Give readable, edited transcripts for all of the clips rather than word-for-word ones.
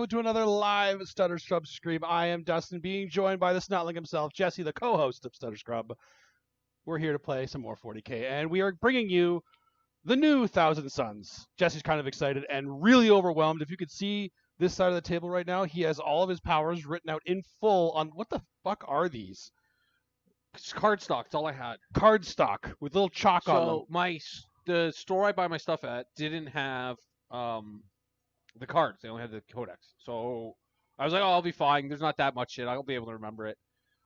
welcome to another live Stutter Scrub stream. I am Dustin, being joined by the Snotling himself, Jesse, the co-host of Stutter Scrub. We're here to play some more 40k, and we are bringing you the new Thousand Suns. Jesse's kind of excited and really overwhelmed. If you could see this side of the table right now, he has all of his powers written out in full on what the fuck are these? It's cardstock. That's all I had. Cardstock with little chalk on them. The store I buy my stuff at didn't have the cards. They only had the codex. So I was like, oh, I'll be fine. There's not that much shit. I'll be able to remember it.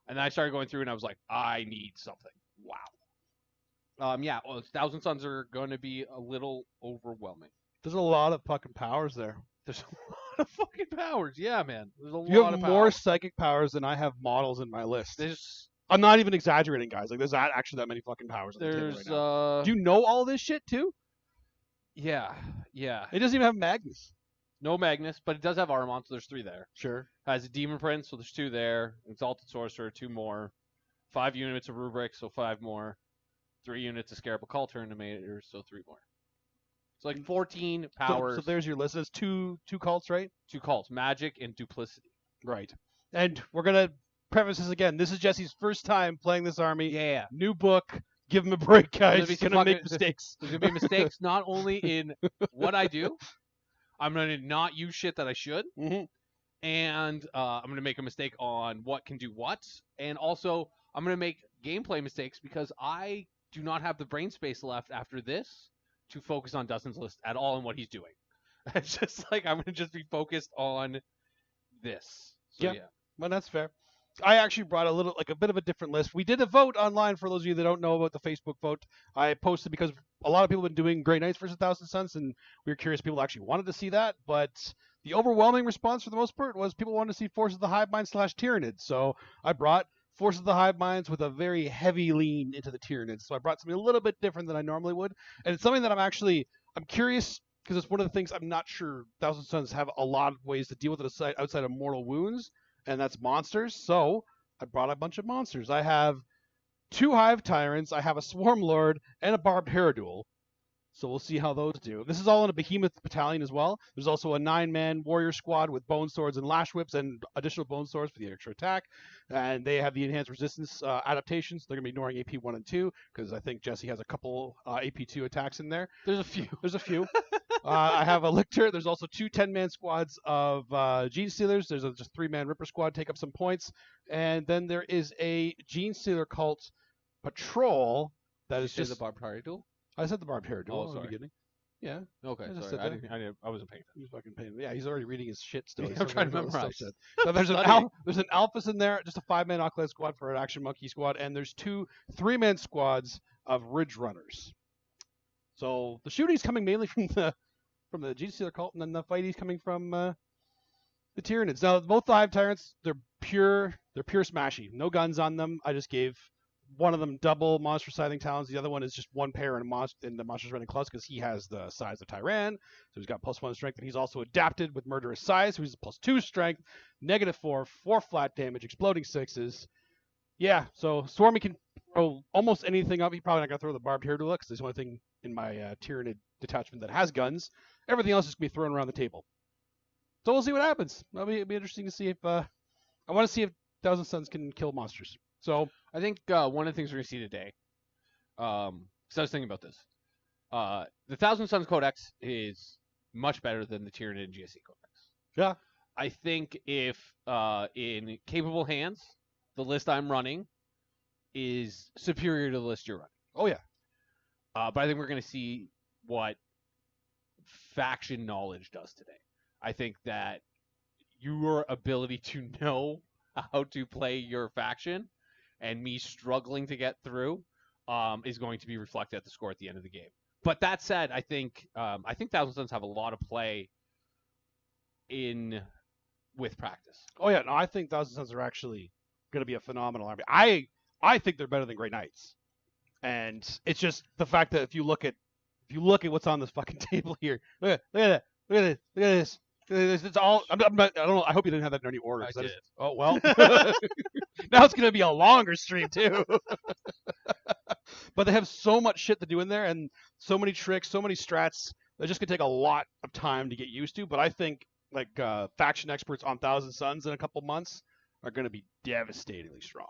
And then I started going through and I was like, I need something. Wow. Well, Thousand Suns are going to be a little overwhelming. There's a lot of fucking powers there. There's a lot of fucking powers. Yeah, man. There's a lot of You have powers. more psychic powers than I have models in my list. I'm not even exaggerating, guys. Like, there's not actually that many fucking powers on the table right now. Do you know all this shit, too? Yeah. It doesn't even have Magnus. No Magnus, but it does have Armont, so there's 3 there. Sure. Has a Demon Prince, so there's 2 there. Exalted Sorcerer, 2 more. 5 units of Rubric, so 5 more. 3 units of Scarab Occult Terminator, so 3 more. It's like 14 powers. So there's your list. There's two cults, right? 2 cults, Magic and Duplicity. Right. And we're going to preface this again. This is Jesse's first time playing this army. Yeah. New book. Give him a break, guys. He's going to make mistakes. There's going to be mistakes not only in what I do. I'm going to not use shit that I should. Mm-hmm. And I'm going to make a mistake on what can do what. And also, I'm going to make gameplay mistakes because I do not have the brain space left after this to focus on Dustin's list at all and what he's doing. It's just like I'm going to just be focused on this. So, yeah. Well, that's fair. I actually brought a bit of a different list. We did a vote online for those of you that don't know about the Facebook vote. I posted because a lot of people have been doing Grey Knights versus Thousand Suns, and we were curious if people actually wanted to see that. But the overwhelming response for the most part was people wanted to see Forces of the Hive Mind / Tyranids. So I brought Forces of the Hive Minds with a very heavy lean into the Tyranids. So I brought something a little bit different than I normally would. And it's something that I'm curious because it's one of the things I'm not sure Thousand Suns have a lot of ways to deal with it outside of mortal wounds. And that's monsters. So I brought a bunch of monsters. I have 2 Hive Tyrants, I have a Swarm Lord, and a Barbed Herodule. So we'll see how those do. This is all in a Behemoth battalion as well. There's also a 9-man warrior squad with bone swords and lash whips and additional bone swords for the extra attack. And they have the enhanced resistance adaptations. They're going to be ignoring AP 1 and 2 because I think Jesse has a couple AP 2 attacks in there. There's a few. I have a Lictor. There's also 2 10-man squads of Gene Stealers. There's a just 3-man Ripper squad, take up some points. And then there is a Gene Stealer cult patrol that is just the Barbed Herodule. I said the Barbed Herodule in the sorry. beginning. Yeah. Okay, sorry. I wasn't paying attention. He's fucking paying. Yeah, he's already reading his shit still. I'm trying to memorize. So there's an Alphas in there, just a 5-man Alkali squad for an Action Monkey squad, and there's 2 3-man squads of Ridge Runners. So the shooting's coming mainly from the Gene Stealer cult, and then the fighting's coming from the Tyranids. Now both the Hive Tyrants, they're pure smashy. No guns on them. I just gave one of them double monster scything talons. The other one is just 1 pair in the monster's running class because he has the size of Tyran. So he's got +1 strength, and he's also adapted with murderous size, so he's +2 strength, -4, 4 flat damage, exploding 6s. Yeah, so Swarmy can throw almost anything up. He's probably not going to throw the Barbed Herodule because there's the only thing in my Tyranid detachment that has guns. Everything else is going to be thrown around the table. So we'll see what happens. It'll be interesting to see if I want to see if Thousand Suns can kill monsters. So I think one of the things we're going to see today, because I was thinking about this, the Thousand Suns Codex is much better than the Tyranid and GSC Codex. Yeah. I think if in capable hands, the list I'm running is superior to the list you're running. Oh, yeah. But I think we're going to see what faction knowledge does today. I think that your ability to know how to play your faction and me struggling to get through is going to be reflected at the score at the end of the game. But that said, I think Thousand Suns have a lot of play with practice. Oh yeah, no, I think Thousand Suns are actually going to be a phenomenal army. I think they're better than Grey Knights, and it's just the fact that if you look at what's on this fucking table here, look at this. It's all. I don't know. I hope you didn't have that in any order. I did. Oh well. Now it's gonna be a longer stream too. But they have so much shit to do in there, and so many tricks, so many strats. They're just gonna take a lot of time to get used to. But I think faction experts on Thousand Suns in a couple months are going to be devastatingly strong.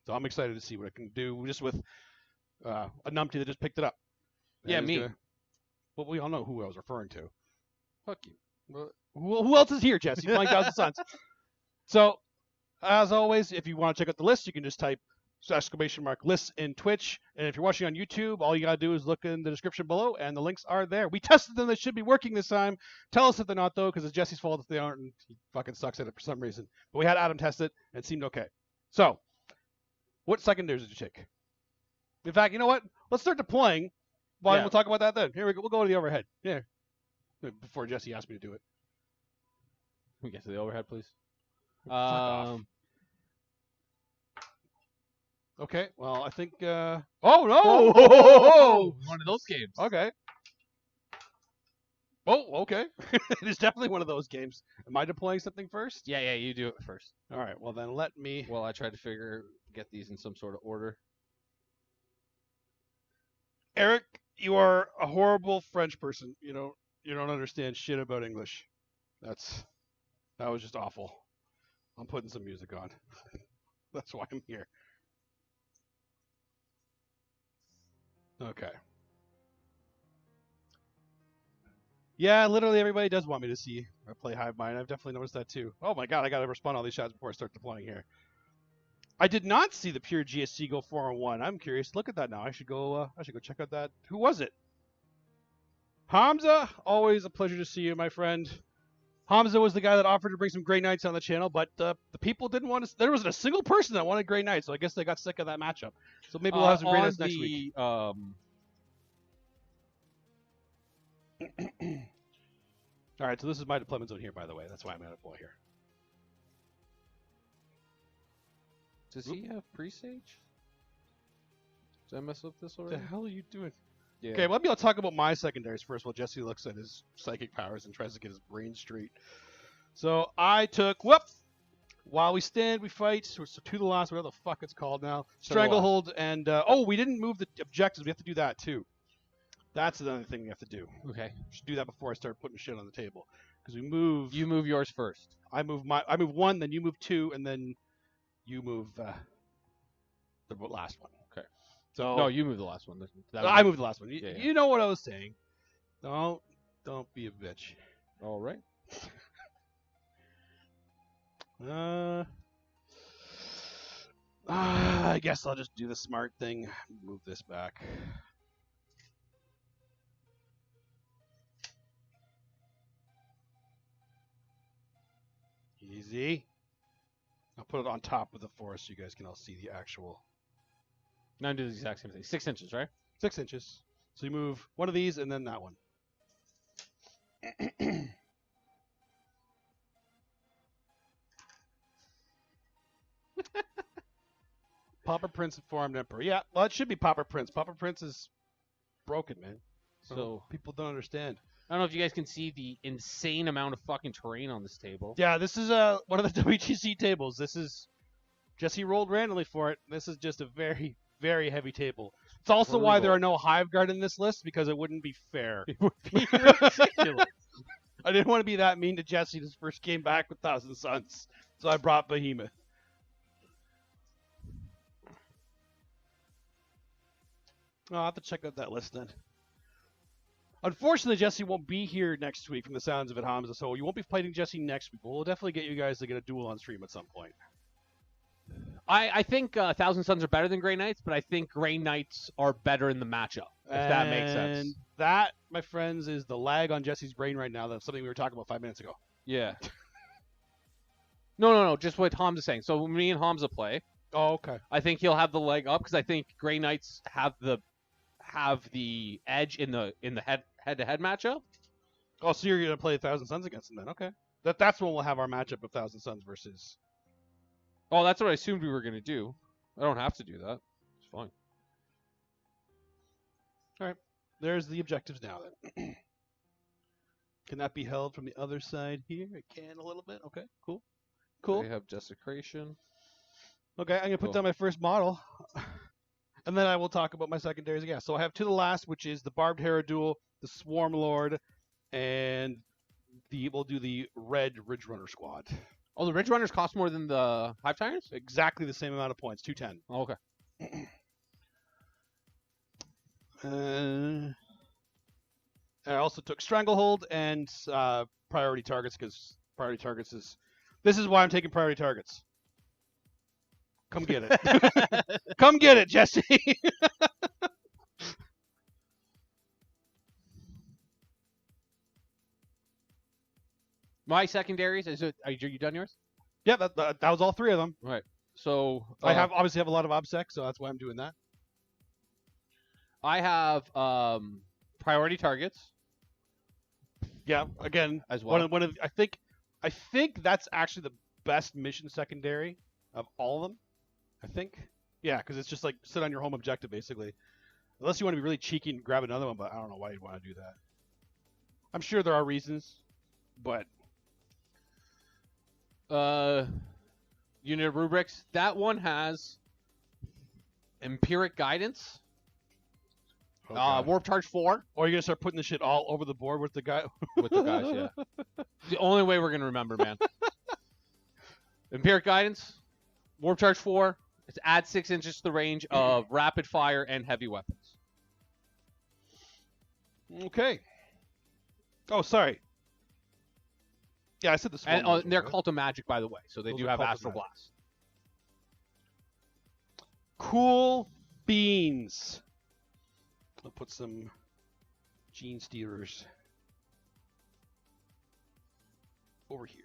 So I'm excited to see what it can do just with a numpty that just picked it up. Yeah, me. Well, we all know who I was referring to. Fuck you. Well, who else is here, Jesse? Playing Thousand Suns. So, as always, if you want to check out the list, you can just type !lists in Twitch. And if you're watching on YouTube, all you got to do is look in the description below, and the links are there. We tested them. They should be working this time. Tell us if they're not, though, because it's Jesse's fault if they aren't, and he fucking sucks at it for some reason. But we had Adam test it, and it seemed okay. So, what secondaries did you take? In fact, you know what? Let's start deploying. We'll talk about that then. Here we go. We'll go to the overhead. Yeah. Before Jesse asked me to do it. Can we get to the overhead, please? Fuck off. Okay. Well, I think. Oh no! Oh, one of those games. Okay. Oh, okay. It is definitely one of those games. Am I deploying something first? Yeah, you do it first. All right. Well, then let me. Well, I tried to get these in some sort of order. Eric, you are a horrible French person. You don't understand shit about English. That was just awful. I'm putting some music on. That's why I'm here. Okay. Yeah, literally everybody does want me to see or play Hive Mind. I've definitely noticed that too. Oh my god, I gotta respond to all these shots before I start deploying here. I did not see the pure GSC go 4-1. I'm curious. Look at that now. I should go check out that. Who was it? Hamza, always a pleasure to see you, my friend. Hamza was the guy that offered to bring some Grey Knights on the channel, but the people didn't want to. There wasn't a single person that wanted Grey Knights, so I guess they got sick of that matchup. So maybe we'll have some Grey Knights next week. All right, so this is my deployment zone here, by the way. That's why I'm going to deploy here. Does he have presage? Did I mess up this What already? the hell are you doing? Yeah. Okay, let me talk about my secondaries first while Jesse looks at his psychic powers and tries to get his brain straight. So I took, while we stand, we fight, so to the last, whatever the fuck it's called now, Stranglehold, and, we didn't move the objectives. We have to do that, too. That's another thing we have to do. Okay. We should do that before I start putting shit on the table. Because we move... You move yours first. I move one, then you move two, and then you move the last one. Okay. So no, you move the last one. I moved the last one. Yeah. You know what I was saying. Don't be a bitch. All right. I guess I'll just do the smart thing. Move this back. Easy. I'll put it on top of the forest so you guys can all see the actual. Now do the exact same thing. 6 inches, right? 6 inches. So you move one of these and then that one. Pauper Prince and Four-Armed Emperor. Yeah, well, it should be Pauper Prince. Pauper Prince is broken, man. So people don't understand. I don't know if you guys can see the insane amount of fucking terrain on this table. Yeah, this is one of the WGC tables. This is Jesse rolled randomly for it. This is just a very, very heavy table. It's also why there are no Hive Guard in this list, because it wouldn't be fair. It would be ridiculous. I didn't want to be that mean to Jesse his first game back with Thousand Suns, so I brought Behemoth. I'll have to check out that list then. Unfortunately, Jesse won't be here next week from the sounds of it, Hamza, so you won't be fighting Jesse next week, but we'll definitely get you guys to get a duel on stream at some point. I think Thousand Suns are better than Grey Knights, but I think Grey Knights are better in the matchup, if that makes sense. And that, my friends, is the lag on Jesse's brain right now. That's something we were talking about 5 minutes ago. Yeah. No, just what Hamza's saying. So when me and Hamza play, oh, okay. I think he'll have the leg up, because I think Grey Knights have the edge in the head-to-head matchup. Oh, so you're gonna play Thousand Suns against them then? Okay. That's when we'll have our matchup of Thousand Suns versus. Oh, that's what I assumed we were gonna do. I don't have to do that. It's fine. All right. There's the objectives now then. Can that be held from the other side here? It can a little bit. Okay. Cool. We have desecration. Okay, I'm gonna put down my first model. And then I will talk about my secondaries again. So I have to the last, which is the Barbed Hero Duel, the Swarm Lord, and we'll do the red Ridge Runner squad. Oh, the Ridge Runners cost more than the Hive Tyrants? Exactly the same amount of points, 210. Oh, okay. I also took Stranglehold and priority targets because priority targets is. This is why I'm taking priority targets. Come get it. Come get it, Jesse. My secondaries, are you done yours? Yeah, that was all 3 of them. All right. So I obviously have a lot of obsec, so that's why I'm doing that. I have priority targets. Yeah, again, as well. One of I think that's actually the best mission secondary of all of them. I think. Yeah, because it's just like sit on your home objective basically. Unless you want to be really cheeky and grab another one, but I don't know why you'd want to do that. I'm sure there are reasons, but unit of rubrics. That one has empiric guidance. Warp charge 4. Or you're gonna start putting the shit all over the board with the guy. With the guys, yeah. The only way we're gonna remember, man. Empiric guidance. Warp charge 4. It's add 6 inches to the range of rapid fire and heavy weapons. Okay. Oh, sorry. Yeah, I said the small. And they're Cult of Magic, by the way, so they do have Astral Blast. Cool beans. I'll put some Gene Stealers over here.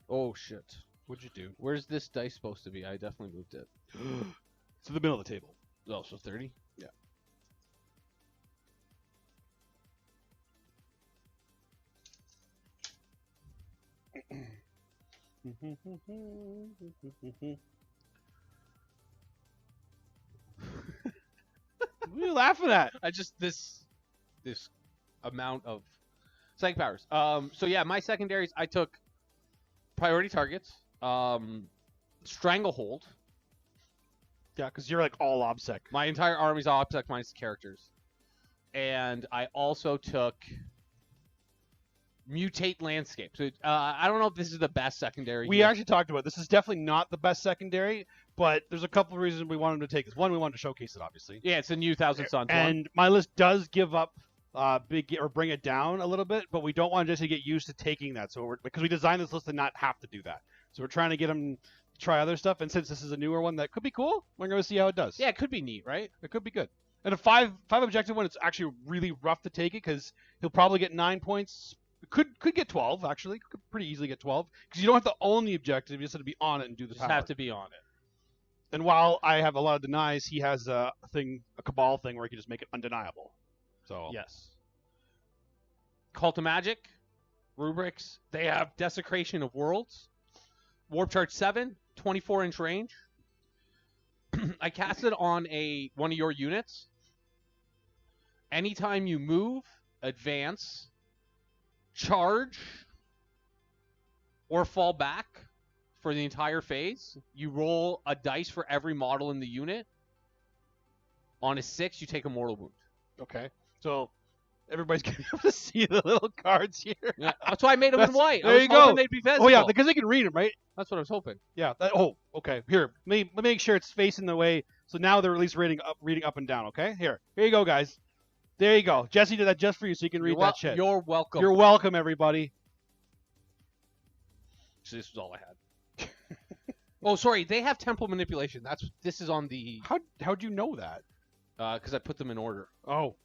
Oh, shit. What'd you do? Where's this dice supposed to be? I definitely moved it. It's in the middle of the table. Oh, so 30? Yeah. What are you laughing at? I just this amount of psychic powers. So yeah, my secondaries, I took priority targets, stranglehold. Yeah, because you're like all OBSEC. My entire army's all OBSEC minus the characters, and I also took mutate landscape. So I don't know if this is the best secondary. We actually talked about it. This is definitely not the best secondary, but there's a couple of reasons we wanted to take this. One, we wanted to showcase it, obviously. Yeah, it's a new Thousand Suns one. And my list does give up bring it down a little bit, but we don't want just to get used to taking that. So because we designed this list to not have to do that. So we're trying to get them to try other stuff. And since this is a newer one that could be cool, we're going to see how it does. Yeah, it could be neat, right? It could be good. And a five objective one, it's actually really rough to take it because he'll probably get 9 points. Could get 12, actually. Could pretty easily get 12. Because you don't have to own the objective. You just have to be on it and do the power. Just have to be on it. And while I have a lot of denies, he has a Cabal thing where he can just make it undeniable. So yes. Cult of Magic, rubrics. They have Desecration of Worlds. Warp Charge 7, 24-inch range. I cast it on one of your units. Anytime you move, advance, charge, or fall back for the entire phase, you roll a dice for every model in the unit. On a 6, you take a mortal wound. Okay. So everybody's going to be able to see the little cards here. Yeah, that's why I made them in white. There you go. They'd be visible. Oh, yeah, because they can read them, right? That's what I was hoping. Yeah. Okay. Here, let me make sure it's facing the way. So now they're at least reading up and down, okay? Here you go, guys. There you go. Jesse did that just for you so you can read that shit. You're welcome. You're welcome, everybody. So this was all I had. Oh, sorry. They have temple manipulation. This is on the... How'd you know that? Because I put them in order. Oh.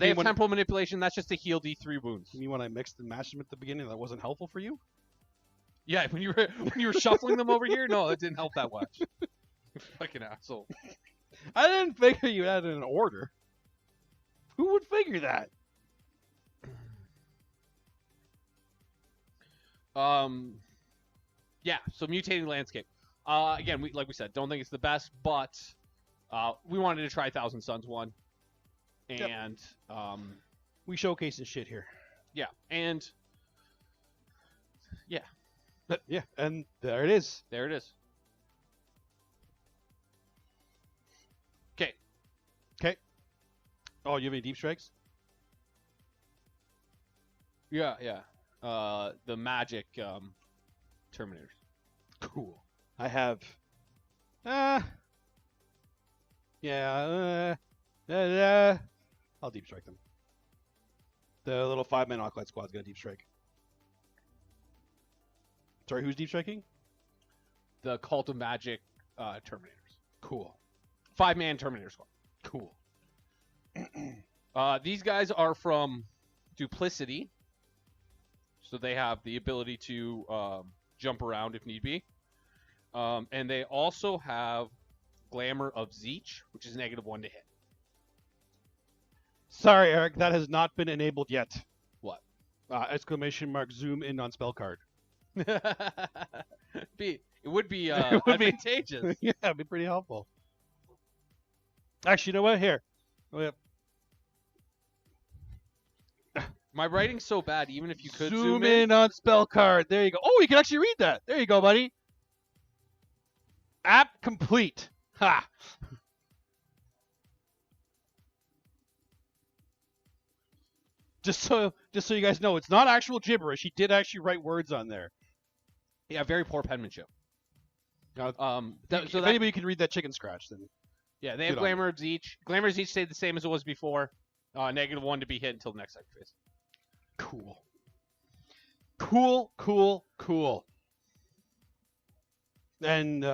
They have temple manipulation. That's just to heal D3 wounds. You mean when I mixed and matched them at the beginning, that wasn't helpful for you? Yeah, when you were shuffling them over here, no, it didn't help that much. Fucking asshole. I didn't figure you had it in order. Who would figure that? Yeah, so mutating landscape. Again, like we said, don't think it's the best, but we wanted to try Thousand Suns one. And we showcase this shit here. Yeah, and yeah. Yeah, and there it is. There it is. Oh, you have any deep strikes? Yeah, yeah. The magic Terminators. Cool. I have. Yeah. I'll deep strike them. The little 5-man Acolyte squad's gonna deep strike. Sorry, who's deep striking? The Cult of Magic Terminators. Cool. 5-man Terminator squad. Cool. These guys are from Duplicity, so they have the ability to jump around if need be. And they also have Glamour of Zeech, which is -1 to hit. Sorry, Eric, that has not been enabled yet. What? Exclamation mark zoom in on spell card. It would be It would be- advantageous. Yeah, it'd be pretty helpful. Actually, you know what? Here. Oh, yeah. My writing's so bad, even if you could zoom in on spell card. There you go. Oh, you can actually read that. There you go, buddy. App complete. Ha. Just so you guys know, it's not actual gibberish. He did actually write words on there. Yeah, very poor penmanship. Now, If if anybody can read that chicken scratch, then yeah, they have good on Glamour of Zeech. Glamour of Zeech stayed the same as it was before. -1 to be hit until the next second phase. cool. Cool. And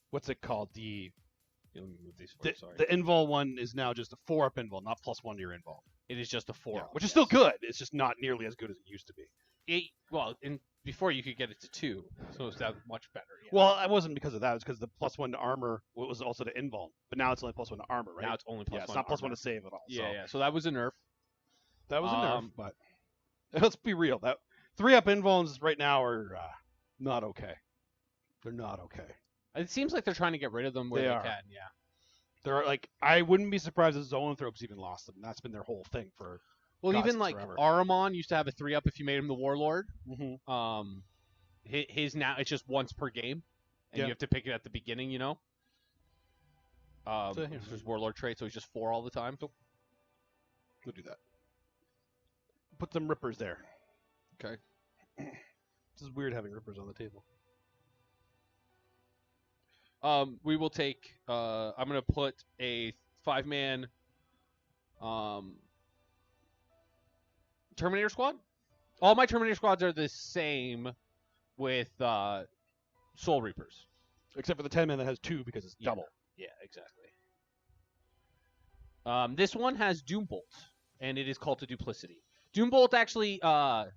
what's it called? Let me move these for you, sorry. The invul one is now just a 4-up invul, not +1 to your invul. It is just a 4. Which is still good. It's just not nearly as good as it used to be. Before you could get it to 2, so it's that much better. Yeah. Well, it wasn't because of that. It was because the +1 to armor was also to invul. But now it's only +1 to armor, right? Now it's only +1. Yeah, it's not +1 to save at all. Yeah, so. yeah. So that was a nerf. That was a nerf, but let's be real. That 3-up invuls right now are not okay. They're not okay. It seems like they're trying to get rid of them where They they are. can. Yeah. They're like, I wouldn't be surprised if Zoanthropes even lost them. That's been their whole thing for. Well, God, even since like forever. Aramon used to have a 3-up if you made him the Warlord. Mm-hmm. His now it's just once per game, and Yeah. you have to pick it at the beginning. You know. So, yeah. There's Warlord trait, so he's just 4 all the time. We'll do that. Put some rippers there. Okay. This is weird having rippers on the table. We will take. I'm gonna put a 5-man. Terminator squad. All my Terminator squads are the same with Soul Reapers. Except for the 10-man that has 2 because it's double. Yeah, exactly. This one has Doombolt, and it is called to Duplicity. Doombolt actually got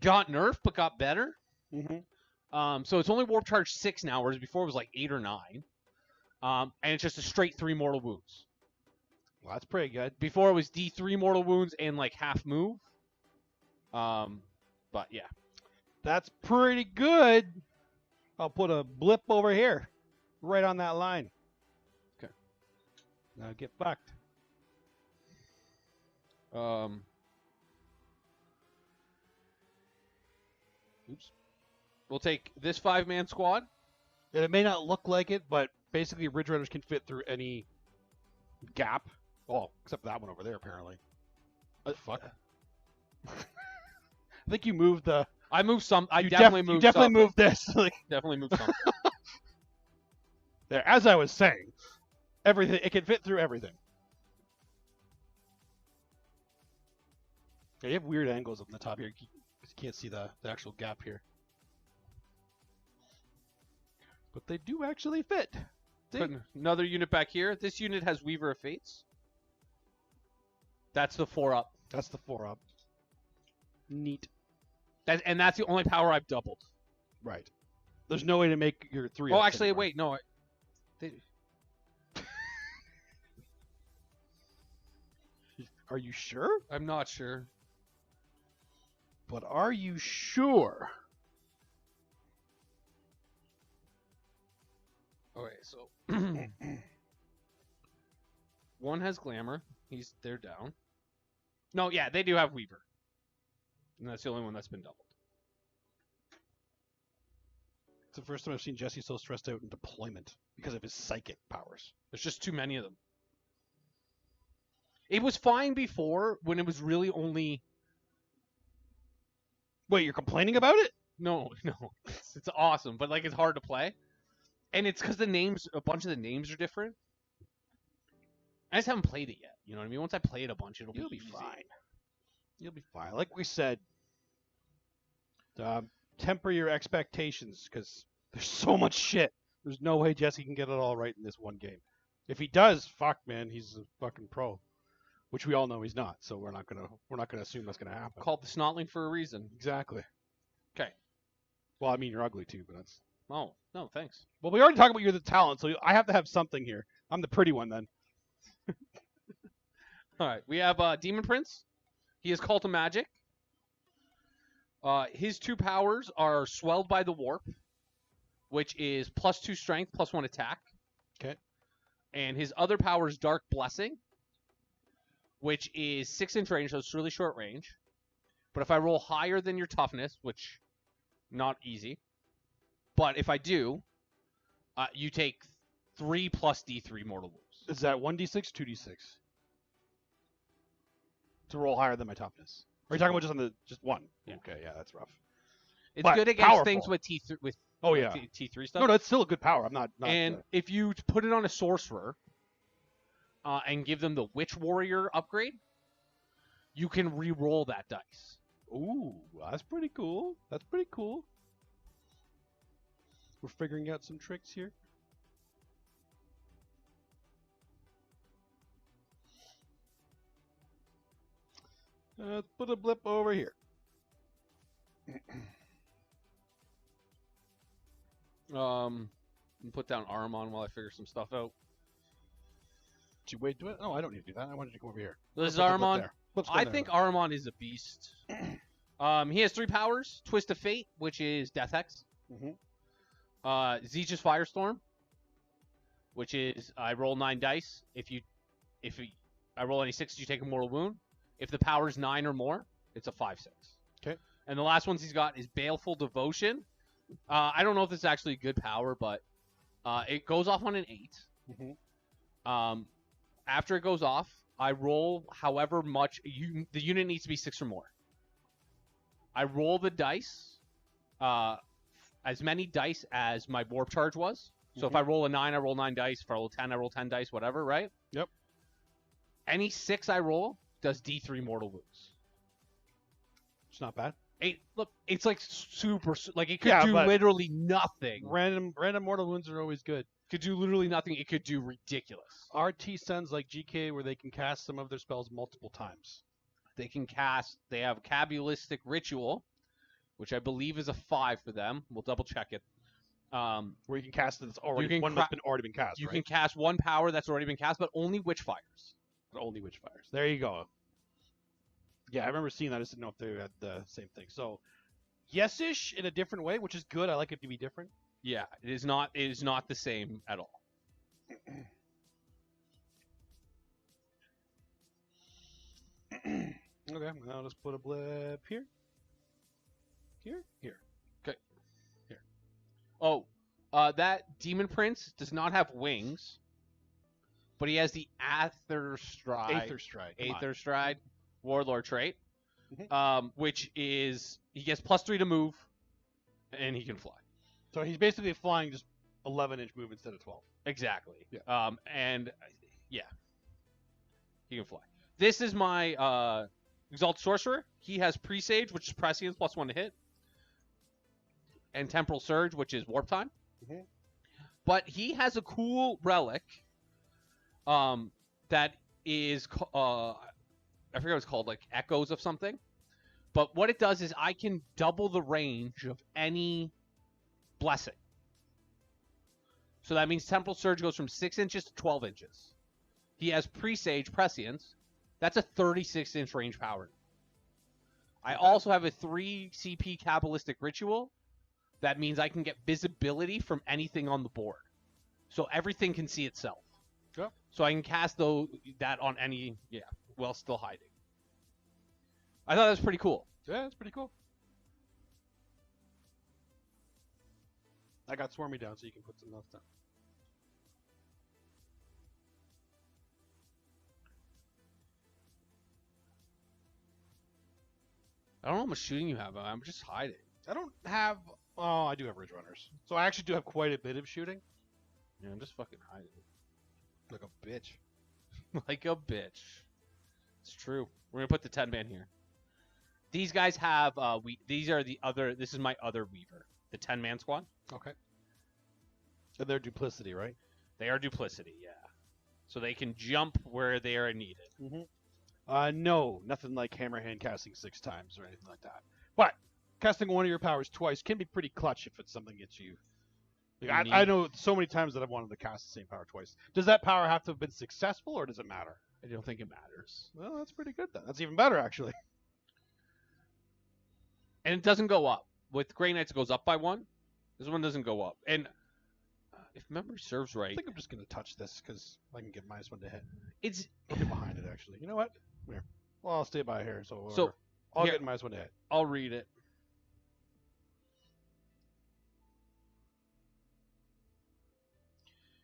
nerfed, but got better. Mm-hmm. So it's only warp charge 6 now, whereas before it was like 8 or 9. And it's just a straight 3 mortal wounds. Well, that's pretty good. Before it was D3 mortal wounds and like half move. But yeah. That's pretty good. I'll put a blip over here. Right on that line. Okay. Now get fucked. Oops. We'll take this 5-man squad. And it may not look like it, but basically Ridge Riders can fit through any gap. Oh, except for that one over there, apparently. Fuck. I think you moved the... I moved some. I you definitely you moved. definitely something. moved this. Like, Definitely moved something. there, as I was saying, everything it can fit through everything. Yeah, you have weird angles on the top here. You can't see the actual gap here. But they do actually fit. Put another unit back here. This unit has Weaver of Fates. That's the 4-up. That's the 4-up. Neat. And that's the only power I've doubled. Right. There's no way to make your 3. Oh, actually, wait, no. Are you sure? I'm not sure. But are you sure? Okay, so one has Glamour. They're down. No, yeah, they do have Weaver. And that's the only one that's been doubled. It's the first time I've seen Jesse so stressed out in deployment because of his psychic powers. There's just too many of them. It was fine before when it was really only... Wait, you're complaining about it? No. It's awesome, but like it's hard to play. And it's because a bunch of the names are different. I just haven't played it yet. You know what I mean? Once I play it a bunch, it'll be fine. You'll be fine. Like we said, temper your expectations because there's so much shit. There's no way Jesse can get it all right in this one game. If he does, fuck man, he's a fucking pro. Which we all know he's not, so we're not gonna assume that's gonna happen. Called the Snotling for a reason. Exactly. Okay. Well, I mean you're ugly too, but that's. Oh no, thanks. Well, we already talked about you're the talent, so I have to have something here. I'm the pretty one then. All right, we have Demon Prince. He is Cult of Magic. His 2 powers are Swelled by the Warp, which is +2 strength, +1 attack. Okay. And his other power is Dark Blessing, which is 6-inch range, so it's really short range. But if I roll higher than your toughness, which not easy, but if I do, you take 3 plus D3 mortal wounds. Is that 1d6, 2d6? To roll higher than my toughness. Are you talking about just on the one? Yeah. Okay, yeah, that's rough. It's But good against powerful. things with T3 Oh yeah. T3 stuff. No, that's still a good power. I'm not. And if you put it on a sorcerer and give them the Witch Warrior upgrade, you can re-roll that dice. Ooh, that's pretty cool. That's pretty cool. We're figuring out some tricks here. Let's put a blip over here. Put down Armon while I figure some stuff out. Did you wait to it? No, I don't need to do that. I wanted you to come over here. This is Let's put the blip Armon. there. Blip's I going think there. Armon is a beast. He has 3 powers: Twist of Fate, which is Death Hex. Mhm. Zeech's Firestorm, which is I roll 9 dice. If I roll any 6s, you take a mortal wound. If the power is 9 or more, it's a 5/6. Okay. And the last ones he's got is Baleful Devotion. I don't know if this is actually a good power, but it goes off on an 8. Mhm. After it goes off, I roll however much the unit needs to be 6 or more. I roll the dice, as many dice as my warp charge was. So if I roll a 9, I roll 9 dice. If I roll a 10, I roll 10 dice. Whatever, right? Yep. Any 6 I roll does D3 mortal wounds. It's not bad. Look, it's like super. Like it could Yeah, do but- literally nothing. Random mortal wounds are always good. Could do literally nothing. It could do ridiculous. RT sends like GK where they can cast some of their spells multiple times. They have Kabbalistic Ritual, which I believe is a 5 for them. We'll double check it. Where you can cast it that's already can one that's been already been cast. You right? can cast 1 power that's already been cast, but only Witchfires. Only Witchfires. There you go. Yeah, I remember seeing that. I just didn't know if they had the same thing. So, yes-ish in a different way, which is good. I like it to be different. Yeah, it is not the same at all. Okay, now let's put a blip here. Here. Oh, that Demon Prince does not have wings, but he has the Aether Stride. Aether Stride. Come on. Aether Stride Warlord trait, Mhm. which is he gets +3 to move, and he can fly. So he's basically flying just 11-inch move instead of 12. Exactly. Yeah. And yeah, he can fly. This is my Exalted Sorcerer. He has Presage, which is Prescience +1 to hit, and Temporal Surge, which is Warp Time. Mhm. But he has a cool relic that is I forget what it's called, like Echoes of something. But what it does is I can double the range of any blessing. So that means Temporal Surge goes from 6 inches to 12 inches. He has Presage, Prescience. That's a 36-inch range power. I also have a 3 CP Kabbalistic Ritual. That means I can get visibility from anything on the board. So everything can see itself. Yeah. So I can cast that on any, while still hiding. I thought that was pretty cool. Yeah, that's pretty cool. I got Swarmy down, so you can put some else down. I don't know how much shooting you have. I'm just hiding. I don't have. Oh, I do have Ridge Runners, so I actually do have quite a bit of shooting. Yeah, I'm just fucking hiding. Like a bitch. Like a bitch. It's true. We're gonna put the 10-man here. These guys have. These are the other. This is my other Weaver. The 10-man squad. Okay. And they're duplicity, right? They are duplicity. Yeah. So they can jump where they are needed. No, nothing like Hammerhand casting 6 times or anything like that. But casting one of your powers twice can be pretty clutch if it's something gets you. Like, I know so many times that I've wanted to cast the same power twice. Does that power have to have been successful, or does it matter? I don't think it matters. Well, that's pretty good then. That's even better, actually. And it doesn't go up. With Grey Knights, it goes up by 1. This one doesn't go up. And if memory serves right, I think I'm just going to touch this because I can get -1 to hit. It's I'll get behind it, actually. You know what? Here. Well, I'll stay by here, so I'll here, get -1 to hit. I'll read it.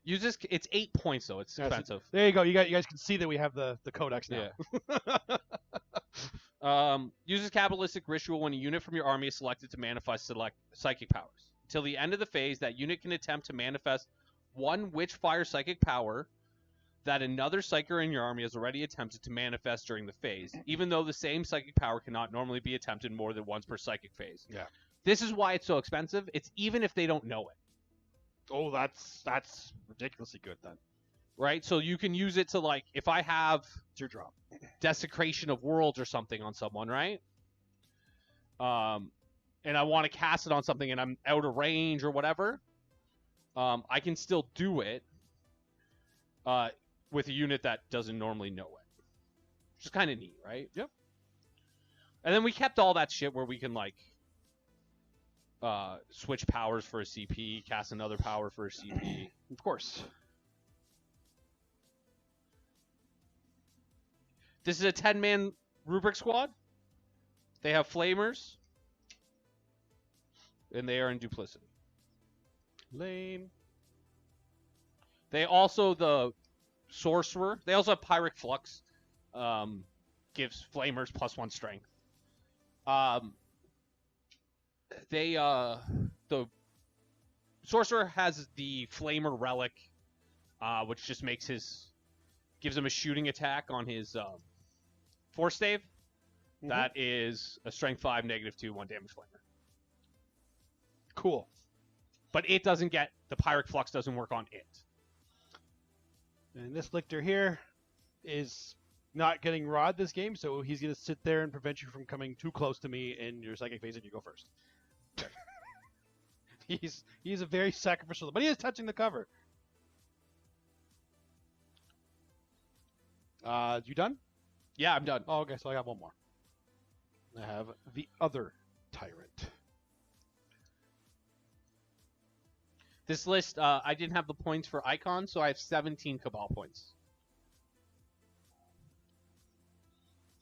Use this. It's 8 points though. It's expensive. There you go. You guys can see that we have the codex now. Yeah. Uses Kabbalistic Ritual when a unit from your army is selected to manifest psychic powers. Till the end of the phase, that unit can attempt to manifest one Witchfire psychic power that another psyker in your army has already attempted to manifest during the phase, even though the same psychic power cannot normally be attempted more than once per psychic phase. Yeah. This is why it's so expensive. It's even if they don't know it. Oh, that's ridiculously good then. Right? So you can use it to, like, if I have It's your drop. Desecration of Worlds or something on someone, right? And I want to cast it on something and I'm out of range or whatever, I can still do it with a unit that doesn't normally know it. Which is kind of neat, right? Yep. And then we kept all that shit where we can, like, switch powers for a CP, cast another power for a CP. Of course. This is a 10-man rubric squad. They have flamers. And they are in duplicity. Lame. They also, the sorcerer, they also have Pyric Flux. Gives flamers +1 strength. The sorcerer has the flamer relic, which just gives him a shooting attack on his force stave. Mm-hmm. That is a strength 5, -2, 1 damage flamer. Cool. But it doesn't get, the Pyric Flux doesn't work on it. And this lictor here is not getting Rod this game, so he's going to sit there and prevent you from coming too close to me in your psychic phase and you go first. He's a very sacrificial, but he is touching the cover. You done? Yeah, I'm done. Oh, okay, so I got one more. I have the other Tyrant. This list, I didn't have the points for icons, so I have 17 Cabal points.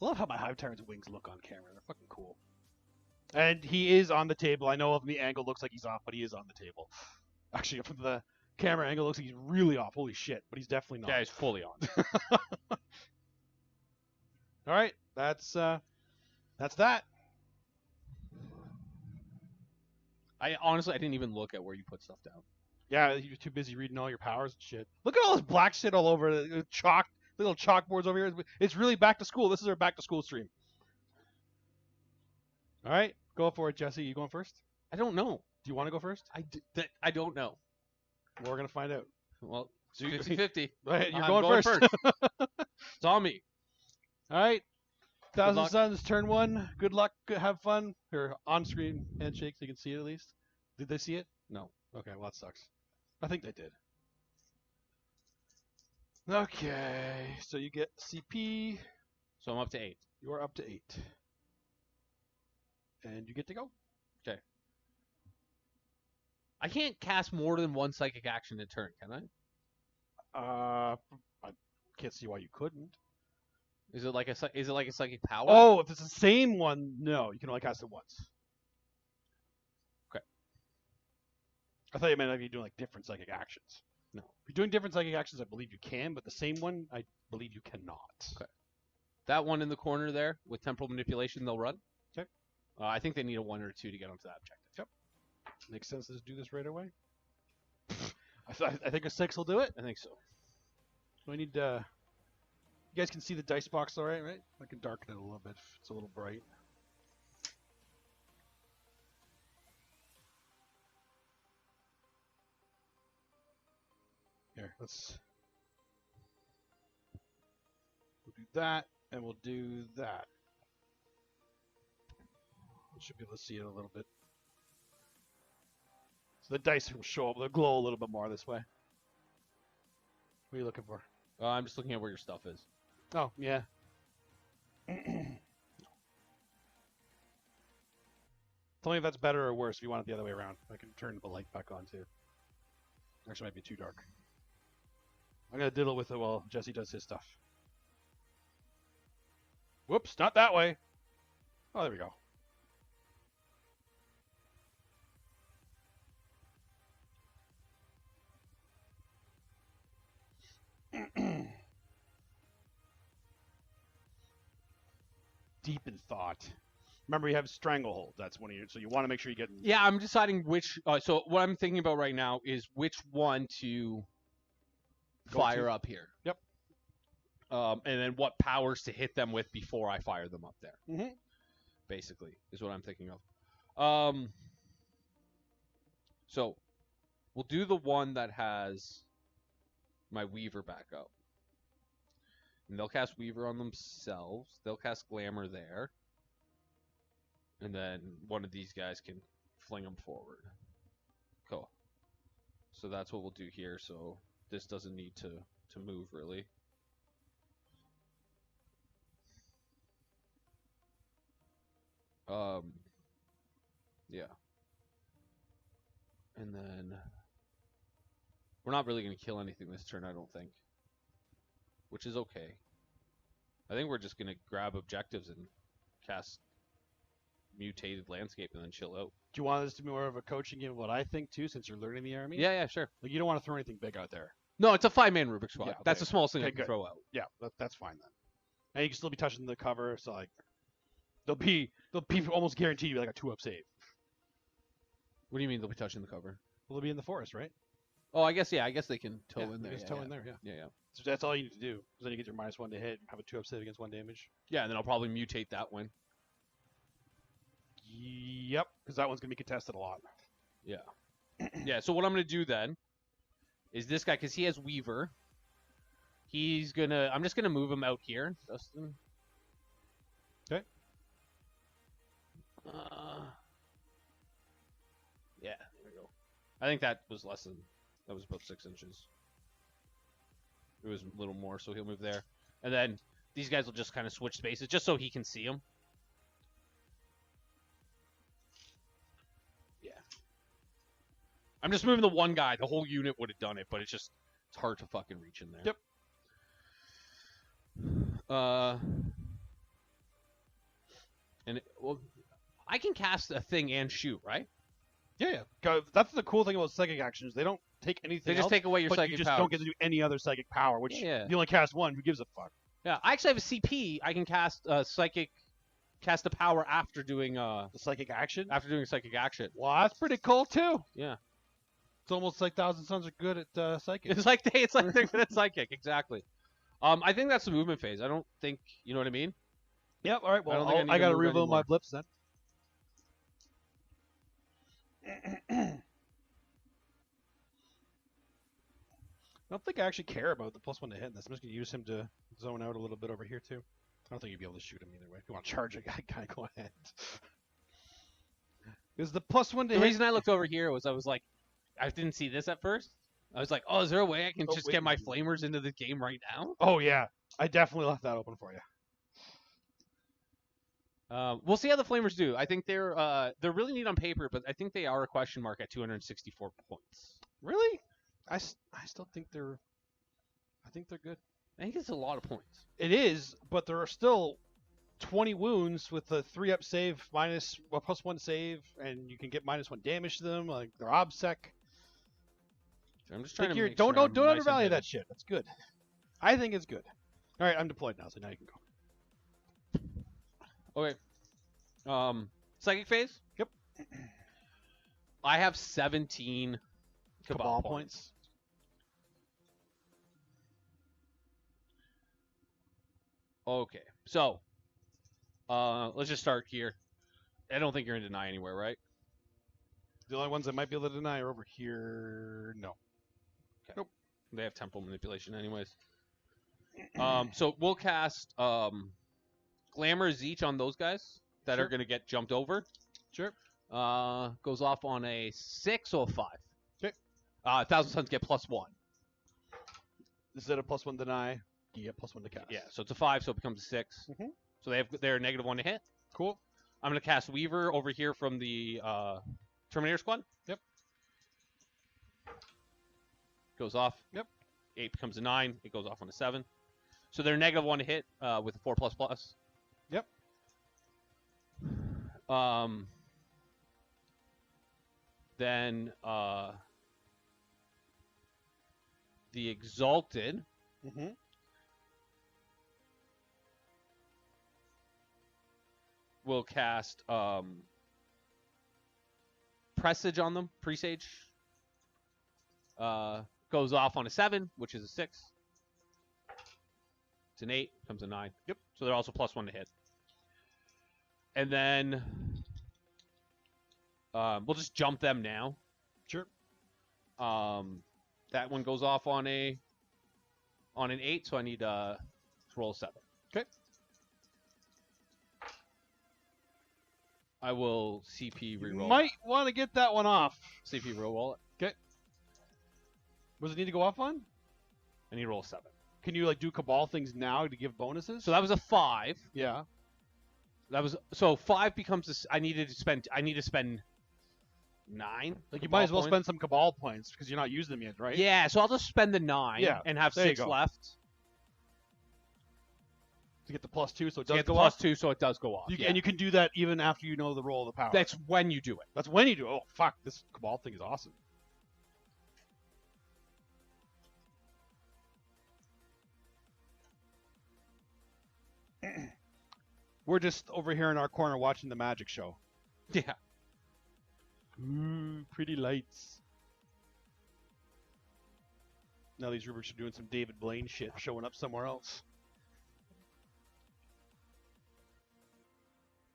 I love how my Hive Tyrant's wings look on camera. They're fucking cool. And he is on the table. I know from the angle looks like he's off, but he is on the table. Actually, from the camera angle looks like he's really off. Holy shit, but he's definitely not. Yeah, he's fully on. All right, that's that. I honestly didn't even look at where you put stuff down. Yeah, you're too busy reading all your powers and shit. Look at all this black shit all over the chalk, little chalkboards over here. It's really back to school. This is our back to school stream. All right, go for it, Jesse. You going first? I don't know. Do you want to go first? I don't know. Well, we're gonna find out. Well, it's 50-50. Right, you're going first. It's on me. All right. Thousand Suns, turn 1. Good luck. Have fun. Or on-screen handshake so you can see it at least. Did they see it? No. Okay, well, that sucks. I think they did. Okay, so you get CP. So I'm up to 8. You're up to 8. And you get to go. Okay. I can't cast more than one psychic action a turn, can I? I can't see why you couldn't. Is it like a psychic power? Oh, if it's the same one, no. You can only cast it once. Okay. I thought you meant if you're doing like different psychic actions. No. If you're doing different psychic actions, I believe you can, but the same one, I believe you cannot. Okay. That one in the corner there with temporal manipulation, they'll run. Okay. I think they need a 1 or 2 to get onto that objective. Yep. Makes sense to just do this right away. I think a 6 will do it. I think so. So I need you guys can see the dice box all right, right? I can darken it a little bit if it's a little bright. Here, we'll do that, and we'll do that. We should be able to see it a little bit. So the dice will show up, they'll glow a little bit more this way. What are you looking for? I'm just looking at where your stuff is. Oh, yeah. Tell me if that's better or worse if you want it the other way around. I can turn the light back on too. Actually, it might be too dark. I'm going to diddle with it while Jesse does his stuff. Whoops, not that way. Oh, there we go. Deep in thought. Remember, you have stranglehold. That's one of your. So you want to make sure you get. Yeah, I'm deciding which. So what I'm thinking about right now is which one to fire up here. Yep. And then what powers to hit them with before I fire them up there. Mm-hmm. Basically, is what I'm thinking of. So we'll do the one that has my Weaver back up. And they'll cast Weaver on themselves. They'll cast Glamour there. And then one of these guys can fling them forward. Cool. So that's what we'll do here. So this doesn't need to move, really. Yeah. And then we're not really going to kill anything this turn, I don't think. Which is okay. I think we're just going to grab objectives and cast Mutated Landscape and then chill out. Do you want this to be more of a coaching game of what I think too, since you're learning the army? Yeah, sure. Like you don't want to throw anything big out there. No, it's a 5-man Rubik's Squad. Yeah, okay. That's the smallest thing Okay, I can good. throw out. Yeah, that's fine then. And you can still be touching the cover, so like they'll be almost guaranteed to be like a 2-up save. What do you mean they'll be touching the cover? Well, they'll be in the forest, right? Oh, I guess they can toe in there. Just toe in there, yeah. Yeah. So that's all you need to do. Because then you get your -1 to hit, have a 2-up save against 1 damage. Yeah, and then I'll probably mutate that one. Yep, because that one's gonna be contested a lot. Yeah. Yeah, so what I'm going to do then is this guy, because he has Weaver, I'm just going to move him out here, Dustin. Okay. Yeah, there we go. I think that was about 6 inches. It was a little more, so he'll move there. And then these guys will just kind of switch spaces, just so he can see him. I'm just moving the one guy. The whole unit would have done it, but it's hard to fucking reach in there. Yep. Well, I can cast a thing and shoot, right? Yeah. That's the cool thing about psychic actions. They don't take anything. They just take away your but psychic you just powers. don't get to do any other psychic power, which you only cast one. Who gives a fuck? Yeah, I actually have a CP. I can cast a power after doing the psychic action. After doing a psychic action. Well, that's pretty cool too. Yeah. It's almost like Thousand Suns are good at psychic. It's like they're good at psychic, exactly. I think that's the movement phase. I don't think you know what I mean. Yep. All right. Well, I got to reload my blips then. I don't think I actually care about the +1 to hit in this. I'm just going to use him to zone out a little bit over here too. I don't think you'd be able to shoot him either way. If you want to charge a guy, kind of go ahead. Is the +1 to hit? The reason I looked over here was I was like, I didn't see this at first. I was like, oh, is there a way I can get my flamers into the game right now? Oh, yeah. I definitely left that open for you. We'll see how the flamers do. I think they're really neat on paper, but I think they are a question mark at 264 points. Really? I still think they're good. I think it's a lot of points. It is, but there are still 20 wounds with a 3-up save +1 save, and you can get -1 damage to them. Like they're obsec. I'm just trying to make don't sure I'm nice and undervalue hidden. that shit. That's good. I think it's good. All right, I'm deployed now, so now you can go. Okay. Psychic phase. Yep. I have 17 Cabal points. Okay, so let's just start here. I don't think you're in deny anywhere, right? The only ones I might be able to deny are over here. No. Okay. Nope. They have temple manipulation anyways. So we'll cast Glamour Zeech on those guys that are going to get jumped over. Sure. Goes off on a 6 or 5. Okay. 1,000 Suns get +1. Instead of +1 deny, you get +1 to cast. Yeah, so it's a 5, so it becomes a 6. Mhm. So they're -1 to hit. Cool. I'm going to cast Weaver over here from the Terminator squad. Yep. Goes off. Yep. 8 becomes a 9. It goes off on a 7. So they're -1 to hit with a 4++. Yep. Then the Exalted Mm-hmm. will cast Presage on them. Presage goes off on a 7, which is a 6. It's an 8, becomes a 9. Yep. So they're also +1 to hit. And then we'll just jump them now. Sure. That one goes off on an 8, so I need to roll a 7. Okay. I will CP reroll. Might want to get that one off. CP reroll it. What does it need to go off on? I need to roll a 7. Can you like do Cabal things now to give bonuses? So that was a 5. Yeah. That was so 5 becomes. I need to spend 9. Like you might as well spend some Cabal points because you're not using them yet, right? Yeah, so I'll just spend the 9 Yeah, and have there you 6 go. left. To get the +2, so it To does get the go off. +2, so it does go off. And you can do that even after you know the roll of the power. That's when you do it. That's when you do. Oh fuck! This Cabal thing is awesome. We're just over here in our corner watching the magic show. Yeah. Ooh, pretty lights. Now these Rubrics are doing some David Blaine shit, showing up somewhere else.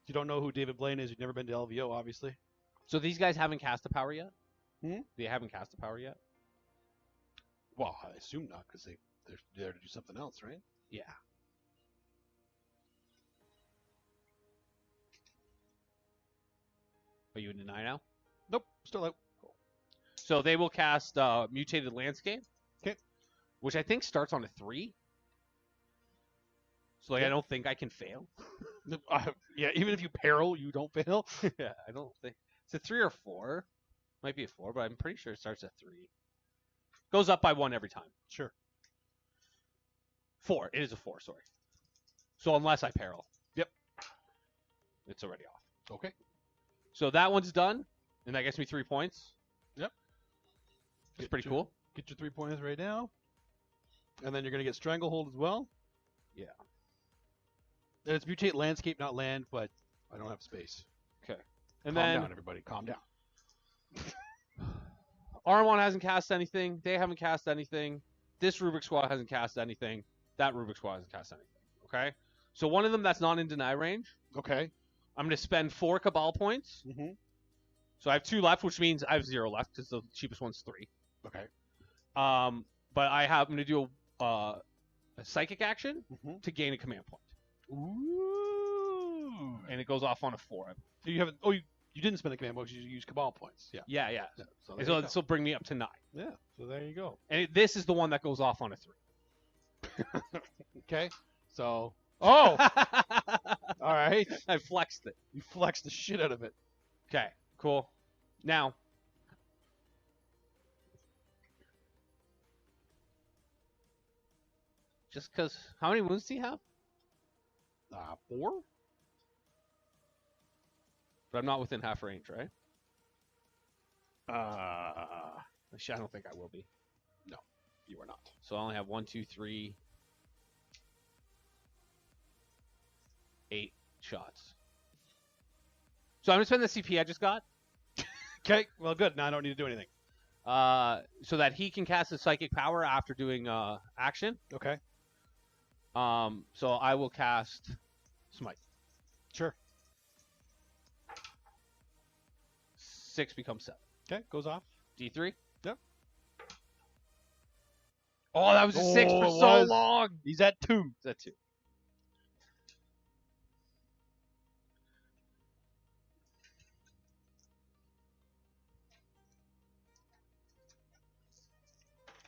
If you don't know who David Blaine is, you've never been to LVO, obviously. So these guys haven't cast a power yet? Hmm? They haven't cast a power yet? Well, I assume not, because they're there to do something else, right? Yeah. Are you in deny now? Nope, still out. So they will cast Mutated Landscape. 'Kay. Which I think starts on a 3. So like I don't think I can fail. Yeah, even if you peril, you don't fail. Yeah, I don't think it's a 3 or 4. Might be a 4, but I'm pretty sure it starts at 3. Goes up by 1 every time. Sure. 4. It is a 4, sorry. So unless I peril. Yep. It's already off. Okay. So that one's done, and that gets me 3 points. Yep. That's pretty cool. Get your 3 points right now. And then you're going to get Stranglehold as well. Yeah. And it's Mutate Landscape, not land, but I don't have space. Okay. Calm And then down, everybody. Calm down. Armon hasn't cast anything. They haven't cast anything. This Rubik Squad hasn't cast anything. That Rubik Squad hasn't cast anything. Okay? So one of them that's not in deny range, Okay. I'm going to spend 4 Cabal points. Mm-hmm. So I have 2 left, which means I have 0 left because the cheapest one's 3. Okay. But I'm going to do a psychic action Mm-hmm. to gain a command point. Ooh. And it goes off on a 4. You haven't. Oh, you didn't spend the command points. You used Cabal points. Yeah. Yeah. Yeah. So, And there so you go. this will bring me up to 9. Yeah. So there you go. And this is the one that goes off on a 3. Okay. So. Oh. All right. I flexed it. You flexed the shit out of it. Okay, cool. Now, just because, how many wounds do you have? 4. But I'm not within half range, right? Uh. Actually, I don't think I will be. You are not. So I only have 1, 2, 3, 8 shots. So I'm gonna spend the CP I just got. Okay, well, good. Now I don't need to do anything. So that he can cast his psychic power after doing action. Okay. So I will cast Smite. Sure. 6 becomes 7. Okay, goes off. D3. Yep. Oh, that was a 6 for it so was. long. He's at 2. Is that 2?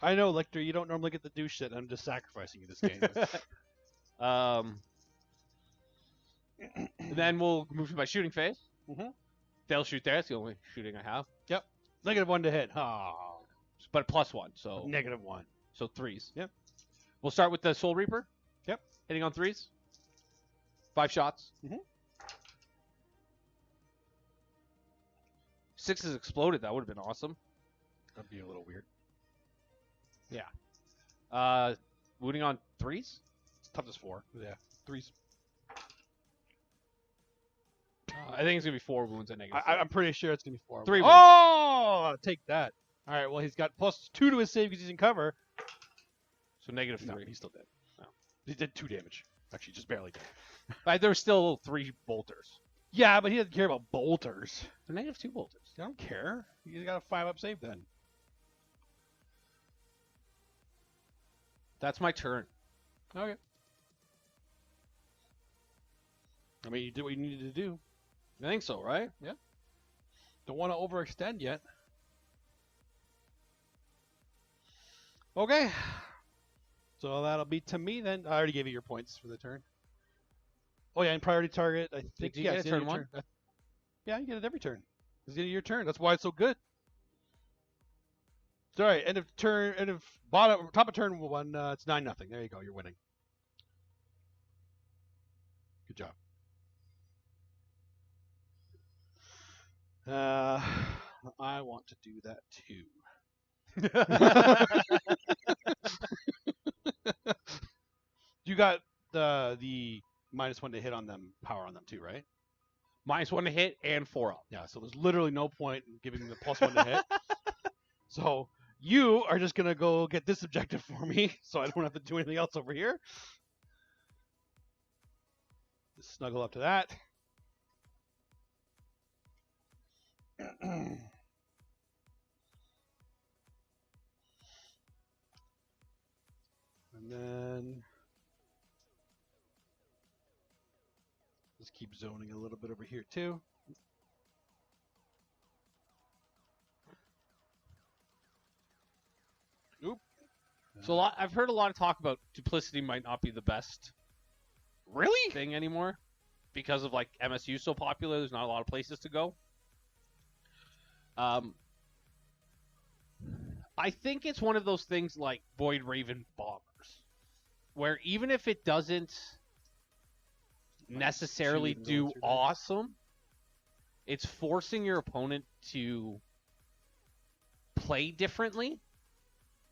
I know, Lictor, you don't normally get to do shit. I'm just sacrificing you this game. Then we'll move to my shooting phase. Mhm. They'll shoot there. It's the only shooting I have. -1 to hit. Oh. But +1, so -1. so 3s. Yep. We'll start with the Soul Reaper. Yep. Hitting on 3s. 5 shots. Mhm. 6 has exploded. That would have been awesome. That'd be a little weird. Wounding on 3s. It's tough as 4. Yeah. 3s. I think it's gonna be 4 wounds at negative. I'm pretty sure it's gonna be 4. 3 wounds. Oh, take that. All right. Well, he's got +2 to his save because he's in cover. So -3. No, he's still dead. No. He did 2 damage. Actually, just barely dead. But there's still 3 bolters. Yeah, but he doesn't care about bolters. They're -2 bolters. I don't care. He's got a 5-up save then. That's my turn. Okay. I mean, you did what you needed to do. I think so, right? Don't want to overextend yet. Okay. So that'll be to me then. I already gave you your points for the turn. Oh yeah, and priority target. I think Do you get it's a the end turn of your 1? Yeah, you get it every turn. It's the end of your turn. That's why it's so good. Sorry, end of turn, end of bottom, top of turn 1. It's 9-0. There you go. You're winning. Good job. I want to do that too. You got the -1 to hit on them, power on them too, right? -1 to hit and 4 up. Yeah, so there's literally no point in giving them the +1 to hit. So you are just gonna go get this objective for me, so I don't have to do anything else over here. Just snuggle up to that. And then just keep zoning a little bit over here too. Oop. So I've heard a lot of talk about duplicity might not be the best Really? thing anymore because of like MSU so popular. There's not a lot of places to go. I think it's one of those things like Void Raven Bombers, where even if it doesn't necessarily do awesome, it's forcing your opponent to play differently.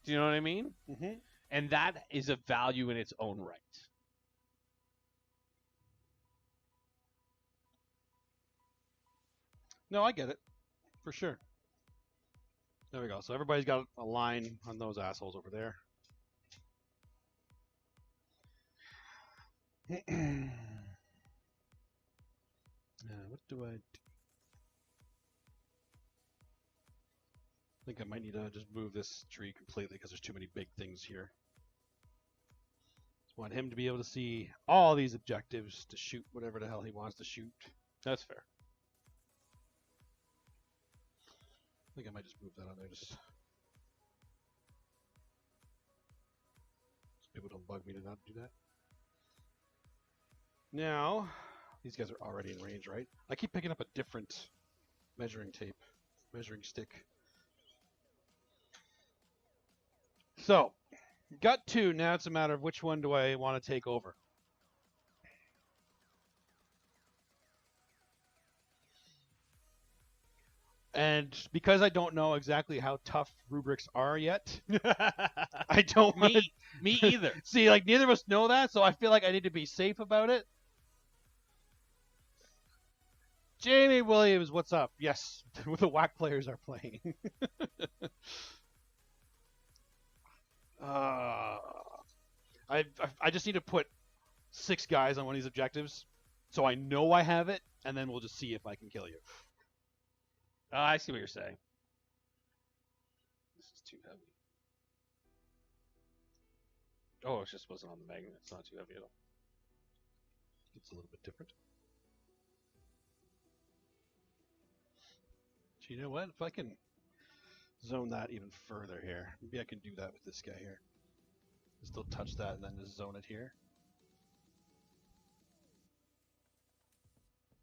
Do you know what I mean? Mm-hmm. And that is a value in its own right. No, I get it. For sure. There we go. So everybody's got a line on those assholes over there. What do I do? I think I might need to just move this tree completely because there's too many big things here. Just want him to be able to see all these objectives to shoot whatever the hell he wants to shoot. That's fair. I think I might just move that on there just so people don't bug me to not do that. Now, these guys are already in range, right? I keep picking up a different measuring tape, measuring stick. So, got 2. Now it's a matter of which one do I want to take over. And because I don't know exactly how tough rubrics are yet, I don't want me either. See, like neither of us know that, so I feel like I need to be safe about it. Jamie Williams, what's up? Yes, the whack players are playing. I just need to put 6 guys on one of these objectives, so I know I have it, and then we'll just see if I can kill you. I see what you're saying. This is too heavy. Oh, it just wasn't on the magnet. It's not too heavy at all. It's a little bit different. So you know what? If I can zone that even further here, maybe I can do that with this guy here. Still touch that and then just zone it here.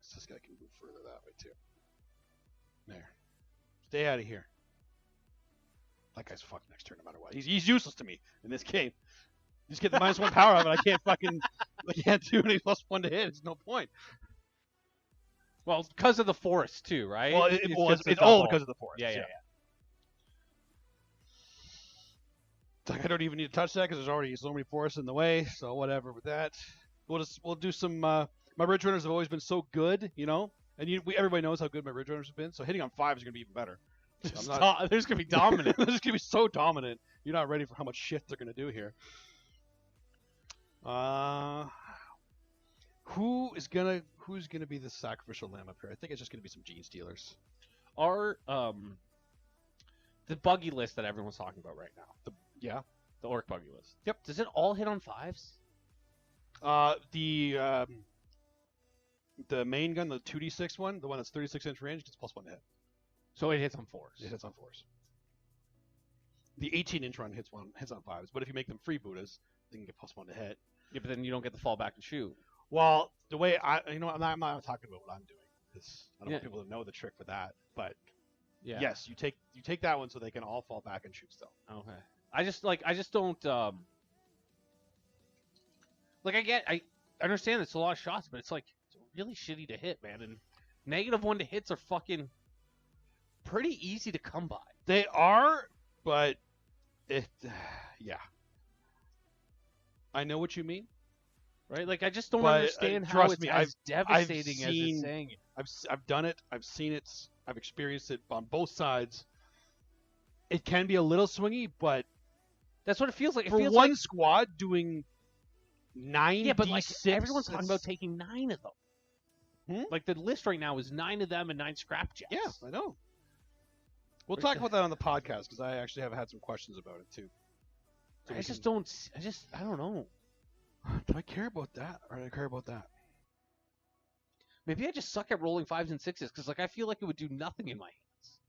So this guy can move further that way too. There. Stay out of here. That guy's fucked next turn no matter what. He's useless to me in this game. You just get the -1 power of it. I can't do any +1 to hit. It's no point. Well, because of the forest too, right? Well, it's all because of the forest. Yeah. It's like I don't even need to touch that because there's already so many forests in the way. So whatever with that. We'll do some. My ridge runners have always been so good, you know, and everybody knows how good my ridge runners have been. So hitting on 5 is going to be even better. There's going to be dominant. They're just going to be so dominant. You're not ready for how much shit they're going to do here. Who's gonna be the sacrificial lamb up here? I think it's just gonna be some gene stealers. Are the buggy list that everyone's talking about right now? The orc buggy list. Yep. Does it all hit on 5s? The main gun, the 2d6 one, the one that's 36-inch range, gets +1 to hit. So it hits on 4s. It hits on 4s. The 18-inch run hits on 5s, but if you make them freebooters, they can get +1 to hit. Yeah, but then you don't get the fall back and shoot. Well, the way I'm not talking about what I'm doing because I don't want people to know the trick for that. But yes, you take that one so they can all fall back and shoot still. Okay. I just don't I understand it's a lot of shots, but it's like it's really shitty to hit, man. And -1 to hits are fucking pretty easy to come by. They are, but I know what you mean. Right? Like, I just don't understand how it's as devastating as it's saying it. I've done it. I've seen it. I've experienced it on both sides. It can be a little swingy, but that's what it feels like. For one squad doing 9 yeah, but D6, like everyone's talking about taking 9 of them. Like the list right now is 9 of them and 9 scrap jets. Yeah, I know. We'll talk about that on the podcast because I actually have had some questions about it too. So I don't know. Do I care about that, or do I care about that? Maybe I just suck at rolling 5s and 6s because, like, I feel like it would do nothing in my hands.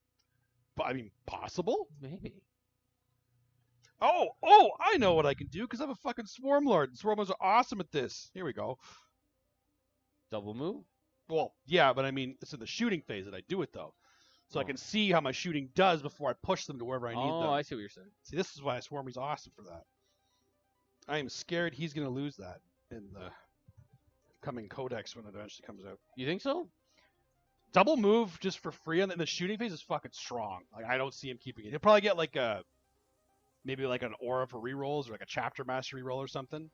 But I mean, possible? Maybe. Oh! I know what I can do because I'm a fucking swarm lord. Swarm lords are awesome at this. Here we go. Double move. Well, yeah, but I mean, it's in the shooting phase that I do it though, so I can see how my shooting does before I push them to wherever I need them. Oh, I see what you're saying. See, this is why Swarmy's awesome for that. I am scared he's going to lose that in the coming codex when it eventually comes out. You think so? Double move just for free in the shooting phase is fucking strong. Like, I don't see him keeping it. He'll probably get like maybe like an aura for rerolls or like a chapter master reroll or something.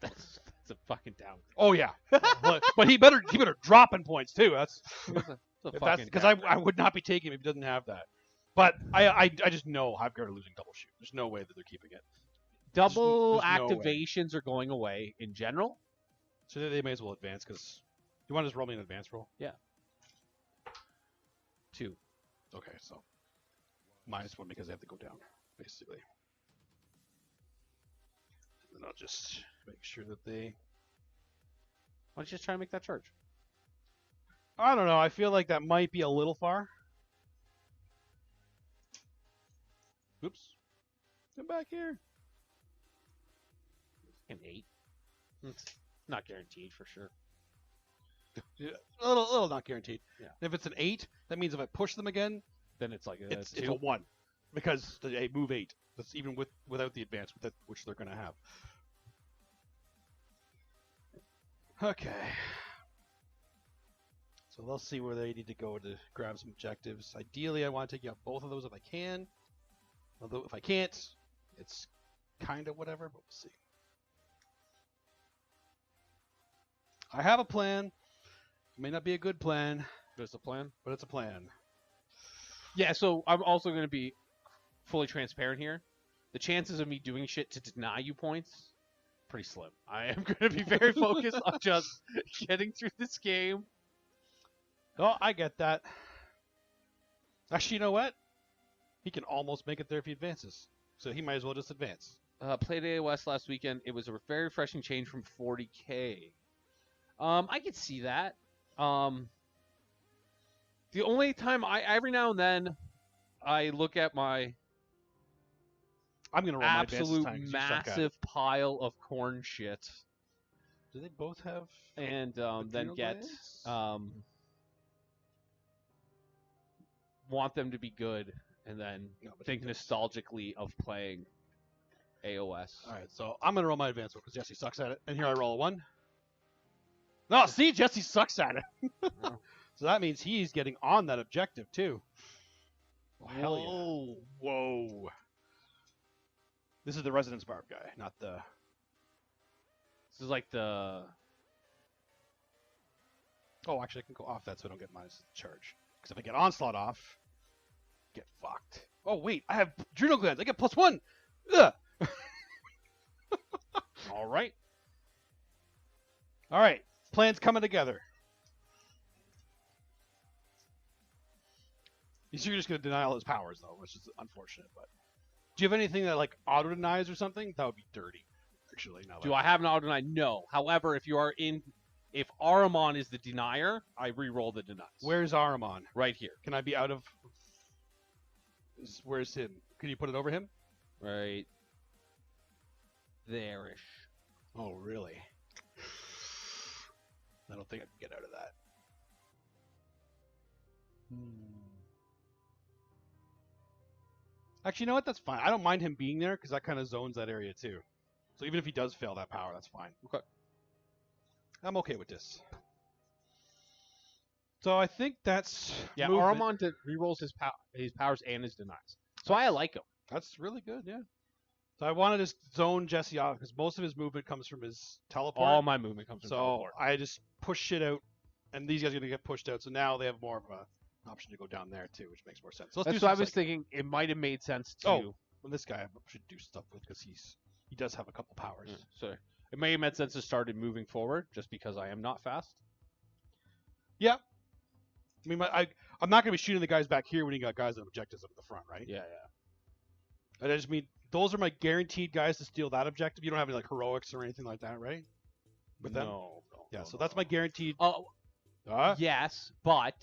That's a fucking down. Oh yeah, but he better drop in points too. That's because I would not be taking him if he doesn't have that. But I just know Hiveguard are losing double shoot. There's no way that they're keeping it. Double activations are going away in general. So they may as well advance because you want to just roll me an advance roll? Yeah. 2. Okay, so -1 because they have to go down, basically. And then I'll just make sure that they... Why don't you just try to make that charge? I don't know. I feel like that might be a little far. Oops. Come back here. An 8. It's not guaranteed for sure. Yeah, a little not guaranteed. Yeah. If it's an 8, that means if I push them again, then it's like it's a 1 because they move 8. That's even without the advance, which they're going to have. Okay. So they'll see where they need to go to grab some objectives. Ideally, I want to take out both of those if I can. Although if I can't, it's kind of whatever, but we'll see. I have a plan. It may not be a good plan, There's a plan. but it's a plan. Yeah, so I'm also going to be fully transparent here. The chances of me doing shit to deny you points, pretty slim. I am going to be very focused on just getting through this game. Oh, I get that. Actually, you know what? He can almost make it there if he advances. So he might as well just advance. Played AOS last weekend. It was a very refreshing change from 40k. I could see that. The only time every now and then I look at my I'm going to roll my advance this absolute time 'cause you suck at it. massive pile of corn shit Do they both have and then adrenal get glands? want them to be good and then No, but think he does. nostalgically of playing AOS. All right, so I'm going to roll my advance because Jesse sucks at it. And here I roll a 1. No, see, Jesse sucks at it. Oh. So that means he's getting on that objective, too. Oh, hell Whoa. yeah. Whoa. This is the Residence Barb guy, not the... This is like the Oh, actually, I can go off that so I don't get minus charge. Because if I get Onslaught off, get fucked. Oh, wait, I have adrenal glands. I get +1. Ugh. all right. All right, plan's coming together. You're just going to deny all his powers, though, which is unfortunate. But do you have anything that, like, auto-denies or something? That would be dirty, actually. Now Do I have an auto deny? No. However, if Ahriman is the denier, I re-roll the denies. Where's Ahriman? Right here. Can I be out of... Where's him? Can you put it over him? Right there-ish. Oh, really? I don't think I can get out of that. Actually, you know what? That's fine. I don't mind him being there because that kind of zones that area too. So even if he does fail that power, that's fine. Okay. I'm okay with this. So I think that's Yeah, movement. Ahriman re-rolls his powers and his denies. So I like him. That's really good, yeah. So I wanted to zone Jesse off because most of his movement comes from his teleport. All my movement comes from so teleport. I just push shit out, and these guys are gonna get pushed out. So now they have more of an option to go down there too, which makes more sense. So let's That's do what I some was psychic. thinking. It might have made sense to. Oh. Well, this guy I should do stuff with because he does have a couple powers. So it may have made sense to start it moving forward, just because I am not fast. Yeah. I mean, I'm not going to be shooting the guys back here when you got guys on objectives up at the front, right? Yeah. And I just mean, those are my guaranteed guys to steal that objective. You don't have any, like, heroics or anything like that, right? With them? No. Yeah, so that's my guaranteed... Oh, yes, but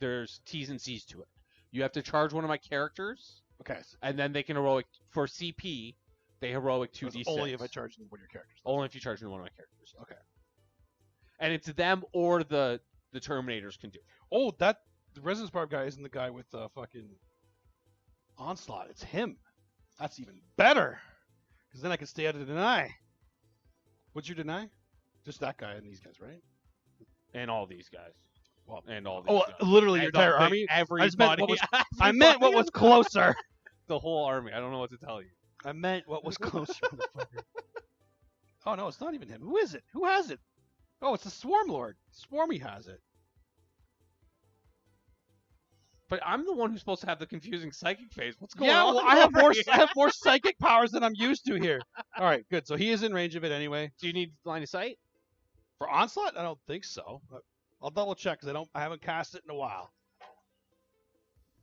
there's T's and C's to it. You have to charge one of my characters, Okay. and then they can heroic for CP. They heroic 2d6. Only if I charge one of your characters. Only if you charge one of my characters. Okay. And it's them or the Terminators can do it. Oh, the Resonance Barb guy isn't the guy with the fucking Onslaught. It's him. That's even better. Because then I can stay out of deny. What's your deny? Just that guy and these guys, right? And all these guys. Well, And all these oh, guys. literally your I don't entire think army? Everybody. I just meant what was- I meant what was closer. The whole army. I don't know what to tell you. I meant what was closer, motherfucker. Oh, no, it's not even him. Who is it? Who has it? Oh, it's the Swarm Lord. Swarmy has it. But I'm the one who's supposed to have the confusing psychic phase. What's going Yeah, on? well, I have more. here? I have more psychic powers than I'm used to here. All right, good. So he is in range of it anyway. Do you need line of sight? For Onslaught, I don't think so. But I'll double check because I haven't cast it in a while.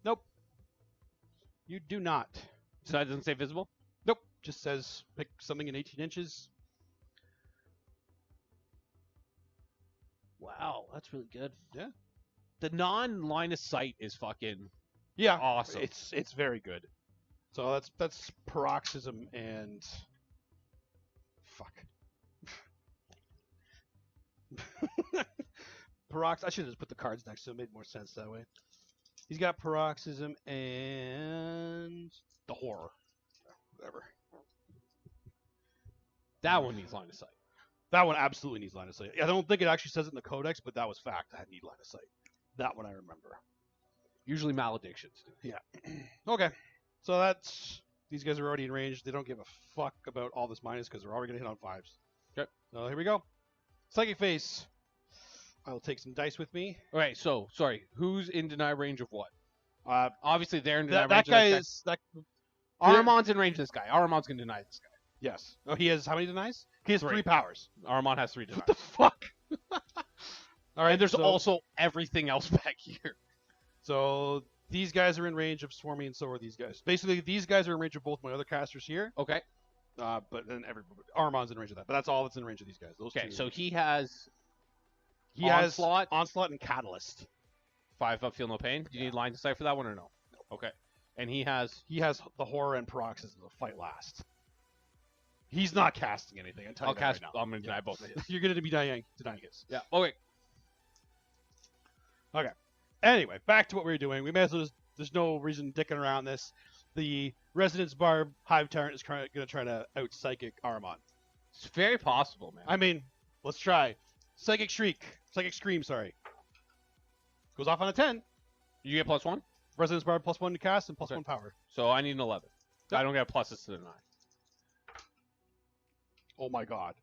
Nope. You do not. So that doesn't say visible? Nope. Just says pick something in 18 inches. Wow, that's really good. Yeah. The non-line of sight is fucking Yeah. awesome. It's very good. So that's paroxysm and fuck. I should have just put the cards next to it. It made more sense that way. He's got paroxysm and the horror. Whatever. That one needs line of sight. That one absolutely needs line of sight. I don't think it actually says it in the codex, but that was fact. I need line of sight. That one I remember. Usually maledictions do. Yeah. Okay. So that's these guys are already in range. They don't give a fuck about all this minus because they're already gonna hit on 5s. Okay. So here we go. Psychic face. I will take some dice with me. All right. So sorry. Who's in deny range of what? Uh, Obviously, they're in deny that range. guy of is that. Aramond's in range of this guy. Aramond's gonna deny this guy. Yes. Oh, he has how many denies? He has 3. 3 powers. Aramond has 3 denies. What the fuck? All right. And there's so, also everything else back here. So these guys are in range of Swarmy, and so are these guys. Basically, these guys are in range of both my other casters here. Okay. But then Armand's in range of that. But that's all that's in range of these guys. Those Okay. two. So he has has Onslaught and Catalyst. 5 up, feel no pain. Do you need line of sight for that one or no? Okay. And he has the horror and paroxysm of fight last. He's not casting anything. I'll that cast. right now. I'm gonna deny both of his. You're going to be denying his. Yeah. Okay. Okay. Anyway, back to what we were doing. We may as well just, there's no reason dicking around this. The Resonance Barb Hive Tyrant is going to try to out Psychic Armand. It's very possible, man. I mean, let's try. Psychic Scream, sorry. Goes off on a 10. You get +1. Resonance Barb +1 to cast and +1 Okay. power. So I need an 11. Yep. I don't get pluses to the 9. Oh my god.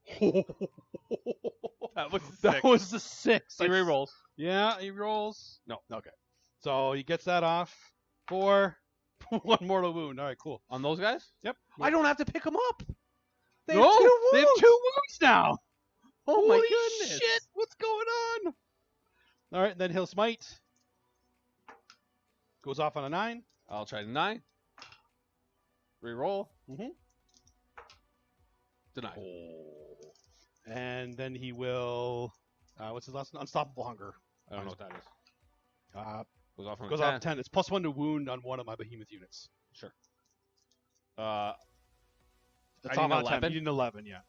That was That was the 6. He re-rolls. Yeah, he rolls. No. Okay. So he gets that off for 1 mortal wound. All right, cool. On those guys? Yep. I don't have to pick them up. They No, have 2 wounds. They have 2 wounds now. Oh my Holy goodness. shit! What's going on? All right, then he'll smite. Goes off on a 9. I'll try to 9. Re-roll. Mm-hmm. Deny. Oh. And then he will. What's his last one? Unstoppable Hunger. I don't know what that is. Goes off on Goes a 10. off 10. It's +1 to wound on one of my behemoth units. Sure. That's I off need on an a 10. 11? You need an 11, yeah.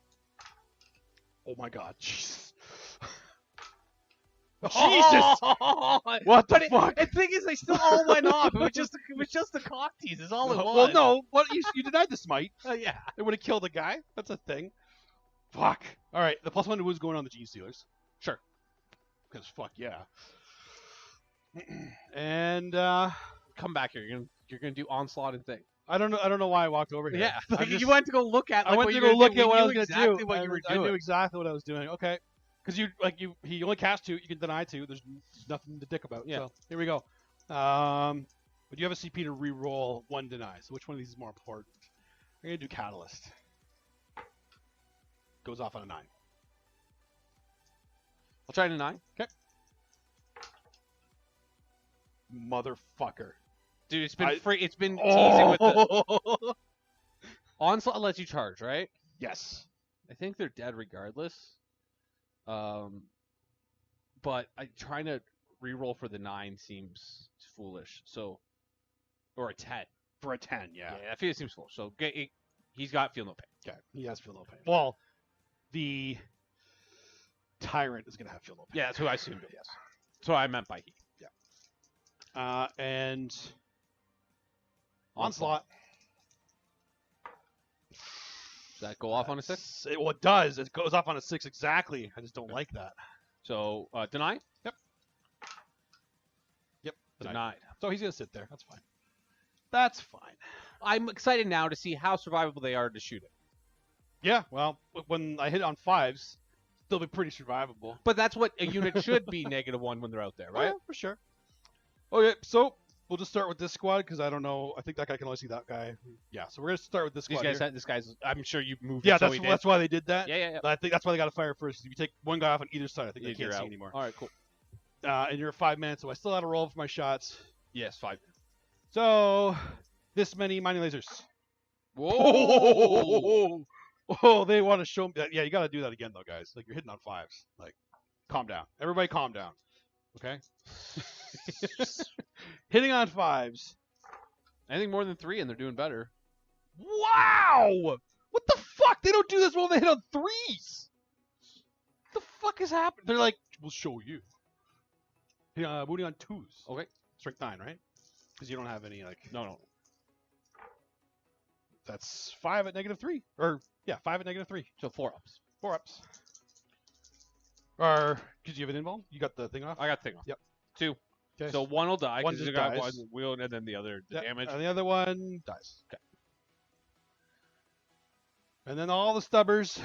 Oh my god. Jesus. Jesus! What the fuck? The thing is, they still all went off. It was just a cock tease. Is all it was. Well, no. What you denied the smite. Yeah. It would have killed the guy. That's a thing. Fuck. All right. The +1 to wound is going on the Gene Stealers. Sure. Because fuck yeah. And Come back here. You're gonna do onslaught and thing. I don't know why I walked over here. Yeah. I'm just- You went to go look at. I went what to you go were gonna look do. at what We I knew was going to exactly do. What you were I doing. knew exactly what I was doing. Okay. Because he only cast 2. You can deny 2. There's nothing to dick about. Yeah. So here we go. But you have a CP to re-roll 1 deny. So which one of these is more important? I'm going to do Catalyst. Goes off on a 9. I'll try to 9. Okay. Motherfucker. Dude, it's been free. It's been teasing with the onslaught. Lets you charge, right? Yes. I think they're dead regardless. But trying to re-roll for the 9 seems foolish. So, or a 10 For a 10, yeah. Yeah, that seems foolish. So he's got feel no pain. Okay. He has feel no pain. Well, the Tyrant is going to have feel no pain. Yeah, that's who I assumed it was. That's what I meant by he. And Onslaught. Does that go off on a 6? Well, it does. It goes off on a 6 exactly. I just don't like that. So deny. Yep. Denied. So he's gonna sit there. That's fine. That's fine. I'm excited now to see how survivable they are to shoot it. Yeah. Well, when I hit on 5s, they'll be pretty survivable. But that's what a unit should be -1 when they're out there, right? Yeah, for sure. Okay, so we'll just start with this squad because I don't know. I think that guy can only see that guy. Yeah. So we're gonna start with this squad. This guy's. I'm sure you moved. Yeah, it so he that's why they did that. Yeah. I think that's why they got to fire first. If you take one guy off on either side, I think they You're can't see out. anymore. All right, cool. And you're 5 minutes, so I still had to roll for my shots. Yes, 5. So this many mining lasers. Whoa! Oh, they want to show me that. Yeah, you got to do that again, though, guys. Like, you're hitting on 5s. Like, calm down. Everybody calm down. Okay? Hitting on 5s. Anything more than 3 and they're doing better. Wow! What the fuck? They don't do this when they hit on 3s. What the fuck is happening? They're like, we'll show you. Booting on 2s. Okay. Strength 9, right? Because you don't have any, like... No. That's 5 at -3. Or, yeah, 5 at -3. So 4 ups. 4 ups. Or because you have an invuln, you got the thing off. I got thing off. Yep. 2. Okay. So one will die One because just you got dies. one wheel, and then the other Yep, damage. and the other one dies. Okay. And then all the stubbers.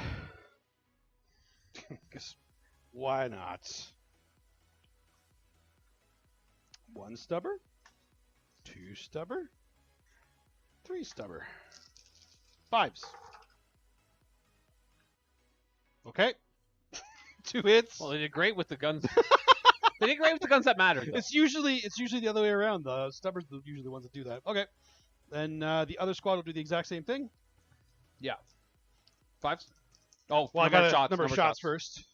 Guess why not? 1 stubber, 2 stubber, 3 stubber, 5s. Okay. 2 hits. Well, they did great with the guns. They did great with the guns that mattered. Though. It's usually the other way around. The stubbers are usually the ones that do that. Okay. Then the other squad will do the exact same thing. Yeah. 5s. Oh, Well, number I of got shots. number of shots first.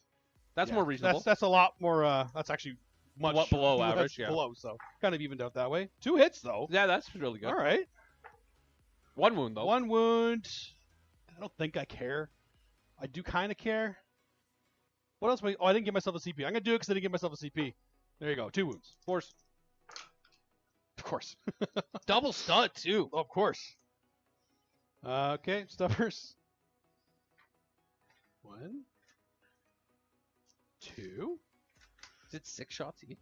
That's Yeah. more reasonable. That's a lot more. That's actually much What, below that's average, yeah. Below, so kind of evened out that way. 2 hits though. Yeah, that's really good. All right. 1 wound though. 1 wound. I don't think I care. I do kind of care. What else? Oh, I didn't give myself a CP. I'm gonna do it because I didn't give myself a CP. There you go. 2 wounds. Force. Of course. Double stud too. Of course. Okay, stuffers. 1, 2. Is it 6 shots each?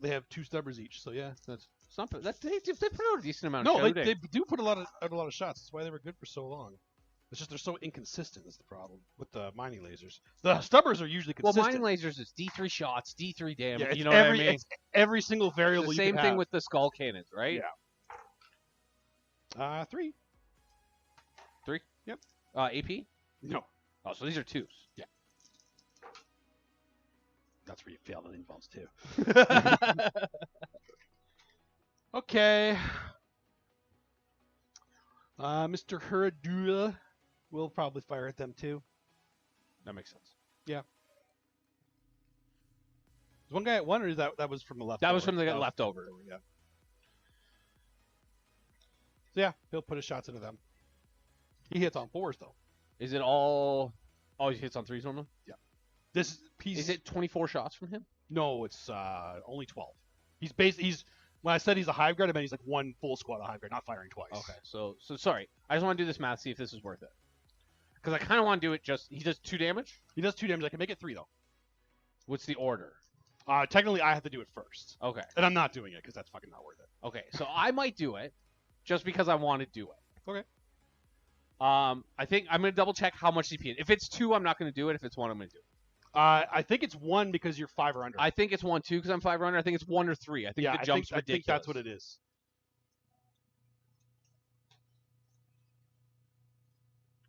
They have 2 stubbers each, so yeah. That's not. They put out a decent amount. No, of they do put a lot of shots. That's why they were good for so long. It's just they're so inconsistent is the problem with the mining lasers. The stubbers are usually Well, consistent. mining lasers is D3 shots, D3 damage. Yeah, you know what I mean? It's every single It's variable the you same can thing have. with the skull cannons, right? Yeah. 3. 3. Yep. AP. No. Oh, so these are 2s. Yeah. That's where you fail the invulns too. Okay. Mr. Huradula will probably fire at them too. That makes sense. Is one guy at 1, or is that was from the left? That was from the leftover. Yeah. So yeah, he'll put his shots into them. He hits on 4s though. Is it all? Oh, he hits on 3s normally. This piece. Is it 24 shots from him? No, it's only 12. He's when I said he's a Hive guard, I meant he's like 1 full squad of Hive guard, not firing twice. Okay, so sorry. I just want to do this math, see if this is worth it. Because I kind of want to do it just. He does 2 damage. He does 2 damage. I can make it 3 though. What's the order? Technically, I have to do it first, Okay. and I'm not doing it because that's fucking not worth it. Okay, so I might do it just because I want to do it. Okay. I think I'm gonna double check how much CP. If it's 2, I'm not gonna do it. If it's 1, I'm gonna do it. I think it's 1 because you're 5 or under. I think it's 1 too because I'm 5 or under. I think it's 1 or 3. I think the jump's ridiculous. I think that's what it is.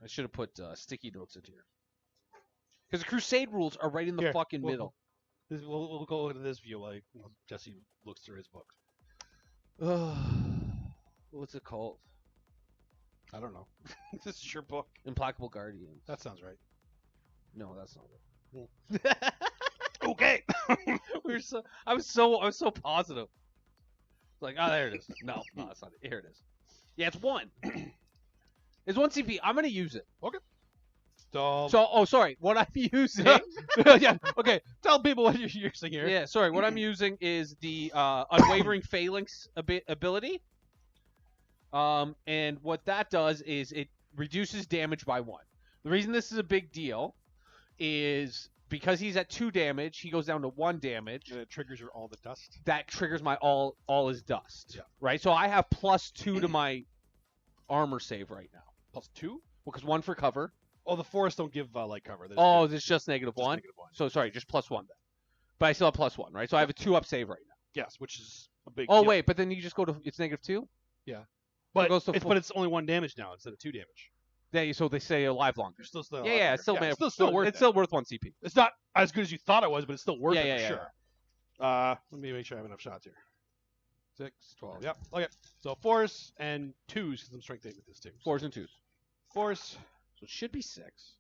I should have put sticky notes in here. Because the Crusade rules are right in the fucking middle. We'll go into this view while Jesse looks through his book. What's it called? I don't know. This is your book. Implacable Guardians. That sounds right. No, that's not it. Okay. I was so positive. Like, oh, there it is. No, that's not it. Here it is. Yeah, it's 1. It's 1 CP. I'm gonna use it. Okay. Sorry. What I'm using. Yeah. Okay. Tell people what you're using here. Yeah. Sorry. What I'm using is the Unwavering Phalanx ability. And what that does is it reduces damage by 1. The reason this is a big deal is because he's at 2 damage, he goes down to 1 damage. And it triggers your all the dust. That triggers my all is dust. Yeah. Right. So I have +2 to my armor save right now. +2? Well, because 1 for cover. Oh, the forests don't give light cover. It's just -1. -1. So sorry, just +1 then. But I still have +1, right? So I have a 2-up save right now. Yes, which is a big. Oh deal. wait, but then you just go to it's -2. Yeah. But It's only 1 damage now instead of 2 damage. Yeah, so they say alive longer. You're still Yeah, it's still worth. It's it. still worth 1 CP. It's not as good as you thought it was, but it's still worth it for Yeah. sure. Let me make sure I have enough shots here. 6, 12. Yep. Okay. So 4s and 2s because I'm strength 8 with this too. 4s and 2s. 4s. So it should be 6,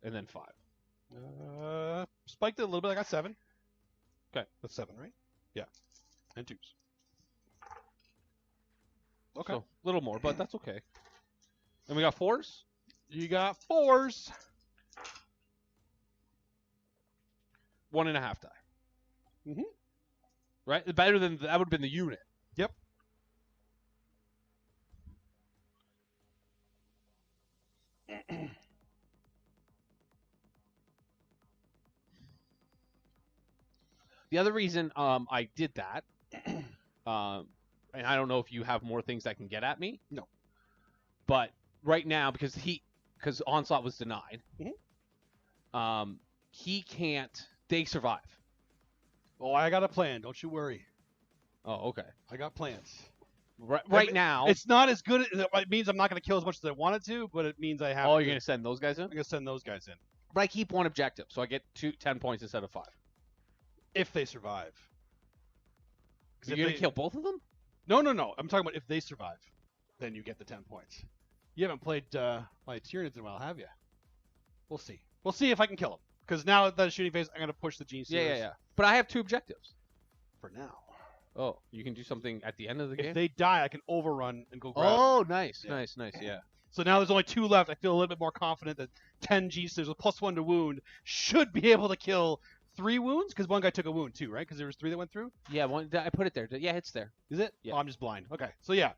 and then 5. Spiked it a little bit. I got 7. Okay. That's 7, right? Yeah. And 2s. Okay. So, a little more, but that's okay. And we got 4s. You got 4s. 1.5 die. Mhm. Right. Better than that would have been the unit. Yep. The other reason I did that, and I don't know if you have more things that can get at me. No. But right now, because Onslaught was denied, he can't. They survive. Oh, I got a plan. Don't you worry. Oh, okay. I got plans. Right now, it's not as good. It means I'm not going to kill as much as I wanted to, but it means I have. Oh, you're going to send those guys in? I'm going to send those guys in. But I keep one objective, so I get 10 points instead of 5. If they survive. You're going to kill both of them? No. I'm talking about if they survive, then you get the 10 points. You haven't played my Tyranids in a while, have you? We'll see. We'll see if I can kill them. Because now at the shooting phase, I'm going to push the Gene Stealers. Yeah. But I have 2 objectives. For now. Oh, you can do something at the end of the game? If they die, I can overrun and go grab Oh, them. nice, yeah. So now there's only 2 left. I feel a little bit more confident that 10 Gene Stealers with +1 to wound should be able to kill 3 wounds. Because one guy took a wound too, right? Because there was 3 that went through? Yeah, I put it there. Yeah, it's there. Is it? Yeah. Oh, I'm just blind. Okay, so yeah.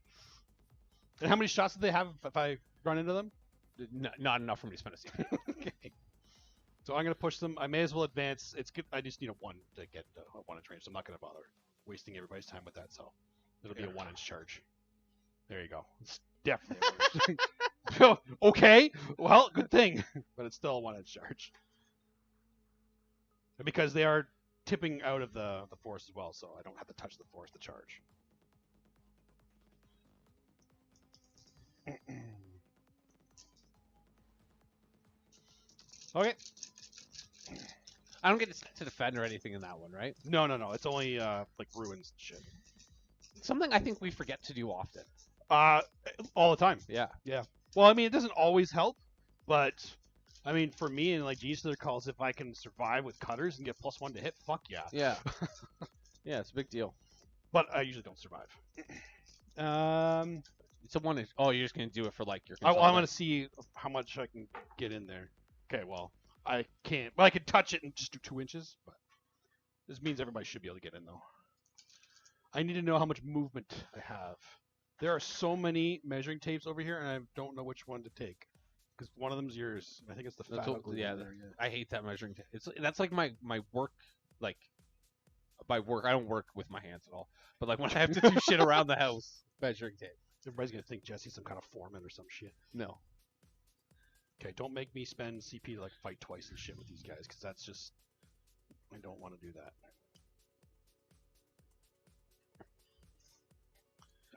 And how many shots did they have if I run into them? Not enough for me to spend a CP. Okay. So I'm going to push them. I may as well advance. It's good. I just need a 1 to get a 1-inch range, so I'm not going to bother wasting everybody's time with that. So it'll be a 1-inch charge. There you go. It's definitely okay. Well, good thing. But it's still a 1-inch charge. And because they are tipping out of the forest as well, so I don't have to touch the forest to charge. Okay. I don't get to defend or anything in that one, right? No. It's only like ruins and shit. Something I think we forget to do often. All the time. Yeah. Well, I mean, it doesn't always help, but I mean, for me and like Gene Stealer calls, if I can survive with cutters and get +1 to hit, fuck yeah. Yeah. Yeah, it's a big deal. But I usually don't survive. It's a 1-inch. Oh, you're just gonna do it for like your. I'm gonna see how much I can get in there. Okay, well, I can't. Well, I could touch it and just do 2 inches, but this means everybody should be able to get in though. I need to know how much movement I have. There are so many measuring tapes over here, and I don't know which one to take. Because one of them's yours. I think it's the fat ugly one there, yeah. I hate that measuring tape. That's like my work. Like by work, I don't work with my hands at all. But like when I have to do shit around the house, measuring tape. Everybody's gonna think Jesse's some kind of foreman or some shit. No. Okay, don't make me spend CP to like fight twice and shit with these guys, because that's just I don't want to do that.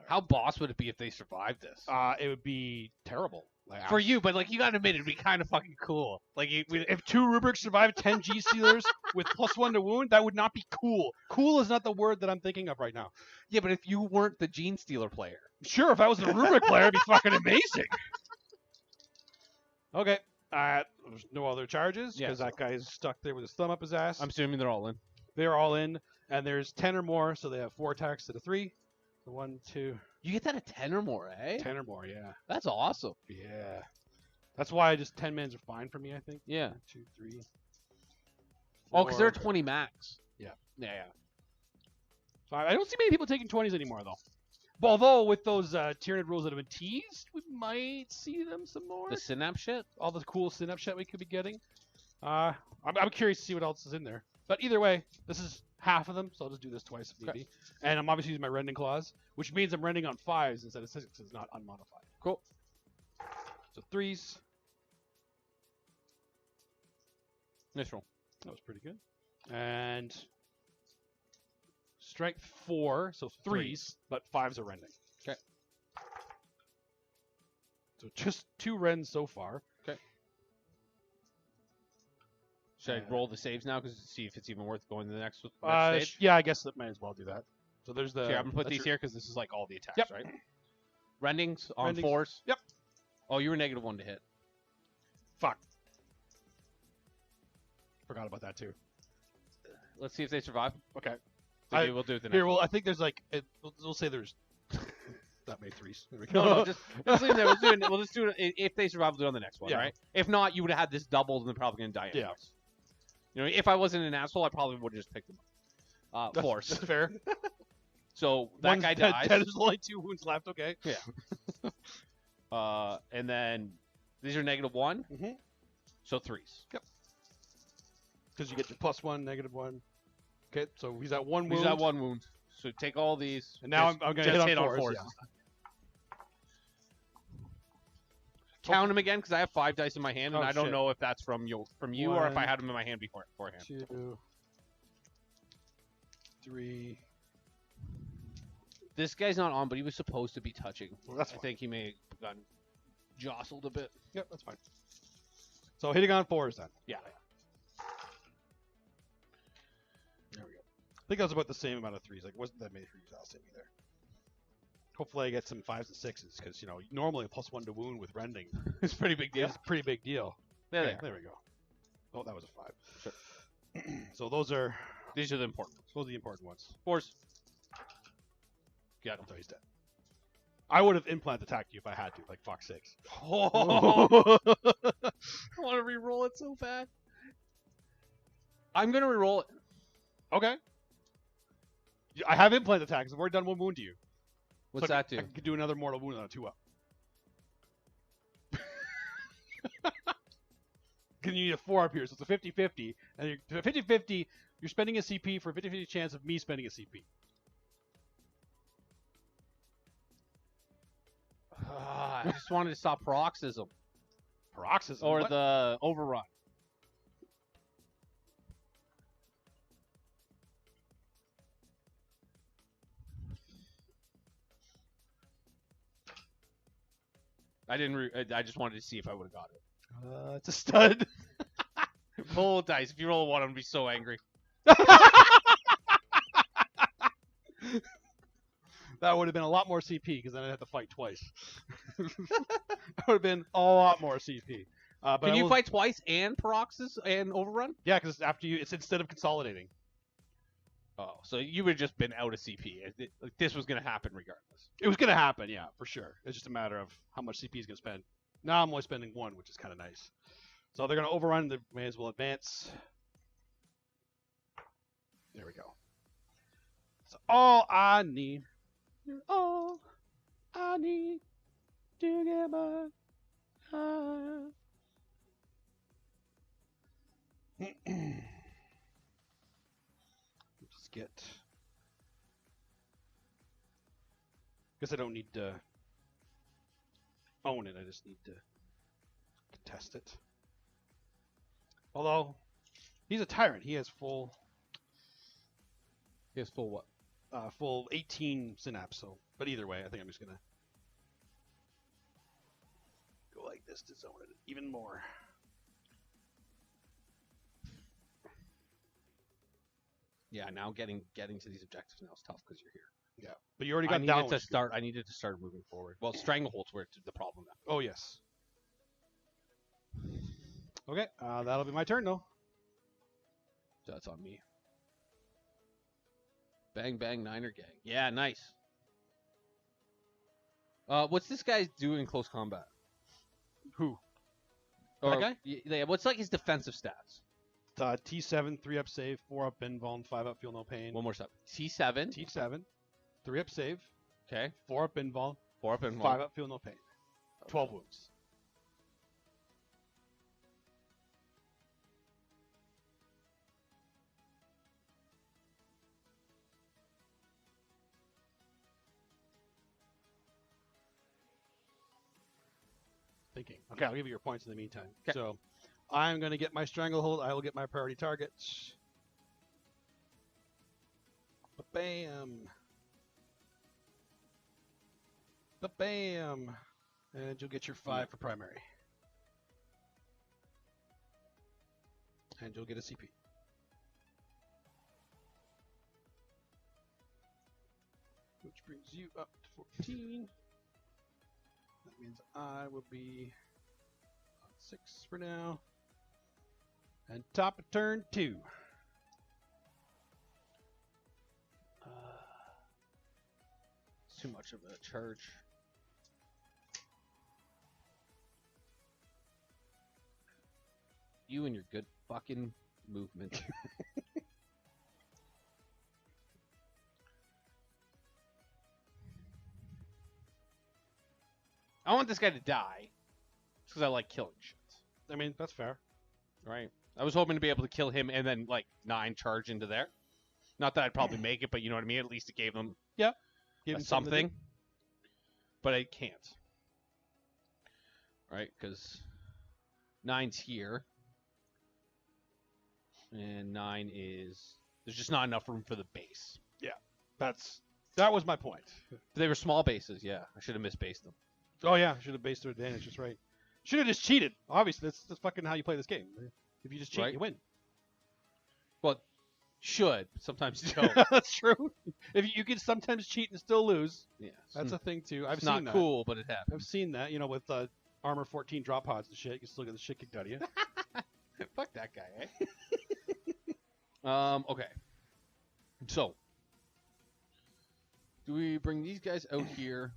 How boss would it be if they survived this? It would be terrible. Like, for you, but like you gotta admit it'd be kind of fucking cool. Like if 2 rubrics survive 10 G Stealers with +1 to wound, that would not be cool. Cool is not the word that I'm thinking of right now. Yeah, but if you weren't the Gene Stealer player, sure. If I was the rubric player, it'd be fucking amazing. Okay. There's no other charges because that guy is stuck there with his thumb up his ass. I'm assuming they're all in. They're all in, and there's 10 or more, so they have 4 attacks to the 3. So 1, 2. You get that at 10 or more, eh? 10 or more, yeah. That's awesome. Yeah. That's why just 10 mans are fine for me, I think. Yeah. 1, 2, 3. 4. Oh, because they're 20 max. Yeah. Yeah. So I don't see many people taking 20s anymore, though. Although with those Tyranid rules that have been teased, we might see them some more. The Synapse shit? All the cool Synapse shit we could be getting. I'm curious to see what else is in there. But either way, this is half of them, so I'll just do this twice if need be. And I'm obviously using my rending clause, which means I'm rending on 5s instead of 6s. It's not unmodified. Cool. So 3s. Nice roll. That was pretty good. And strength 4, so 3s, but 5s are rending. Okay. So just 2 rends so far. Okay. Should I roll the saves now to see if it's even worth going to the next stage? Yeah, I guess that might as well do that. So there's the. Here, I'm gonna put these here because this is like all the attacks, right? Rendings on 4s. Yep. Oh, you were -1 to hit. Fuck. Forgot about that too. Let's see if they survive. Okay. We'll do it the next. Here, well, I think there's like we'll say there's that many 3s. There we go. No, just leave them there. We'll just do it. If they survive, we'll do it on the next one, right? If not, you would have had this doubled and they're probably gonna die anyways. Yeah. You know, if I wasn't an asshole, I probably would have just picked them up. Force. That's fair. So that guy dies. There's only 2 wounds left. Okay. Yeah. And then these are -1. Mm-hmm. So 3s. Yep. Because you get your +1, -1. Okay, so he's at 1 wound. He's at 1 wound. So take all these. And now just, I'm going to just hit on fours. fours. this time. Count him again because I have 5 dice in my hand, and Oh, I don't shit. know if that's from you or if I had them in my hand beforehand. 2, 3. This guy's not on, but he was supposed to be touching. Well, that's I fine. think he may have gotten jostled a bit. Yep, that's fine. So hitting on fours then. Yeah. There we go. I think that was about the same amount of threes. Like, it wasn't that many threes last time either. Hopefully I get some 5s and 6s, because, you know, normally a +1 to wound with rending It's a pretty big deal. is a pretty big deal. There, Okay, there. there we go. Oh, that was a 5. Sure. So those are These are the important the important ones. fours. Got him. So he's dead. I would have implant attacked you if I had to, like Fox 6. Oh, I want to re-roll it so bad. I'm going to re-roll it. Okay. I have implant attacks. I've already done 1 wound to you. What's So that I do? could do another mortal wound on a 2-up. Can you need a 4-up here? So it's a 50-50. And you're 50-50, you're spending a CP for a 50-50 chance of me spending a CP. I just wanted to stop paroxysm. Paroxysm? Or What? the overrun. I didn't. I just wanted to see if I would have got it. It's a stud. Roll dice. If you roll a 1, I'm gonna be so angry. That would have been a lot more CP, because then I'd have to fight twice. That would have been a lot more CP. But Can I you will- fight twice and paroxysm and overrun? Yeah, because after you, it's instead of consolidating. Oh, so you would have just been out of CP. Like, this was gonna happen regardless. It was going to happen, yeah, for sure. It's just a matter of how much CP he's going to spend. Now I'm only spending 1, which is kind of nice. So they're going to overrun. They may as well advance. There we go. So all I need. You're all I need to get by. Just get. Guess I don't need to own it. I just need to contest it. Although he's a tyrant, he has full He has full what? full 18 synapse. So, but either way, I think I'm just gonna go like this to zone it even more. Yeah, now getting to these objectives now is tough because you're here. Yeah, but you already I got down. needed to start moving forward. Well, strangleholds were the problem now. Oh yes. Okay, that'll be my turn though. So that's on me. Bang bang Niner gang. Yeah, nice. What's this guy do in close combat? Who? Or, That guy? Yeah. What's like his defensive stats? T7, 3-up save, 4-up invuln, 5-up feel no pain. One more step. T7. T7, 3-up save, Okay. 4-up invuln, 4 up and 5-up feel no pain. 12 wounds. Thinking. Okay, I'll give you your points in the meantime. 'Kay. So, I'm going to get my stranglehold. I will get my priority targets. Bam. Bam. And you'll get your 5 for primary. And you'll get a CP. Which brings you up to 14. That means I will be on 6 for now. And top of turn 2. It's too much of a charge. You and your good fucking movement. I want this guy to die. Because I like killing shit. I mean, that's fair. Right? I was hoping to be able to kill him and then, like, 9 charge into there. Not that I'd probably make it, but you know what I mean. At least it gave them Give him something to something. But I can't. Right? Because 9's here. And 9 is... There's just not enough room for the base. do. That was my point. They were small bases, yeah. I should have misbased them. Oh yeah, should have based their advantage. That's right. Should have just cheated. Obviously, that's fucking how you play this game. If you just cheat, Right. you win. Well, should. Sometimes you don't. That's true. If you can sometimes cheat and still lose, Yeah. that's a thing too. I've It's seen not that. cool, but it happens. I've seen that. With Armor 14 drop pods and shit. You still get the shit kicked out of you. Fuck that guy, eh? Okay. So, do we bring these guys out here?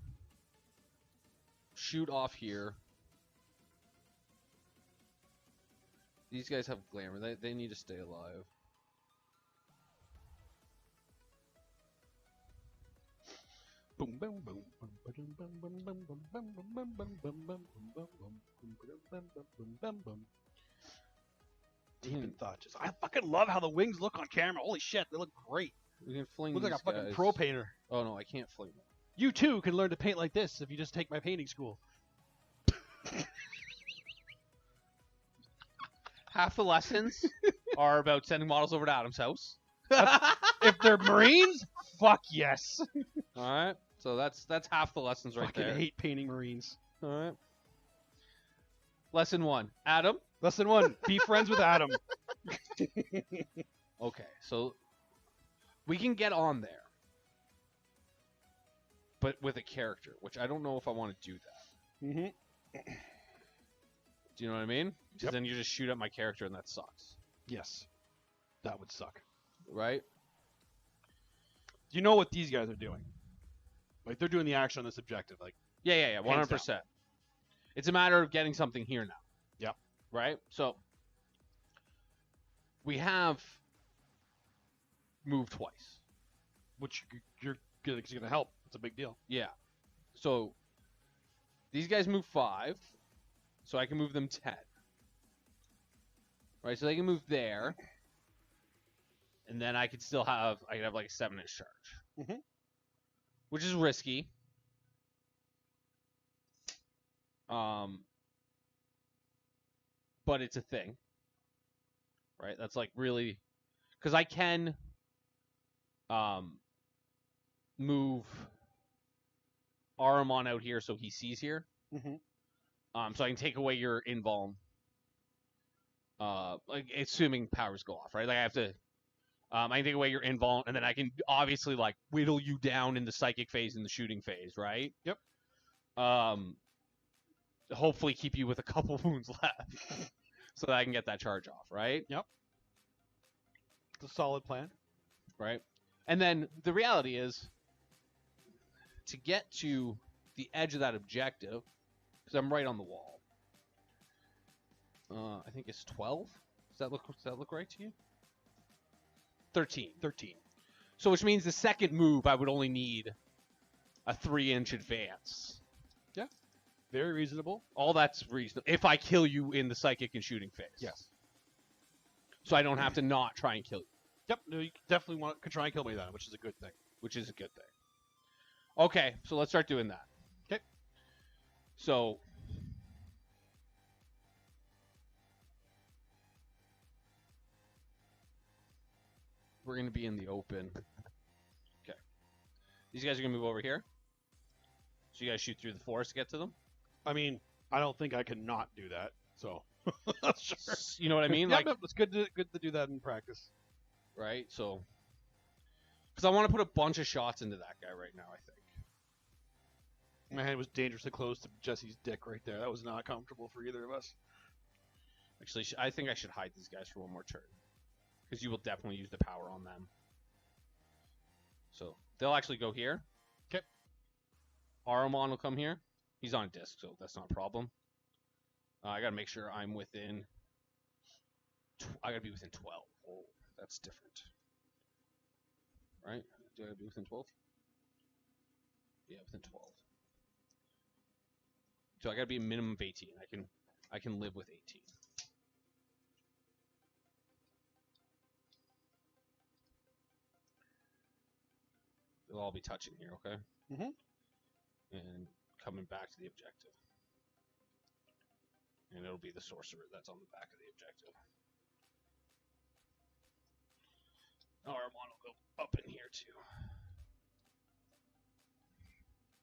Shoot off here. These guys have glamour. They need to stay alive. Boom, boom, boom. Boom, boom, boom, boom, boom, boom, boom, boom, boom, boom, boom, boom, boom, boom. Deep in thought. Just, I fucking love how the wings look on camera. Holy shit, they look great. We can fling Look like a these fucking guys. pro painter. Oh no, I can't fling them. You too can learn to paint like this if you just take my painting school. Half the lessons are about sending models over to Adam's house. If they're Marines, fuck yes. All right, so that's half the lessons right Fucking there. hate painting Marines. All right. Lesson 1, Adam. Lesson 1: be friends with Adam. Okay, so we can get on there, but with a character, which I don't know if I want to do that. Mm-hmm. Do you know what I mean? Because Yep. then you just shoot at my character, and that sucks, Yes, that would suck. right? You know what these guys are doing? Like they're doing the action on this objective. Like Yeah, 100%. It's a matter of getting something here now. Yep. Right? So we have moved twice. which you're gonna help. It's a big deal. Yeah. So these guys move 5, so I can move them 10. Right? So they can move there. And then I could still have like a 7-inch charge. Mhm. Which is risky. But it's a thing. Right? That's like really, because I can move Aramon out here so he sees here. Mhm. So I can take away your invuln. Like assuming powers go off, right? Like I have to. I can take away your invuln, and then I can obviously like whittle you down in the psychic phase and the shooting phase, right? Yep. Hopefully keep you with a couple wounds left, so that I can get that charge off, right? It's a solid plan. Right. And then the reality is, to get to the edge of that objective, because I'm right on the wall. I think it's 12. Does that look right to you? 13. 13. So which means the second move I would only need a 3-inch advance. Very reasonable. All that's reasonable if I kill you in the psychic and shooting phase. Yes. So I don't have to not try and kill you, Yep. No, you definitely could try and kill me then, which is a good thing. which is a good thing. Okay, so let's start doing that. 'Kay. So we're going to be in the open. Okay. These guys are going to move over here. So you guys shoot through the forest to get to them? I mean, I don't think I can not do that. So, sure. You know what I mean? Yeah, Like, no, it's good to do that in practice. right? So, because I want to put a bunch of shots into that guy right now, I think. My hand was dangerously close to Jesse's dick right there. That was not comfortable for either of us. Actually, I think I should hide these guys for one more turn. Because you will definitely use the power on them. So, they'll actually go here. Okay. Aramon will come here. He's on a disc, so that's not a problem. I got to make sure I'm within... I got to be within 12. Oh, that's different. Right? Do I got to be within 12? Yeah, within 12. So I got to be a minimum of 18. I can live with 18. They'll all be touching here, okay? Mhm. And coming back to the objective. And it'll be the sorcerer that's on the back of the objective. Our one will go up in here too.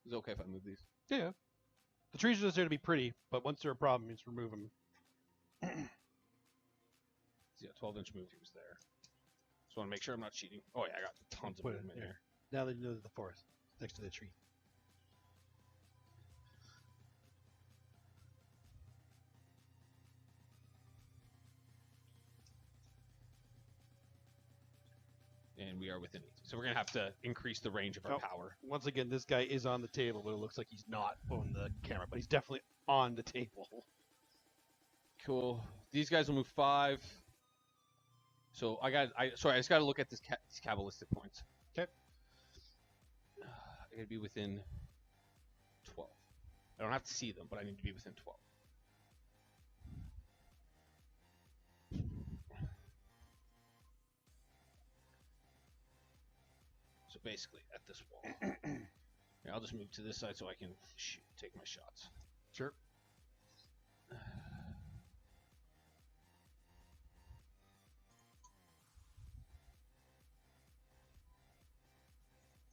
Is it okay if I move these? Yeah. The trees are just there to be pretty, but once they're a problem, you just remove them. Yeah, 12-inch move, he was there. Just want to make sure I'm not cheating. Oh, yeah, I got tons of movement here. Now they know the forest next to the tree. And we are within 8. So we're going to have to increase the range of our power. Once again, this guy is on the table, but it looks like he's not on the camera, but he's definitely on the table. Cool. These guys will move 5. So I just got to look at these Kabbalistic points. Okay. I got to be within 12. I don't have to see them, but I need to be within 12. So basically, at this wall. Here, I'll just move to this side so I can take my shots. Sure.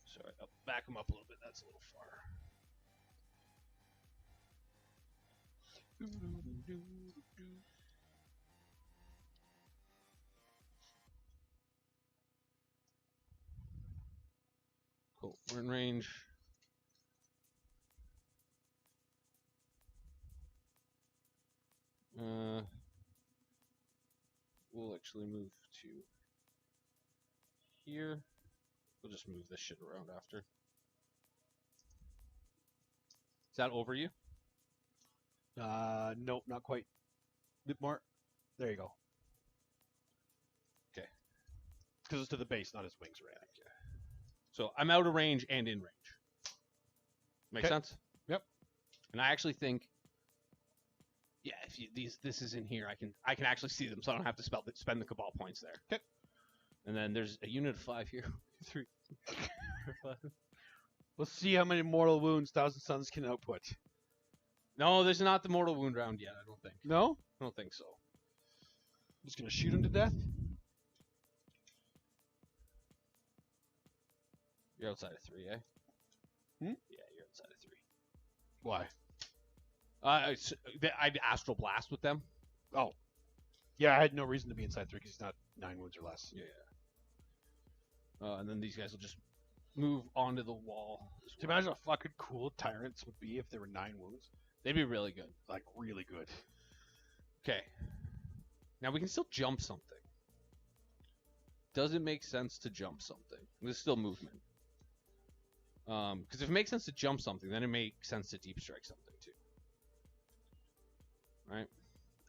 Sorry, I'll back them up a little bit. That's a little far. Cool. We're in range. We'll actually move to here. We'll just move this shit around after. Is that over you? Nope, not quite. A bit more. There you go. Okay. Because it's to the base, not his wings or anything. So I'm out of range and in range. Make sense? Yep. And I actually think, yeah, if this is in here, I can actually see them, so I don't have to spend the Cabal points there. Okay. And then there's a unit of 5 here. 3. Let's see how many mortal wounds Thousand Suns can output. No, there's not the mortal wound round yet, I don't think. No? I don't think so. I'm just going to shoot him to death? You're outside of 3, eh? Hmm? Yeah, you're outside of 3. Why? I'd Astral Blast with them. Oh. Yeah, I had no reason to be inside 3 because he's not 9 wounds or less. Yeah. And then these guys will just move onto the wall. Do you imagine how fucking cool Tyrants would be if they were 9 wounds? They'd be really good. Like, really good. Okay. Now we can still jump something. Does it make sense to jump something? There's still movement. Because if it makes sense to jump something, then it makes sense to deep strike something too. Right?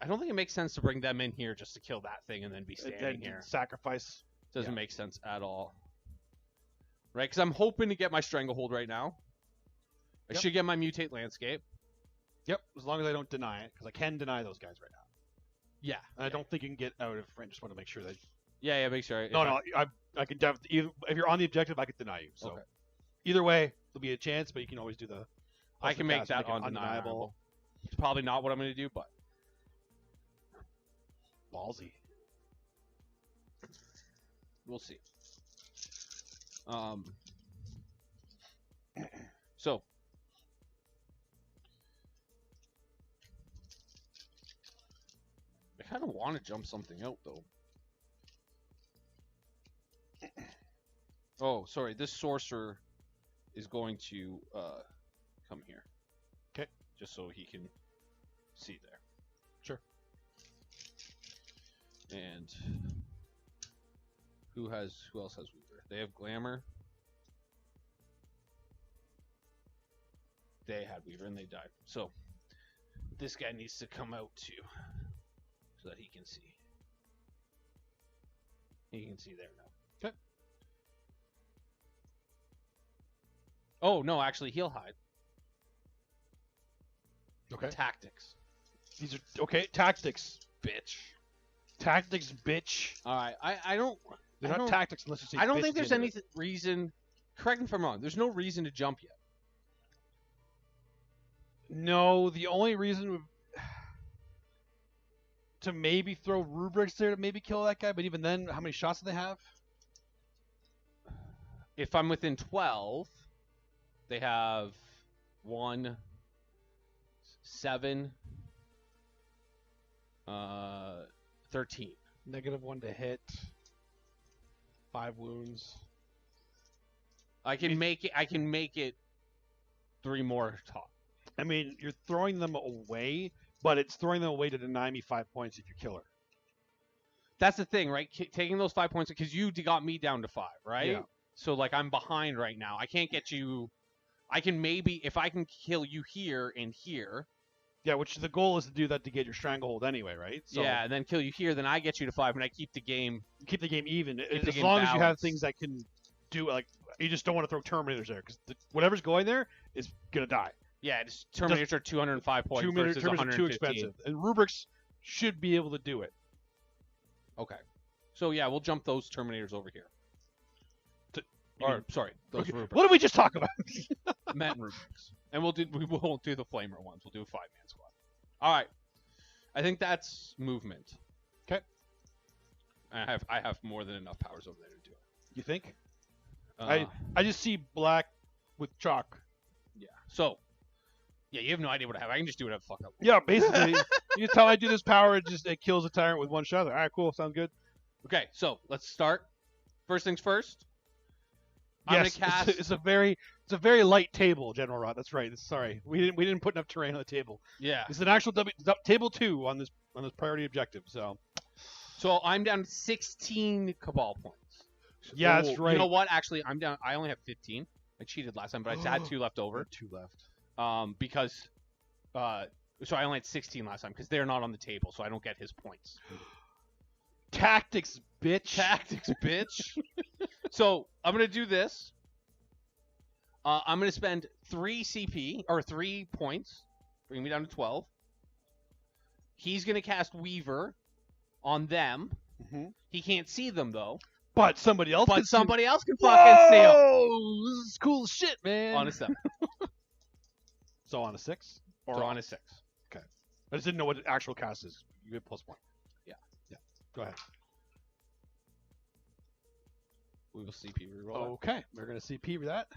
I don't think it makes sense to bring them in here just to kill that thing and then be standing here. Sacrifice. Doesn't make sense at all. Right? Because I'm hoping to get my Stranglehold right now. I should get my Mutate Landscape. Yep, as long as I don't deny it, because I can deny those guys right now. Yeah. And I don't think you can get out of range. Just want to make sure that... Yeah, make sure. I can definitely... If you're on the objective, I could deny you. So either way, there'll be a chance, but you can always do the... I can make that undeniable. It's probably not what I'm going to do, but... Ballsy. We'll see. So... I kind of want to jump something out, though. Oh, sorry. This sorcerer is going to come here. Okay. Just so he can see there. Sure. And who else has Weaver? They have Glamour. They had Weaver and they died. So this guy needs to come out too. So that he can see. He can see there now. Okay. Oh, no, actually, he'll hide. Okay. Tactics. These are... Okay, tactics. Bitch. Tactics, bitch. All right, I don't... They're not tactics unless you say I don't bitch think there's into any reason... correct me if I'm wrong. There's no reason to jump yet. No, the only reason to maybe throw rubrics there to maybe kill that guy, but even then, how many shots do they have? If I'm within 12, they have 1, 7, 13. -1 to hit. 5 wounds. I can make it 3 more top. I mean, you're throwing them away, but it's throwing them away to deny me 5 points if you kill her. That's the thing, right? Taking those 5 points because you got me down to 5, right? Yeah. So like I'm behind right now. I can't get you. I can maybe if I can kill you here and here. Yeah, which the goal is to do that to get your stranglehold anyway, right? So yeah, and then kill you here, then I get you to 5, and I keep the game. keep the game even. the As game long as you have balanced. things that can do, like, you just don't want to throw Terminators there, because whatever's going there is going to die. Yeah, Terminators are 205 points versus Terminators are 115. too expensive. And rubrics should be able to do it. Okay. So yeah, we'll jump those Terminators over here. Sorry, those Okay, rubrics. what did we just talk about? Met rubrics. And we won't do the flamer ones. We'll do a 5-man squad. All right. I think that's movement. Okay. I have more than enough powers over there to do it. You think? I just see black with chalk. Yeah. So, yeah, you have no idea what I have. I can just do whatever the fuck I want. Yeah, basically, you tell I do this power, it kills a tyrant with one shot. All right, cool, sounds good. Okay, so let's start. First things first. I'm Yes, gonna cast. it's a very light table, General Rod. That's right. Sorry, we didn't put enough terrain on the table. Yeah. It's an actual table 2 on this priority objective. So I'm down to 16 Cabal points. yeah, that's right. You know what? Actually, I'm down. I only have 15. I cheated last time, but I had 2 left over. 2 left. Because, so I only had 16 last time because they're not on the table, so I don't get his points. Tactics, bitch. Tactics, bitch. So I'm gonna do this. I'm gonna spend 3 CP or 3 points, bring me down to 12. He's gonna cast Weaver on them. Mm-hmm. He can't see them though. But somebody else. But somebody else can fucking see them. Whoa! This is cool as shit, man. On a 7. So on a 6 Or on a 6. Okay. I just didn't know what the actual cast is. You get +1. Yeah. Yeah. Go ahead. We will CP reroll. Okay. We're gonna CP with that.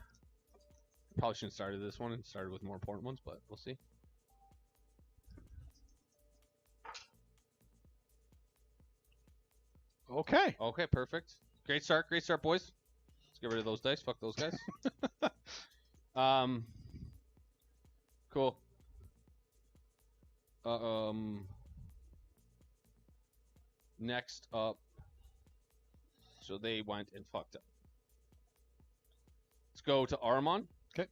Probably shouldn't have started this one and started with more important ones, but we'll see. Okay. Okay, perfect. Great start, boys. Let's get rid of those dice. Fuck those guys. Cool. Next up. So they went and fucked up. Let's go to Aramon. Okay.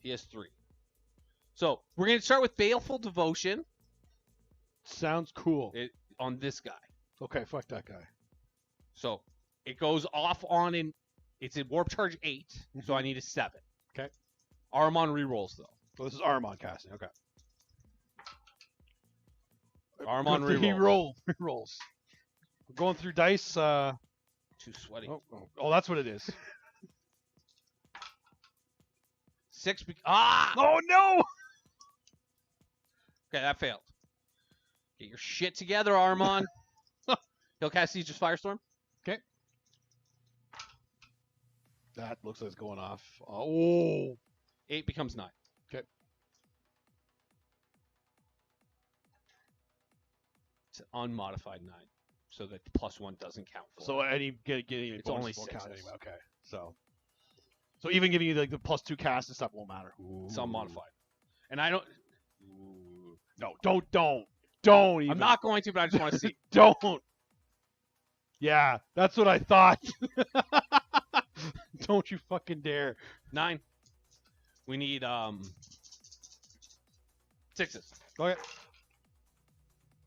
He has 3. So we're gonna start with Baleful Devotion Sounds cool. on this guy. Okay, fuck that guy. So it goes off on it's a Warp Charge 8, so I need a 7. Okay. Aramon rerolls though. Well, this is Armon casting. Okay. Aramon Good thing rerolls. He rolls. We're going through dice. Too sweaty. Oh, that's what it is. 6. Ah! Oh no! Okay, that failed. Get your shit together, Aramon. He'll cast Aegis Firestorm. Okay. That looks like it's going off. Oh. 8 becomes 9. Okay. It's an unmodified 9, so that +1 doesn't count for So it. any getting It's bonus only won't count 6s. anyway. Okay. So even giving you like the +2 cast and stuff won't matter. It's unmodified. And I don't... No, don't even. I'm not going to, but I just want to see. Don't. Yeah, that's what I thought. Don't you fucking dare. 9. We need 6s. Okay.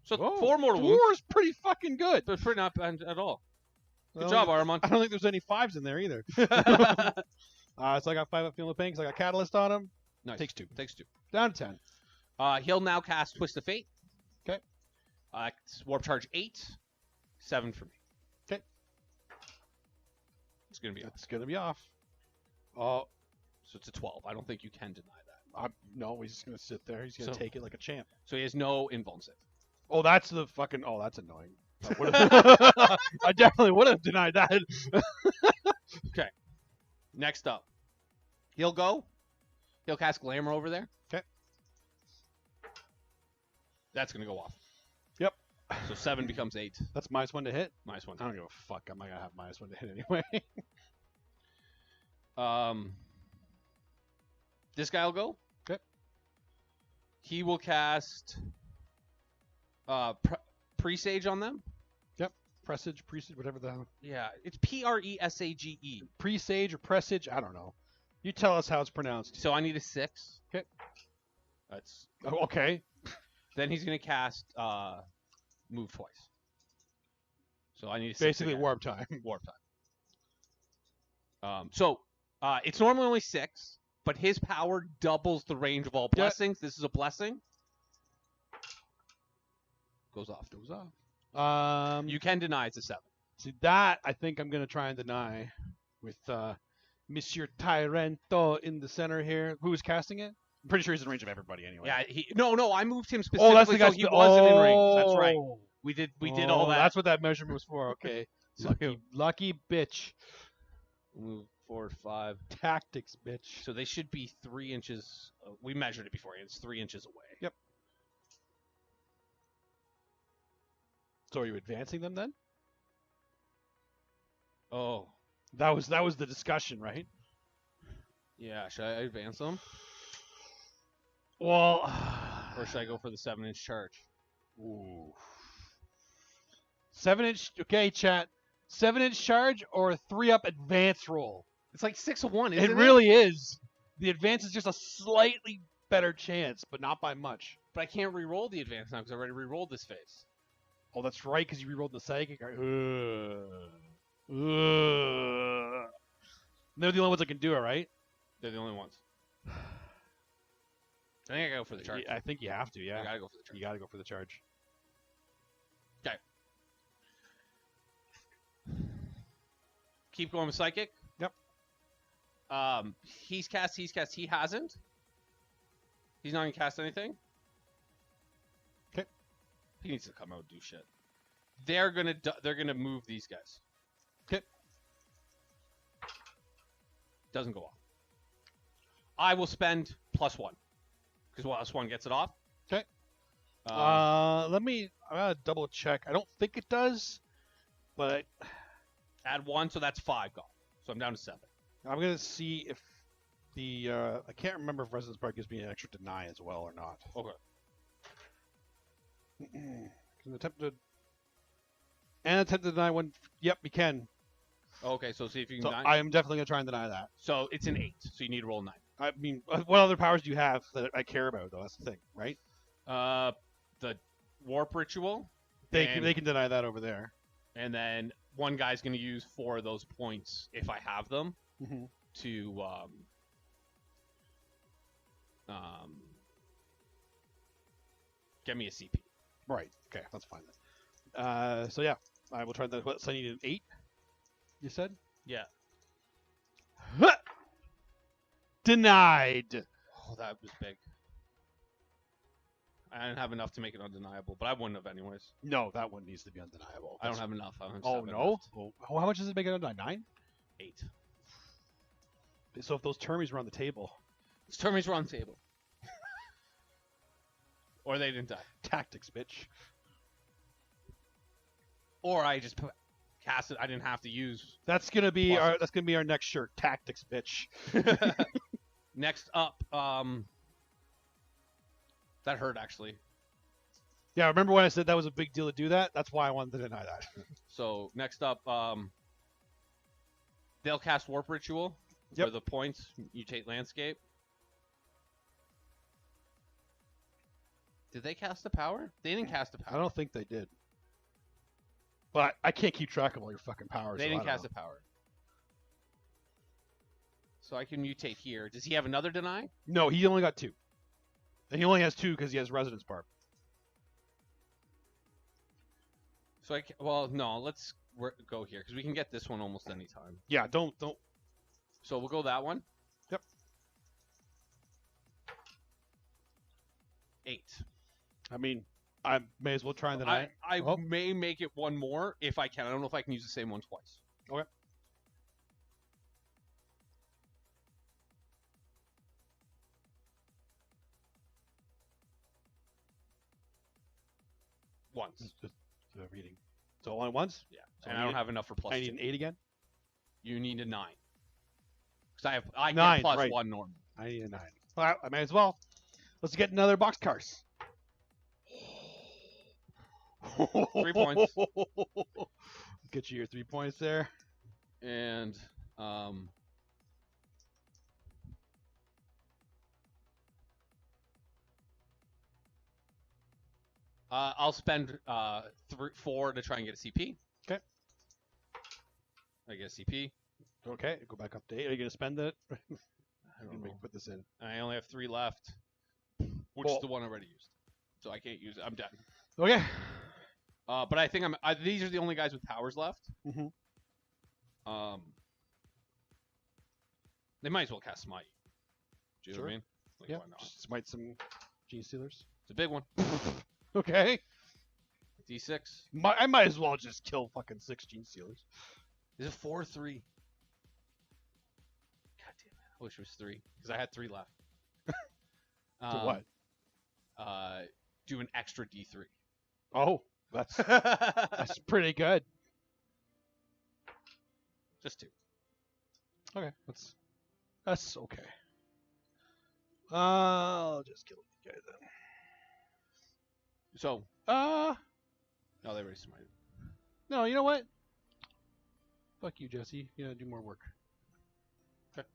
So Whoa, 4 mortal wounds. 4 is pretty fucking good. But pretty not bad at all. Good Well, job, Aramon. I don't think there's any 5s in there either. So I got 5 up feeling the pain because I got Catalyst on him. Nice. Takes 2. Takes 2. Down to 10. He'll now cast Twist of Fate. Okay. It's Warp Charge 8. 7 for me. Okay. It's gonna be off. It's gonna be off. Oh, So it's a 12. I don't think you can deny that. no, he's just gonna sit there. He's gonna So- take it like a champ. So he has no invuln save. Oh, that's the fucking. Oh, that's annoying. I definitely would have denied that. Next up, he'll cast Glamour over there. 'Kay. That's gonna go off. Yep. So 7 becomes 8. That's -1 to hit. -1. I don't give a fuck. I'm not gonna have -1 to hit anyway. This guy will go. Okay. He will cast Presage on them. Presage, whatever the hell. Yeah, it's Presage. Presage or presage, I don't know. You tell us how it's pronounced. So I need a 6. 'Kay. That's Oh, okay. then he's gonna cast move twice. So I need a 6 Basically again. warp time. Warp time. So it's normally only 6, but his power doubles the range of all blessings. This is a blessing. Goes off. Goes off. You can deny it's a 7. See that I think I'm gonna try and deny with Monsieur Tyrento in the center here. Who is casting it? I'm pretty sure he's in range of everybody anyway. Yeah, no, I moved him specifically Oh, that's the guy. so he wasn't in range. That's right. Oh. We did all that. That's what that measurement was for. Okay. So lucky bitch. move 4, 5. Tactics, bitch. So they should be 3 inches. We measured it before. It's 3 inches away. Yep. So are you advancing them then? Oh, That was the discussion, right? yeah. Should I advance them, Well, or should I go for the 7-inch charge? ooh. 7-inch. Okay, chat. 7-inch charge or a 3-up advance roll. It's like 6 of 1, isn't It it? really is. The advance is just a slightly better chance, but not by much. But I can't re-roll the advance now because I already re-rolled this phase. Oh, that's right, because you rerolled the psychic. They're the only ones that can do it, right? They're the only ones. I think I gotta go for the charge. I think you have to, yeah. I gotta go for the charge. You gotta go for the charge. Keep going with psychic. Yep. He's cast. He hasn't. He's not gonna cast anything. Okay. He needs to come out and do shit. They're gonna move these guys. Okay. Doesn't go off. I will spend +1 because +1 gets it off. Okay. I gotta double check. I don't think it does, but Add 1, so that's 5 gone. So I'm down to 7. I'm gonna see if the I can't remember if Resonance Bar gives me an extra deny as well or not. Okay. Can attempt to deny one. Yep, you can. Okay, so see if you can. So deny. I am definitely gonna try and deny that. So it's an 8. So you need to roll 9. I mean, what other powers do you have that I care about though? That's the thing, right? The warp ritual. They and, can deny that over there. And then one guy's going to use 4 of those points if I have them to get me a CP. Right. Okay, that's fine then. So yeah, I will try that. What? So I need an 8. You said? Yeah. Denied. Oh, that was big. I didn't have enough to make it undeniable, but I wouldn't have anyways. No, that one needs to be undeniable. I don't have enough. I don't have Oh 7 no! left. Oh, how much does it make it undenied? 9? 8. So if those termies were on the table, These termies were on the table. Or they didn't die. tactics, bitch. Or I just cast it. I didn't have to use. That's gonna be Plus- our next shirt. Tactics, bitch. Next up, that hurt actually. Yeah, remember when I said that was a big deal to do that? That's why I wanted to deny that. So next up, they'll cast Warp Ritual for Yep. the points. Mutate Landscape. Did they cast the power? They didn't cast the I power. don't think they did. But I can't keep track of all your fucking powers. They so didn't I don't cast the power. So I can mutate here. Does he have another deny? know. No, he only got 2. And he only has 2 because he has Resonance Barb. So well, no. Let's go here because we can get this one almost any time. Yeah, don't. So we'll go that one. Yep. 8. I mean, I may as well try the 9. I may make it one more if I can. I don't know if I can use the same one twice. Okay. Once. Just reading. So all at once? Yeah. So And I don't have enough for plus I 2. need an 8 again? You need a 9. Because I 9, get plus right. 1 normal. I need a 9. Well, I may as well. Let's get another box cars. 3 points. Get you your 3 points there. And I'll spend 4 to try and get a CP. Okay. I get a CP. Okay, go back up to 8. Are you going to spend it? I don't know. Put this in. I only have 3 left, which is the one I already used. So I can't use it. I'm dead. Okay. But I think these are the only guys with powers left. Mm-hmm. They might as well cast Smite. Do you know what I Sure. mean? Like, Yeah. why not? Just smite some Gene Stealers. It's a big one. Okay. D6. I might as well just kill fucking 6 Gene Stealers. Is it 4 or 3? God damn it. I wish it was 3. Because I had 3 left. To what? Do an extra D3. Oh, that's pretty good. Just 2. Okay, that's okay. I'll just kill the guy then. So, no, they already smited. No, you know what? Fuck you, Jesse. You gotta do more work. Okay.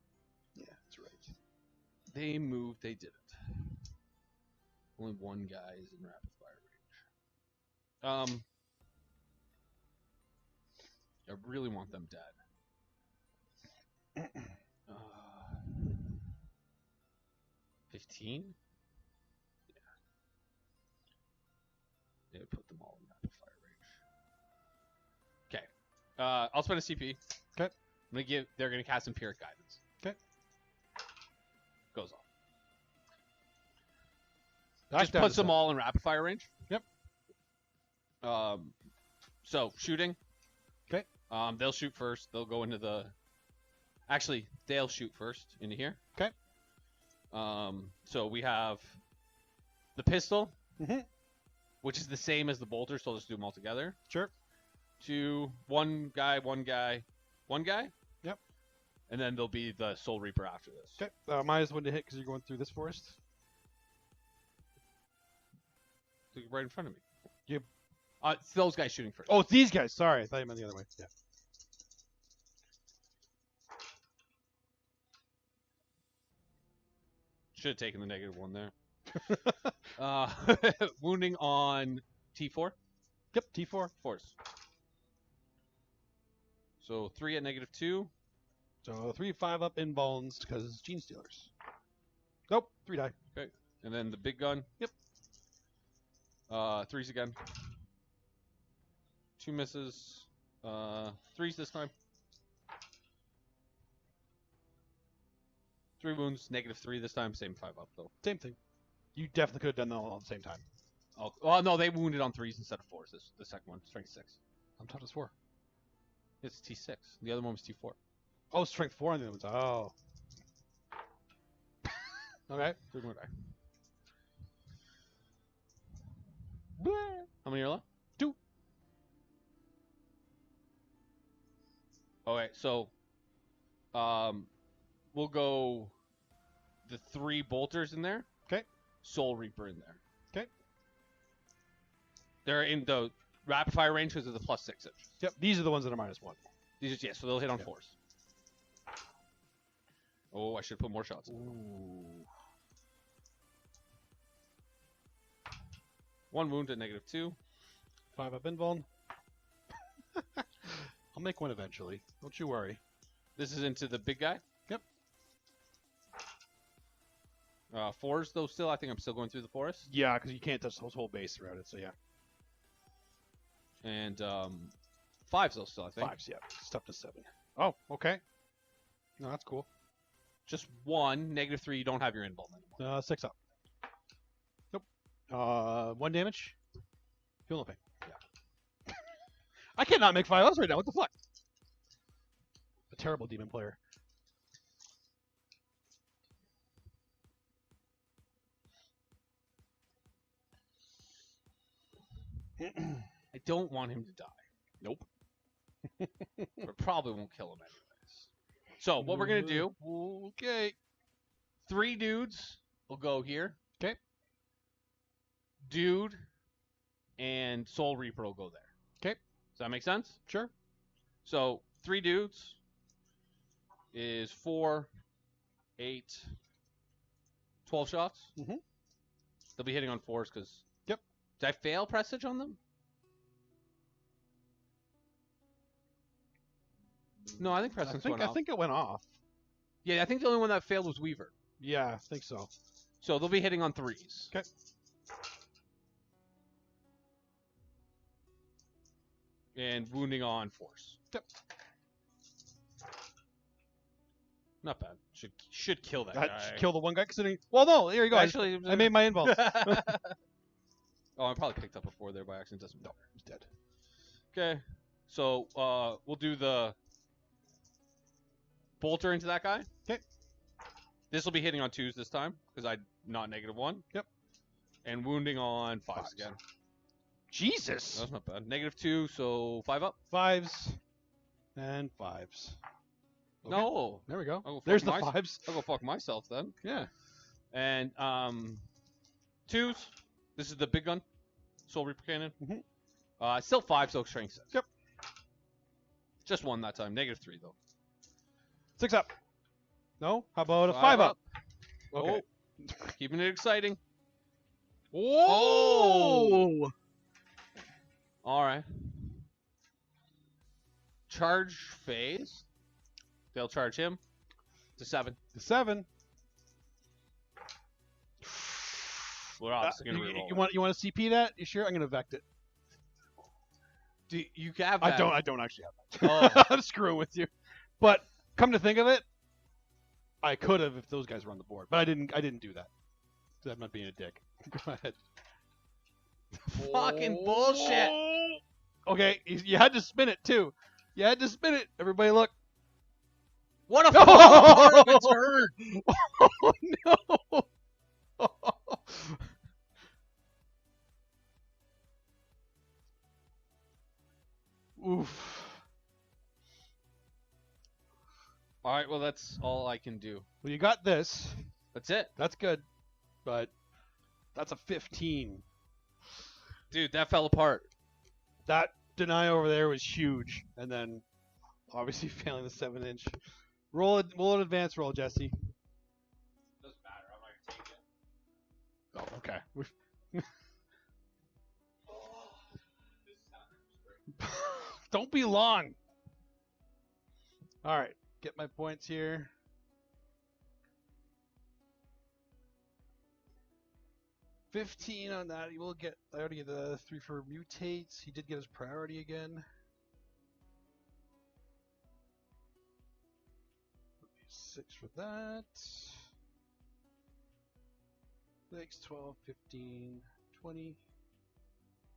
Yeah, that's right. They moved, they didn't. Only one guy is in rapid fire range. I really want them dead. 15? Yeah. They put them all in rapid fire range. Okay. I'll spend a CP. Okay. They're gonna cast Empiric Guidance. Okay. Goes off. Back Just down puts to them 7. all in rapid fire range. Yep. So shooting. Okay. They'll shoot first. They'll go into the. Actually, they'll shoot first into here. Okay. So we have the pistol, Mm-hmm. which is the same as the bolter, so I'll just do them all together. Sure. 2, 1 guy, 1 guy, 1 guy. Yep. And then there'll be the Soul Reaper after this. Okay. Minus 1 to hit because you're going through this forest. Look right in front of me. Yep. It's those guys shooting first. Oh, it's these guys. Sorry, I thought you meant the other way. Yeah. Should have taken the -1 there. Wounding on T4. Yep. T4. Force. So 3 at -2. So 3, 5 up in bones because Gene Stealers. Nope. 3 die. Okay. And then the big gun. Yep. 3s again. 2 misses. 3s this time. 3 wounds. -3 this time. Same 5 up though. Same thing. You definitely could have done them all at the same time. Oh, well, no, they wounded on 3s instead of 4s. The second one, strength 6. I'm tough as 4. It's T6. The other one was T4. Oh, strength 4 on the other ones. Oh. Okay. 3 more die. How many are left? 2. Okay, so we'll go the 3 bolters in there. Okay. Soul Reaper in there. Okay. They're in the rapid fire range because of the +6 inch. Yep. These are the ones that are -1. These are, yeah, so they'll hit on Yep. 4s. Oh, I should put more shots in. Ooh. 1 wound at -2. 5 up invuln. I'll make one eventually. Don't you worry. This is into the big guy. Yep. 4s though. Still, I think I'm still going through the forest. Yeah, because you can't touch the whole base around it. So yeah. And 5s though still, I think. 5s, yeah. It's up to 7. Oh, okay. No, that's cool. Just 1, -3, you don't have your invuln anymore. 6 up. Nope. 1 damage. Feel no pain. Yeah. I cannot make 5 ups right now. What the fuck? A terrible demon player. I don't want him to die. Nope. But probably won't kill him anyways. So what we're gonna do? Okay. 3 dudes will go here. Okay. Dude and Soul Reaper will go there. Okay. Does that make sense? Sure. So 3 dudes is 4, 8, 12 shots. Mhm. They'll be hitting on 4s because. Yep. Did I fail presage on them? No, I think presage went off. I think it went off. Yeah, I think the only one that failed was Weaver. Yeah, I think so. So they'll be hitting on 3s. Okay. And wounding on 4s. Yep. Not bad. Should kill that That guy. should kill the one guy considering. Well, no, there you go. Actually, I made my invulns. Oh, I probably picked up a 4 there by accident. Doesn't matter. He's dead. Okay. So we'll do the bolter into that guy. Okay. This will be hitting on 2s this time because I'm not -1. Yep. And wounding on 5s again. Jesus. That's not bad. -2, so 5 up. 5s and 5s. Okay. No. There we go. I'll go There's fuck the 5s. I'll go fuck myself then. Yeah. And 2s. This is the big gun. Soul Reaper Cannon. Mhm. Still 5, so strength 6. Yep. Just 1 that time. -3 though. 6 up. No? How about a 5 up? Okay. Oh, keeping it exciting. Whoa! All right. Charge phase. They'll charge him to 7. To 7. We're obviously gonna reroll. You want to CP that? You sure? I'm gonna vect it. Do you have that? I don't actually have that. Oh. I'm screwing with you. But come to think of it, I could have if those guys were on the board, but I didn't do that. So I'm not being a dick. Go ahead. Fucking bullshit. Okay, you had to spin it too. You had to spin it. Everybody look. What a part of a turn. Oh no. Oof. All right, well, that's all I can do. Well, you got this. That's it. That's good. But that's a 15. Dude, that fell apart. That deny over there was huge. And then obviously failing the 7-inch. Roll an advance roll, Jesse. Doesn't matter. I'm not going to take it. Oh, okay. Don't be long. All right. Get my points here. $15 on that. He will get. I already get the 3 for mutates. He did get his priority again. 6 for that. 6, 12, 15, 20.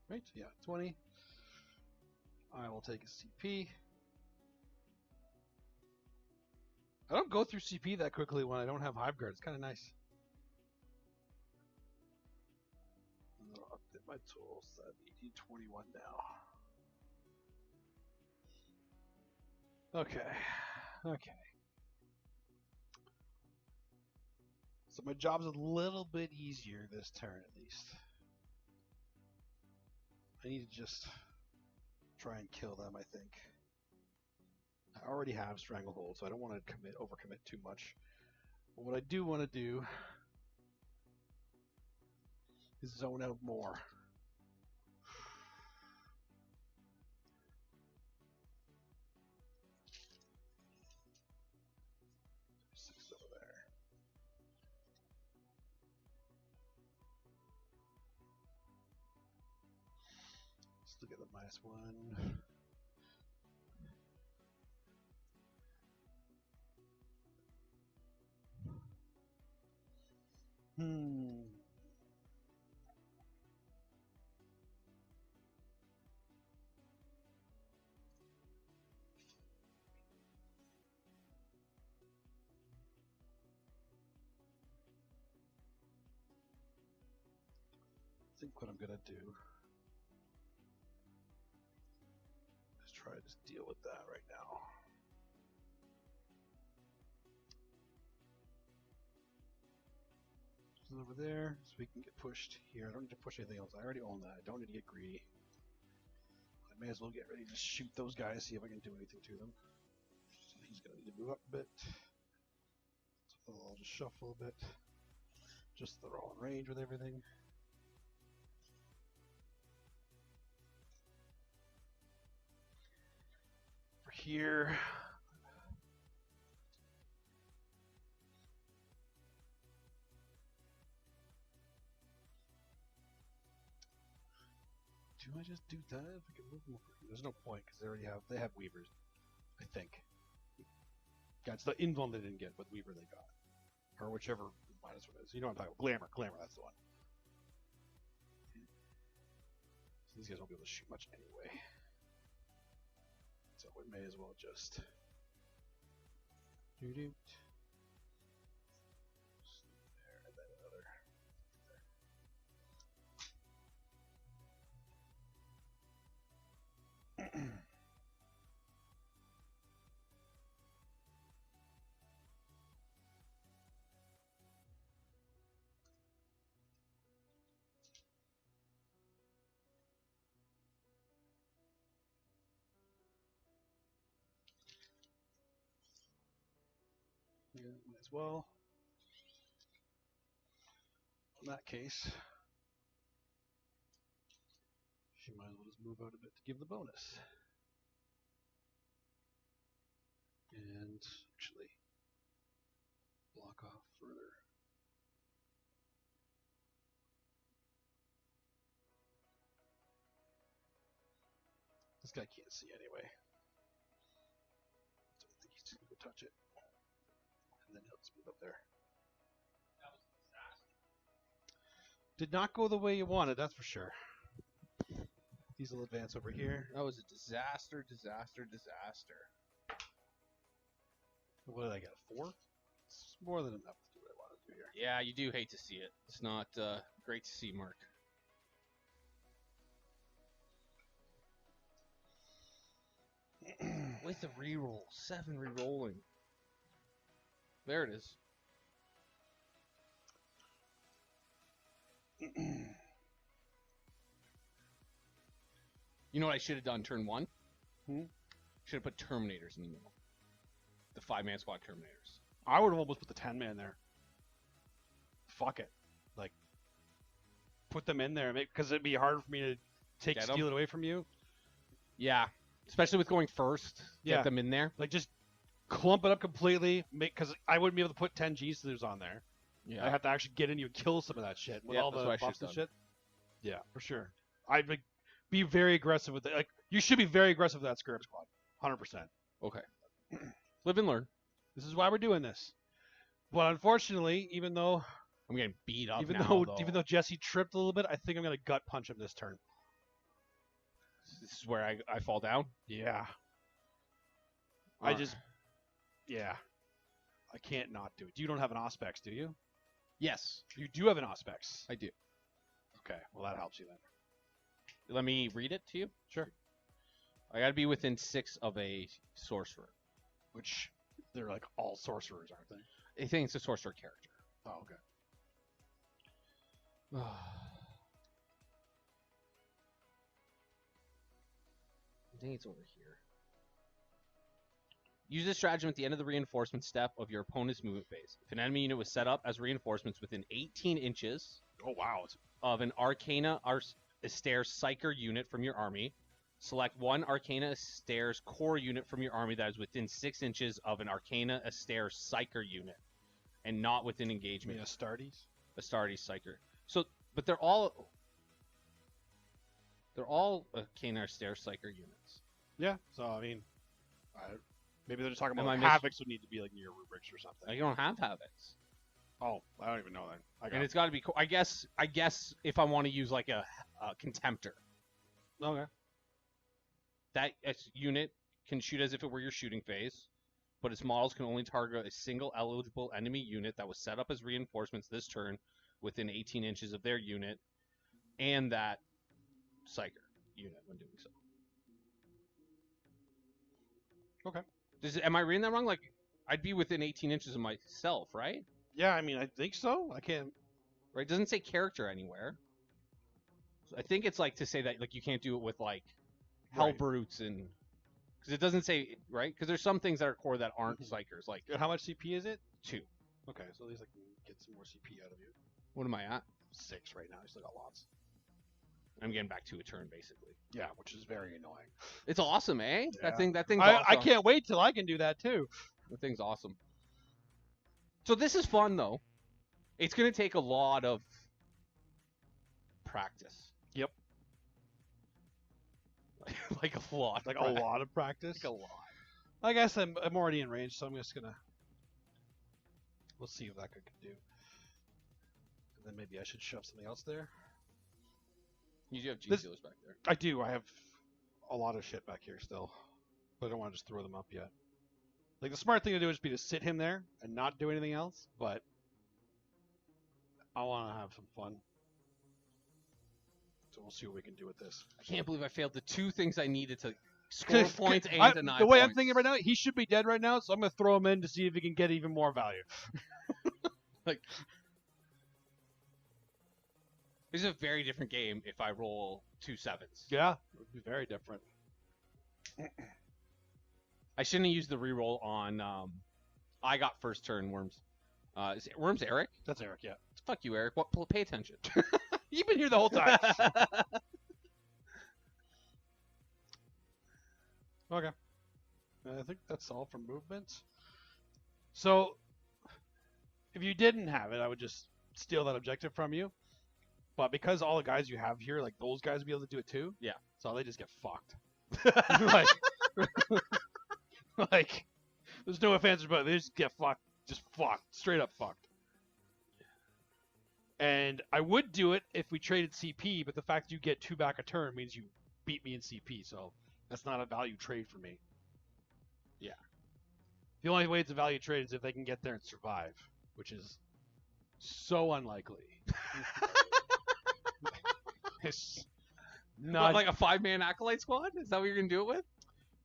Right? Yeah, 20. I will take a CP. I don't go through CP that quickly when I don't have Hive Guard. It's kind of nice. I'll update my tools. I need 21 now. Okay. So my job's a little bit easier this turn, at least. I need to just try and kill them, I think. I already have Stranglehold, so I don't want to overcommit too much. But what I do want to do is zone out more. Still get the -1. I think what I'm gonna do is try to just deal with that right now. Over there, so we can get pushed here. I don't need to push anything else. I already own that. I don't need to get greedy. I may as well get ready to shoot those guys, see if I can do anything to them. So he's going to need to move up a bit. So I'll just shuffle a bit. Just so they're all in range with everything. For here, do I just do that if I can move them over? There's no point because they have weavers, I think. That's the invuln they didn't get, but weaver they got, or whichever minus one is. You know what I'm talking about? Glamour. That's the one. So these guys won't be able to shoot much anyway, so we may as well just do. There and then another. Yeah, might as well. In that case, she might as well just move out a bit to give the bonus. And actually block off further. This guy can't see anyway. So I think he's just gonna go touch it. And then he'll just move up there. That was a disaster. Did not go the way you wanted, that's for sure. These will advance over here. That was a disaster. What did I get? 4? It's more than enough to do what I want to do here. Yeah, you do hate to see it. It's not great to see, Mark. With a reroll. 7 rerolling. There it is. You know what I should have done turn 1? Should have put Terminators in the middle. The 5-man squad Terminators. I would have almost put the 10-man there. Fuck it. Like, put them in there, because it'd be hard for me to steal it away from you. Yeah. Especially with going first. Get them in there. Like, just clump it up completely, because I wouldn't be able to put 10 G-Sleeves on there. Yeah. I have to actually get in you and kill some of that shit with all the buffs and shit. Yeah, for sure. I'd be very aggressive with it. Like, you should be very aggressive with that Scarab Squad. 100%. Okay. Live and learn. This is why we're doing this. But unfortunately, even though I'm getting beat up even though Jesse tripped a little bit, I think I'm gonna gut punch him this turn. This is where I fall down? Yeah. I can't not do it. You don't have an Auspex, do you? Yes. You do have an Auspex. I do. Okay, well that helps you then. Let me read it to you? Sure. I gotta be within 6 of a sorcerer. Which, they're like all sorcerers, aren't they? I think it's a sorcerer character. Oh, okay. I think it's over here. Use this stratagem at the end of the reinforcement step of your opponent's movement phase. If an enemy unit was set up as reinforcements within 18 inches of an Arcana Astaire Psyker unit from your army, select one Arcana Astaire's core unit from your army that is within 6 inches of an Arcana Astaire Psyker unit, and not within engagement. You mean Astartes? Astartes Psyker. So, but they're all Arcana Astaire Psyker units. Yeah. So I mean, maybe they're just talking about Am I Havocs would need to be like near rubrics or something. You don't have Havocs. Oh, I don't even know that. And it's got to be. I guess if I want to use like a contemptor, Okay. that unit can shoot as if it were your shooting phase, but its models can only target a single eligible enemy unit that was set up as reinforcements this turn within 18 inches of their unit, and that psyker unit when doing so. Okay. Am I reading that wrong? Like, I'd be within 18 inches of myself, right? Yeah, I mean, I think so. I can't. Right? It doesn't say character anywhere. So I think it's like to say that like you can't do it with like hell brutes and because it doesn't say right because there's some things that are core that aren't psychers. Like How much CP is it? 2. Okay, so at least I can get some more CP out of you. What am I at? 6 right now. I still got lots. I'm getting back to a turn basically. Yeah, which is very annoying. It's awesome, eh? Yeah. That thing's I awesome. can't wait till I can do that too. The thing's awesome. So this is fun though. It's gonna take a lot of practice. Yep. Like a lot. Like a lot of practice. Like a lot. I guess I'm already in range, so I'm just gonna. We'll see what that could do. And then maybe I should shove something else there. You do have G-Sealers back there. I do. I have a lot of shit back here still, but I don't want to just throw them up yet. Like the smart thing to do is be to sit him there and not do anything else, but I want to have some fun. So we'll see what we can do with this. I can't believe I failed the 2 things I needed to score points and deny the way points. I'm thinking right now, he should be dead right now, so I'm going to throw him in to see if he can get even more value. Like, this is a very different game if I roll 2 7s. Yeah, it would be very different. I shouldn't have used the reroll on. I got first turn Worms. Is it Worms Eric? That's Eric, yeah. Fuck you, Eric. What? Pay attention. You've been here the whole time. Okay. I think that's all for movements. So, if you didn't have it, I would just steal that objective from you. But because all the guys you have here, like those guys would be able to do it too. Yeah. So they just get fucked. like, there's no offense, but they just get fucked. Just fucked. Straight up fucked. And I would do it if we traded CP, but the fact that you get 2 back a turn means you beat me in CP, so that's not a value trade for me. Yeah. The only way it's a value trade is if they can get there and survive, which is so unlikely. It's not like a 5-man Acolyte squad? Is that what you're going to do it with?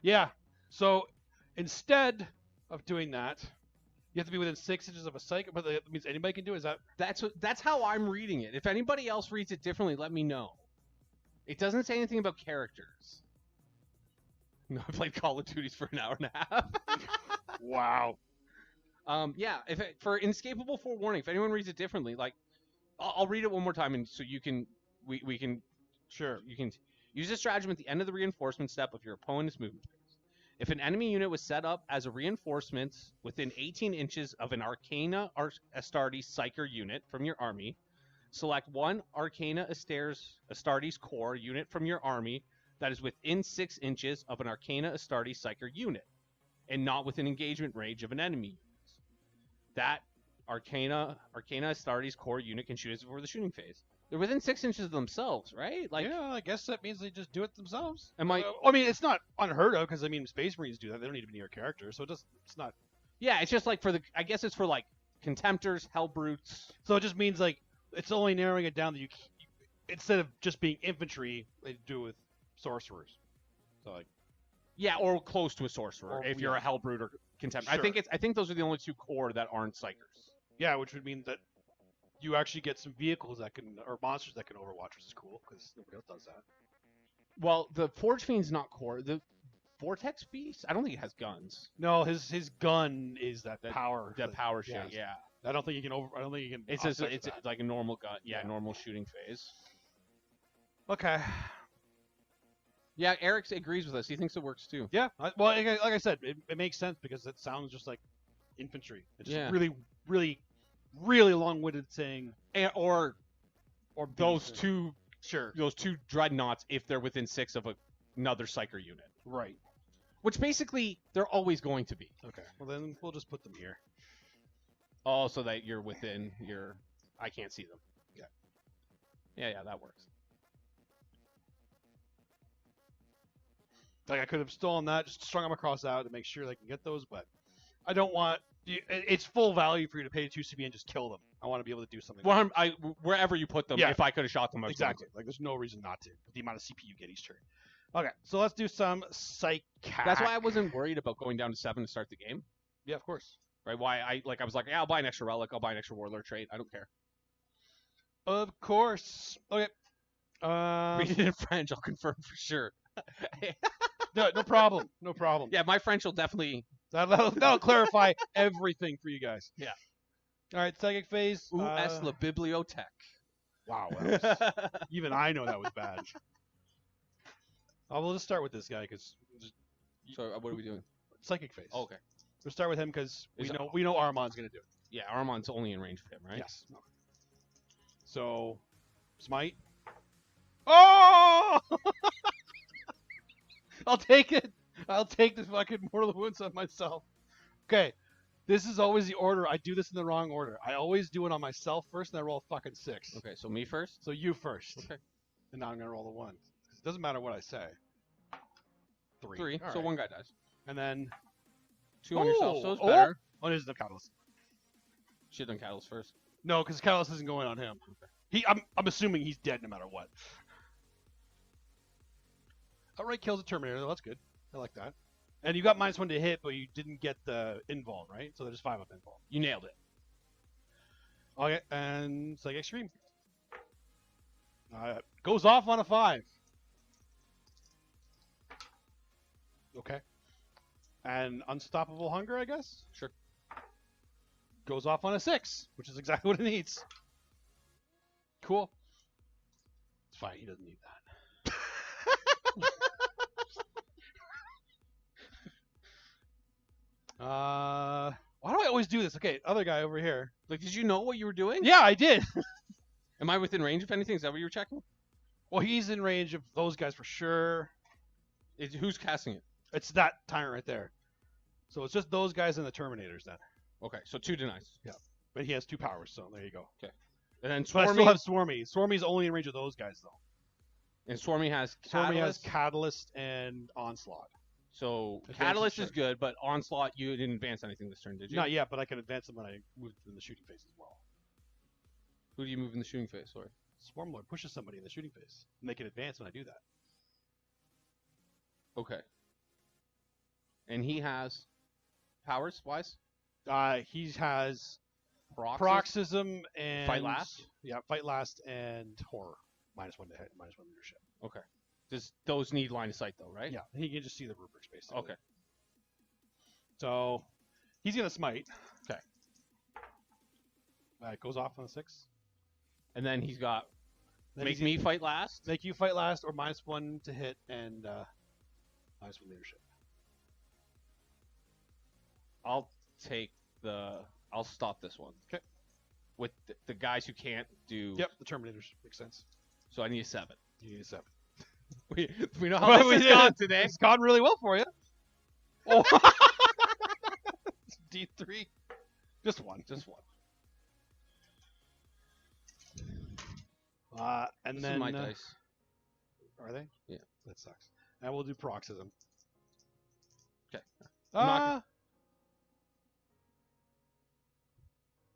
Yeah. So instead of doing that, you have to be within 6 inches of a psychic, but that means anybody can do it. Is that? That's how I'm reading it. If anybody else reads it differently, let me know. It doesn't say anything about characters. No, I played Call of Duties for an hour and a half. Wow. Yeah. For Inescapable Forewarning, if anyone reads it differently, like I'll read it one more time, and so you can we can Sure. you can use this stratagem at the end of the reinforcement step of your opponent's movement phase. If an enemy unit was set up as a reinforcement within 18 inches of an Arcana Astartes Psyker unit from your army, select one Arcana Astartes core unit from your army that is within 6 inches of an Arcana Astartes Psyker unit, and not within engagement range of an enemy unit. That Arcana Astartes core unit can shoot as before the shooting phase. They're within 6 inches of themselves, right? Like, yeah, I guess that means they just do it themselves. Am I? I mean, it's not unheard of because I mean, Space Marines do that. They don't need to be near a character, so it's not. Yeah, it's just like I guess it's for like Contemptors, Hell Brutes. So it just means like it's only narrowing it down that you instead of just being infantry, they do it with sorcerers. So like. Yeah, or close to a sorcerer if you're a Hellbrute or Contemptor. Sure. I think those are the only 2 core that aren't Psychers. Yeah, which would mean that you actually get some vehicles that can or monsters that can overwatch, which is cool because nobody else does that. Well, the Forge Fiend's not core. The Vortex Beast, I don't think it has guns. No, his gun is that power. That power shit. Yeah. I don't think you can I don't think you can. It's like a normal gun. Yeah, normal shooting phase. Okay. Yeah, Eric agrees with us. He thinks it works too. Yeah. Well, like I said, it makes sense because it sounds just like infantry. It's just really, really, really long-winded saying. Or those beast. two. Sure. Those 2 dreadnoughts if they're within 6 of another Psyker unit. Right. Which basically they're always going to be. Okay. Well, then we'll just put them here. Oh, so that you're within your... I can't see them. Yeah. Yeah, that works. Like I could have stolen that, just strung them across out to make sure they can get those, but I don't want. It's full value for you to pay 2 CP and just kill them. I want to be able to do something. Well, wherever you put them, Yeah. if I could have shot them, I was exactly. Like there's no reason not to. With the amount of CP you get each turn. Okay, so let's do some psych. That's why I wasn't worried about going down to 7 to start the game. Yeah, of course. Right? Why I was like, yeah, I'll buy an extra relic, I'll buy an extra warlord trait. I don't care. Of course. Okay. Read it in French. I'll confirm for sure. No problem. No problem. Yeah, my French will definitely. That'll clarify everything for you guys. Yeah. All right, psychic phase. Où est la bibliothèque? Wow. Even I know that was bad. We'll just start with this guy because. So what are we doing? Psychic phase. Oh, okay. We'll start with him because we know Armand's gonna do it. Yeah, Armand's only in range of him, right? Yes. Okay. So, smite. Oh! I'll take it. I'll take the fucking mortal wounds on myself. Okay. This is always the order. I do this in the wrong order. I always do it on myself first, and I roll a fucking 6. Okay, so me first? So you first. Okay. And now I'm gonna roll the 1. It doesn't matter what I say. 3. 3. All so right. one guy dies. And then 2 on yourself, so it's better. Oh, it isn't the catalyst. Should have done Catalyst first. No, because catalyst isn't going on him. Okay. I'm assuming he's dead no matter what. Outright kills a Terminator, though. That's good. I like that. And you got -1 to hit, but you didn't get the invuln, right? So there's 5 up invuln. You nailed it. Okay, and Psychic Extreme. Goes off on a 5. Okay. And Unstoppable Hunger, I guess? Sure. Goes off on a 6, which is exactly what it needs. Cool. It's fine, he doesn't need that. Why do I always do this? Okay, other guy over here. Like, did you know what you were doing? Yeah, I did. Am I within range of anything? Is that what you were checking? Well, he's in range of those guys for sure. Who's casting it? It's that tyrant right there. So it's just those guys and the Terminators then. Okay, so 2 denies. Yeah. But he has 2 powers, so there you go. Okay. And then But I Swarmy. still have Swarmy. Swarmy's only in range of those guys, though. And Swarmy has Swarmy has Catalyst. Catalyst and Onslaught. So Advance Catalyst this is good, but Onslaught, you didn't advance anything this turn, did you? Not yet, but I can advance them when I move in the shooting phase as well. Who do you move in the shooting phase? Sorry. Swarmlord pushes somebody in the shooting phase, and they can advance when I do that. Okay. And he has powers wise? He has Paroxysm? Paroxysm and Fight Last? Yeah, Fight Last and Horror. -1 to hit, -1 leadership. Okay. Does those need line of sight though, right? Yeah, he can just see the rubrics basically. Okay. So he's gonna smite. Okay. It goes off on a 6. And then he's got Then make he's- me fight last. Make you fight last or -1 to hit and -1 leadership. I'll take I'll stop this one. Okay. With the guys who can't do. Yep, the Terminators makes sense. So I need a 7. You need a 7. We know how this has gone today. It's gone really well for you. Oh. D3. Just one. Just one. And This then is my dice. Are they? Yeah. That sucks. And we'll do Paroxysm. Okay.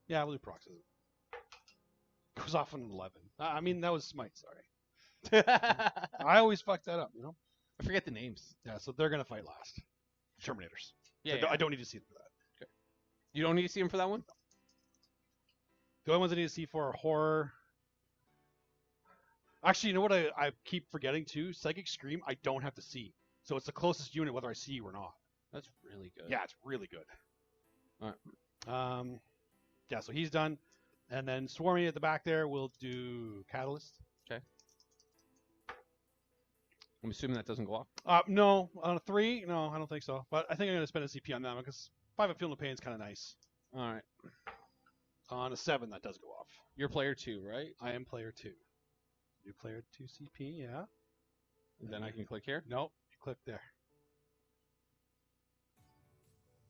Yeah, we'll do Paroxysm. Goes off on an 11. I mean, that was Smite, sorry. I always fuck that up, you know? I forget the names. Yeah, so they're going to fight last. Terminators. Yeah, So I don't need to see them for that. You don't need to see him for that one? The only ones I need to see for are Horror. Actually, you know what I keep forgetting too? Psychic Scream, I don't have to see. So it's the closest unit whether I see you or not. That's really good. Yeah, it's really good. Alright. Yeah, so he's done. And then Swarmy at the back there will do Catalyst. I'm assuming that doesn't go off. No, on a 3, no, I don't think so. But I think I'm going to spend a CP on that one because 5 of Feel No Pain is kind of nice. All right. On a 7, that does go off. You're player 2, right? I am player 2. You player 2 CP, yeah. And then I can click here. Nope, you click there.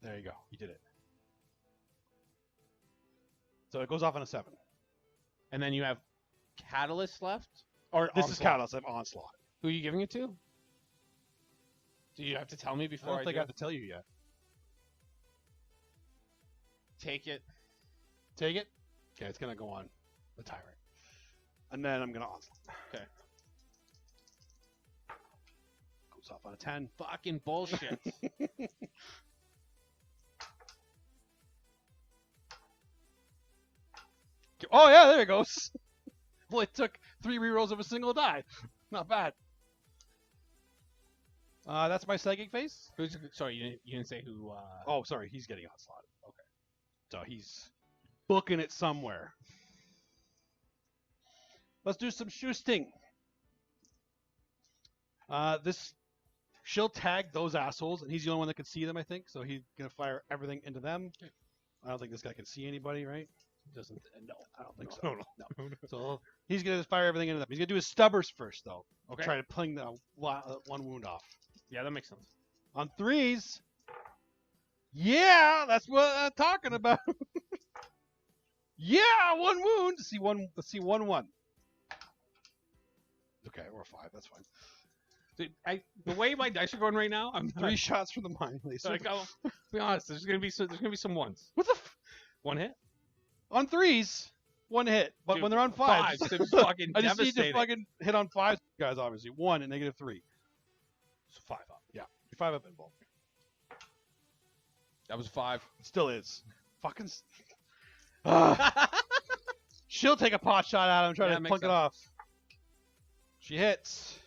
There you go. You did it. So it goes off on a 7. And then you have Catalyst left? Or This is Onslaught? Catalyst. I have Onslaught. Who are you giving it to? Do you have to tell me I before don't think do I have to tell you yet. Take it. Take it? Okay, it's going to go on the Tyrant. And then I'm going to Onslaught. Okay. Goes off on a 10. Fucking bullshit. Oh, yeah, there it goes. Well, it took 3 rerolls of a single die. Not bad. That's my psychic face. Who's, sorry, you didn't say who. Oh, sorry, he's getting Onslaught. Okay. So he's booking it somewhere. Let's do some shooting. She'll tag those assholes, and he's the only one that can see them, I think. So he's gonna fire everything into them. Okay. I don't think this guy can see anybody, right? Doesn't? No, I don't think so. No. So he's gonna fire everything into them. He's gonna do his stubbers first, though. Okay. Try to pling the one wound off. Yeah, that makes sense. On 3s. Yeah, that's what I'm talking about. Yeah, 1 wound. Let's see 1-1. Okay, or a 5. That's fine. Dude, the way my dice are going right now, I'm 3 shots from the mind laser. like, I'll be honest. There's gonna be some ones. What the? 1 hit. On 3s, 1 hit. But Dude, when they're on 5s, it's fucking I just need devastating. to fucking hit on 5s, guys. Obviously, 1 and -3. So 5 up. Yeah, you're 5 up in both. That was 5. It still is. Fucking. She'll take a pot shot at him, try Yeah, to makes plunk it sense. off. She hits.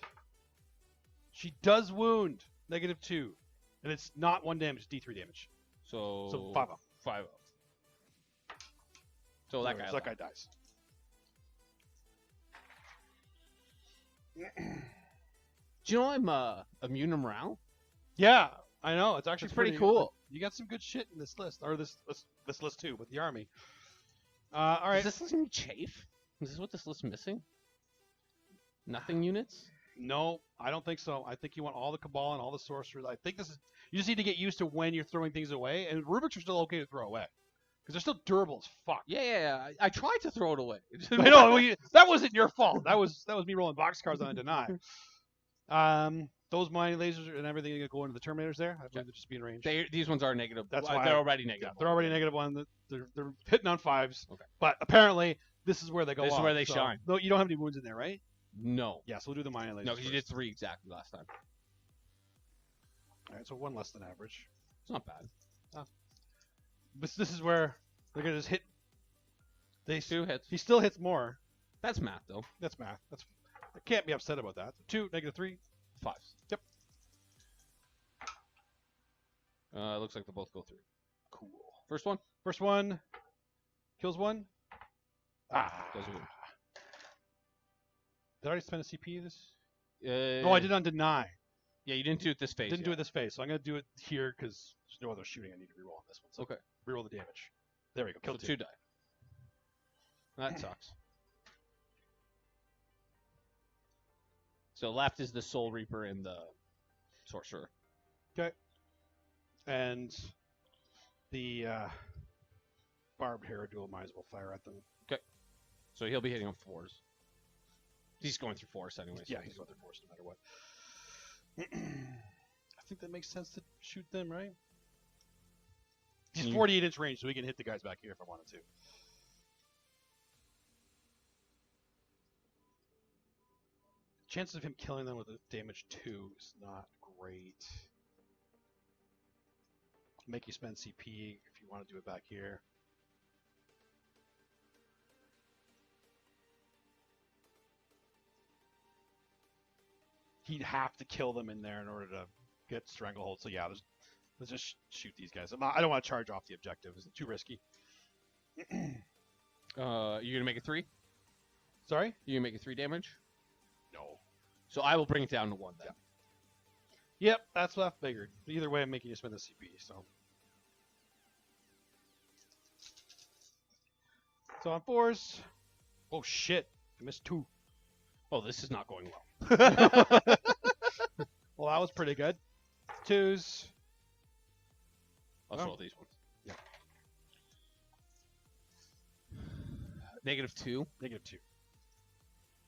She does wound. -2. And it's not 1 damage, D3 damage. So 5 up. 5 up. So that guy. So that guy dies. Do you know I'm immune to morale? Yeah, I know. It's actually It's pretty cool. You got some good shit in this list, or this list too, with the army. All right. Is this list gonna chafe? Is this what this list's missing? Nothing units? No, I don't think so. I think you want all the Cabal and all the Sorcerers. I think this is. You just need to get used to when you're throwing things away, and Rubiks are still okay to throw away because they're still durable as fuck. Yeah. I tried to throw it away. I know that wasn't your fault. That was me rolling boxcars on a deny. Those mining lasers and everything that go into the Terminators there, I believe they're just being ranged. These ones are negative. That's They're why already negative. Yeah, they're already -1. They're hitting on 5s. Okay. But apparently, this is where they go This is off, where they so- shine. No, you don't have any wounds in there, right? No. Yeah, so we'll do the mining lasers. No, because you did first. 3 exactly last time. All right, so 1 less than average. It's not bad. But this is where they're gonna just hit. 2 hits. He still hits more. That's math though. That's math. I can't be upset about that. 2, -3. 5s. Yep. It looks like they both go through. Cool. First one First one kills 1. does wound. Did I already spend a CP this? Oh, No, I did on deny. Yeah, you didn't do it this phase. Didn't do yet. it this phase, so I'm gonna do it here because there's no other shooting I need to reroll on this one. So Okay. reroll the damage. There we go. Kill So 2. 2 die. That sucks. So left is the Soul Reaper and the Sorcerer. Okay. And the barbed hair dual mines will fire at them. So he'll be hitting on 4s. He's going through 4s anyway. Yeah, he's going through force no matter what. I think that makes sense to shoot them, right? He's 48-inch range, so he can hit the guys back here if I wanted to. Chances of him killing them with a damage 2 is not great. Make you spend CP if you want to do it back here. He'd have to kill them in there in order to get Stranglehold. So yeah, let's just shoot these guys. I don't want to charge off the objective. It's too risky. You gonna make it 3? Sorry? You gonna make it 3 damage? No. So I will bring it down to 1 then. Yep, that's what I figured. Either way, I'm making you spend the CP. So on 4s. Oh shit! I missed 2. Oh, this is not going well. Well, that was pretty good. 2s. I'll Oh. roll these ones. Yeah. -2. -2.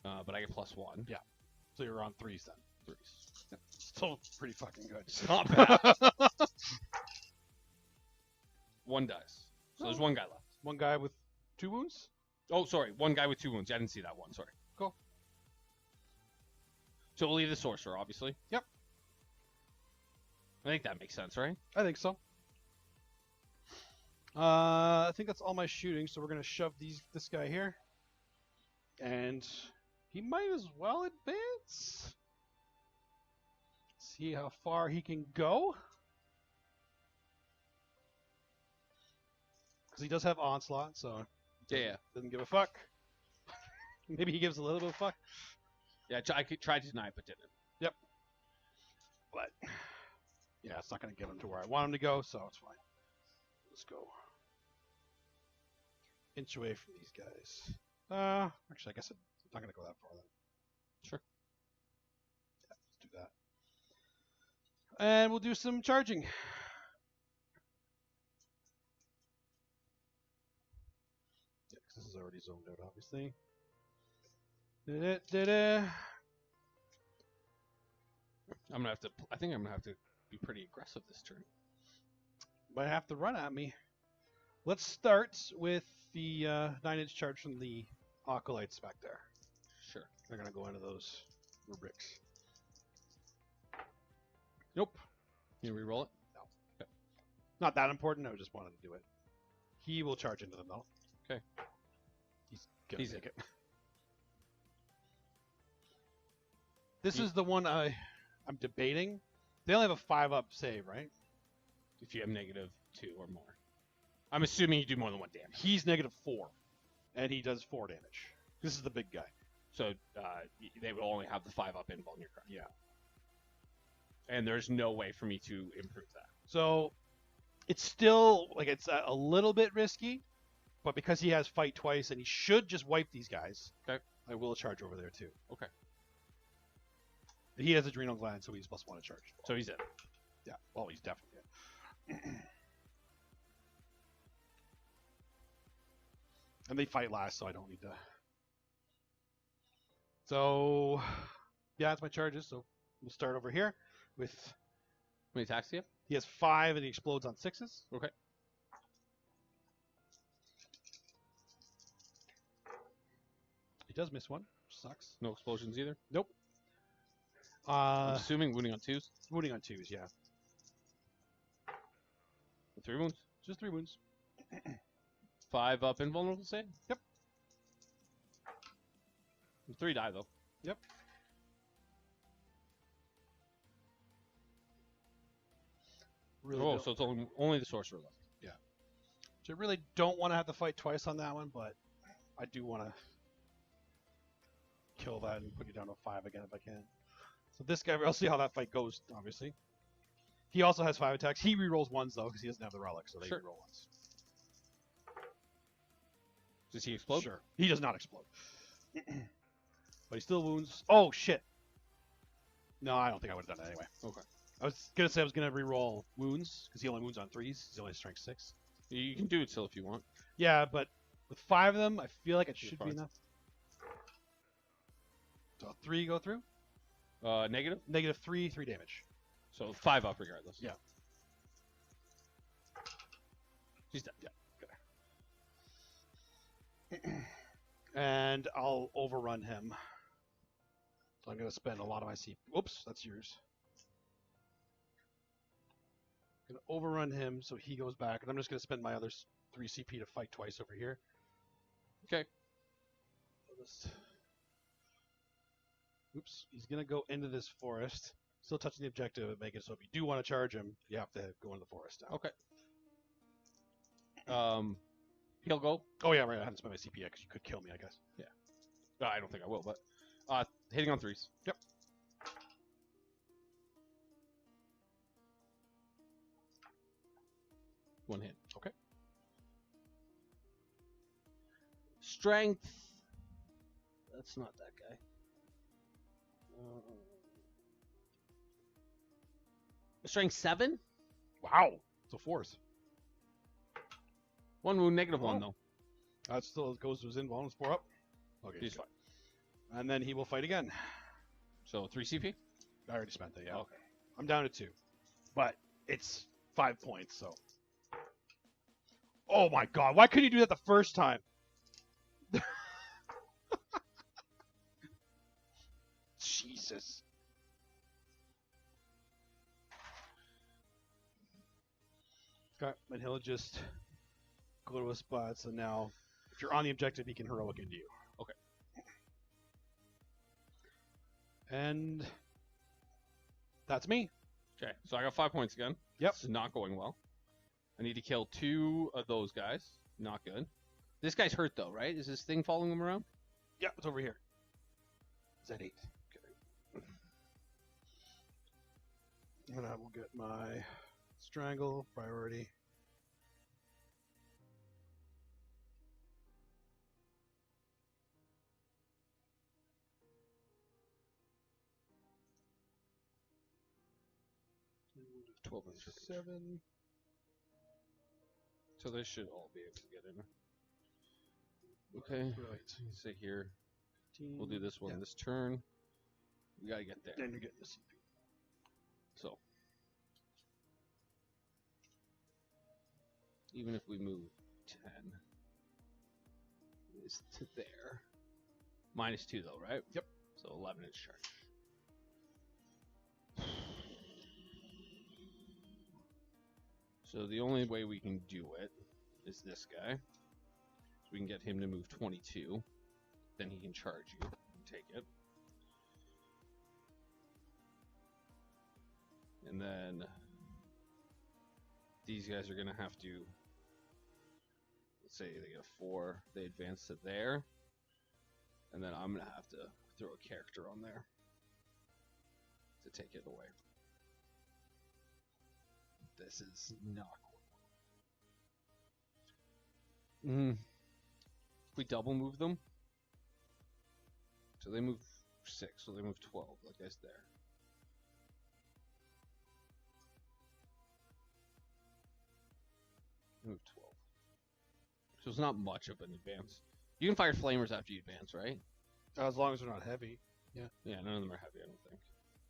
But I get +1. Yeah. So you're on 3s then. 3s. Yeah. Still pretty fucking good. It's not bad. 1 dice. So there's 1 guy left. One guy with 2 wounds? Oh, sorry. 1 guy with 2 wounds. I didn't see that one. Sorry. Cool. So we'll leave the sorcerer, obviously. Yep. I think that makes sense, right? I think so. I think that's all my shooting, so we're gonna shove this guy here. And he might as well advance. See how far he can go. Because he does have onslaught, so Yeah. doesn't give a fuck. Maybe he gives a little bit of fuck. Yeah, I tried to deny, but didn't. Yep. But yeah, it's not gonna get him to where I want him to go, so it's fine. Let's go. Inch away from these guys. Actually, I guess I'm not gonna go that far then. Sure. Yeah, let's do that. And we'll do some charging. Yeah, because this is already zoned out, obviously. I'm gonna have to. I think I'm gonna have to be pretty aggressive this turn. Might have to run at me. Let's start with the 9-inch charge from the acolytes back there. Sure. They're gonna go into those rubrics. Nope. You re-roll it? No. Okay. Not that important. I just wanted to do it. He will charge into them though. Okay. He's gonna He's make it. This is the one I'm debating. They only have a 5-up save, right? If you have -2 or more. I'm assuming you do more than 1 damage. He's -4, and he does 4 damage. This is the big guy. So they will only have the 5-up invul in your card. Yeah. And there's no way for me to improve that. So it's still like it's a little bit risky, but because he has fight twice and he should just wipe these guys, okay, I will charge over there too. Okay. He has adrenal gland, so he's +1 to charge. So he's in. Yeah. Well, he's definitely in. And they fight last, so I don't need to. So, yeah, that's my charges. So we'll start over here with. How many attacks do you have? He has 5 and he explodes on 6s. Okay. He does miss one. Sucks. No explosions either? Nope. I'm assuming wounding on 2s? Wounding on 2s, yeah. 3 wounds? Just 3 wounds. 5-up invulnerable save? Yep. 3 die though. Yep. Really so it's only the sorcerer left. Yeah. So I really don't want to have to fight twice on that one, but I do want to kill that and put you down to 5 again if I can. So this guy, I'll see how that fight goes, obviously. He also has 5 attacks. He rerolls 1s though, because he doesn't have the relic, so they reroll 1s. Does he explode? Sure. He does not explode. But he still wounds. Oh, shit. No, I don't think I would have done that anyway. Okay. I was going to say I was going to reroll wounds, because he only wounds on 3s. He's only strength 6. You can do it still if you want. Yeah, but with 5 of them, I feel like it should be enough. So 3 go through? Negative? -3, 3 damage. So 5-up regardless. Yeah. He's dead. Yeah. Okay. And I'll overrun him. So I'm going to spend a lot of my CP. Whoops, that's yours. I'm going to overrun him so he goes back. And I'm just going to spend my other 3 CP to fight twice over here. Okay. Oops, he's going to go into this forest. Still touching the objective and make it so if you do want to charge him, you have to go into the forest now. Okay. He'll go. Oh yeah, right. I haven't spent my CP yet because you could kill me, I guess. Yeah. I don't think I will, but hitting on 3s. Yep. One hit. Okay. Strength. That's not that guy. Strength 7. Wow. So 4s. 1 wound, -1 though. That still goes to his invuln. It's 4 up. Okay, He's good. fine. And then he will fight again. So 3 CP? I already spent that, yeah. Okay. I'm down to 2. But it's 5 points, so. Oh my god, why couldn't you do that the first time? Jesus. Okay, and he'll just go to a spot, so now if you're on the objective, he can heroic into you. Okay. And that's me. Okay, so I got 5 points again. Yep. This is not going well. I need to kill 2 of those guys. Not good. This guy's hurt though, right? Is this thing following him around? Yeah, it's over here. Is that 8? Okay. And I will get my strangle priority. There's 12 in the circuit. 7. So they should all be able to get in. Okay. Right. Sit here. 15. We'll do this one Yeah. this turn. We gotta get there. Then you're getting the CP. So even if we move 10 is to there. -2 though, right? Yep. So 11 is charge. So the only way we can do it is this guy. So we can get him to move 22. Then he can charge you and take it. And then these guys are going to have to, let's say they get a 4, they advance to there. And then I'm going to have to throw a character on there to take it away. This is not cool. If we double move them, so they move 6, so they move 12, that guy's there. Move 12. So it's not much of an advance. You can fire flamers after you advance, right? As long as they're not heavy. Yeah, none of them are heavy, I don't think.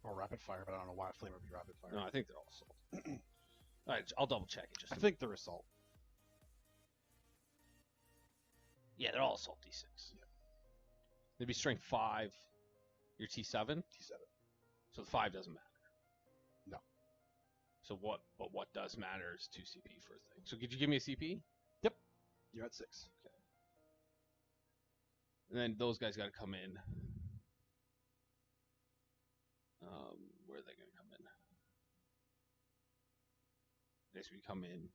Or rapid fire, but I don't know why a flame would be rapid fire. No, I think they're all assault. Alright, I'll double check it. Just I think they're assault. yeah, they're all assault D6. Yeah. They'd be strength 5. Your T7? T7. So the 5 doesn't matter. No. So what? But what does matter is 2 CP for a thing. So could you give me a CP? You're at 6. Okay. And then those guys got to come in. Where are they going to come in? Basically, come in,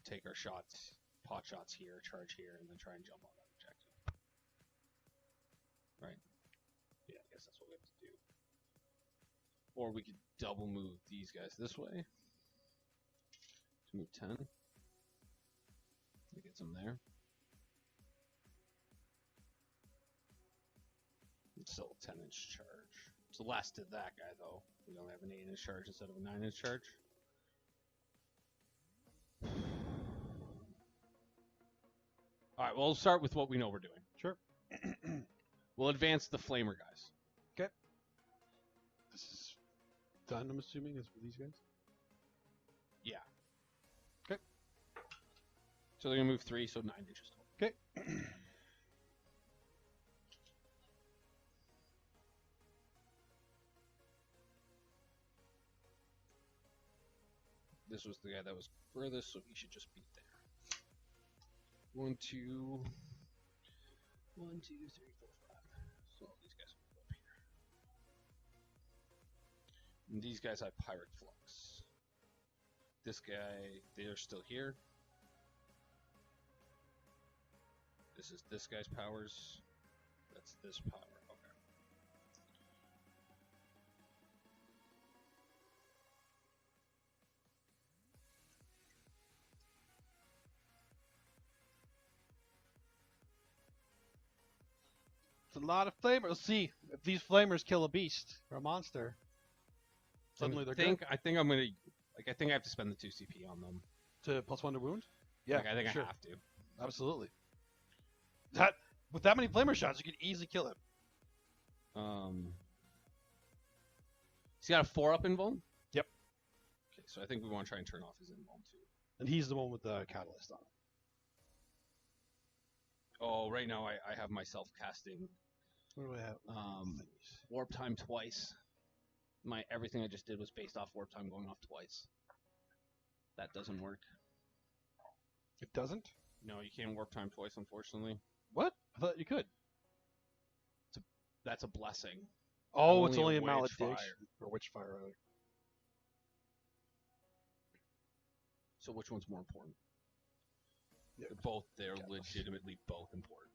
take our shots, pot shots here, charge here, and then try and jump on that objective. Right? Yeah, I guess that's what we have to do. Or we could double move these guys this way to move 10. That gets them there. It's still a 10-inch charge. It's the last of that guy, though. We only have an 8-inch charge instead of a 9-inch charge. Alright, well, we'll start with what we know we're doing. Sure. We'll advance the flamer guys. Okay. This is done, I'm assuming, is with these guys? Yeah. Okay. So they're going to move 3, so 9 inches tall. Okay. This was the guy that was furthest, so he should just be there. 1, 2, 1, 2, 3, 4, 5. So all these guys will go up here. And these guys have Pirate Flux. This guy, they're still here. This is this guy's powers. That's this power. Okay. It's a lot of flamers. Let's see if these flamers kill a beast or a monster. Suddenly they're good. I think I'm gonna I think I have to spend the 2 CP on them. To +1 to wound? Yeah, Like, I think sure. I have to. Absolutely. That with that many flamer shots, you could easily kill him. He's got a 4-up invuln? Yep. Okay, so I think we want to try and turn off his invuln too. And he's the one with the catalyst on it. Oh, right now I have myself casting What do I have? warp time twice. Everything I just did was based off warp time going off twice. That doesn't work. It doesn't? No, you can't warp time twice, unfortunately. What? I thought you could. That's a blessing. Oh, it's Only only a a witch malediction. fire. Or witch fire, rather. So which one's more important? Yeah. They're legitimately both important.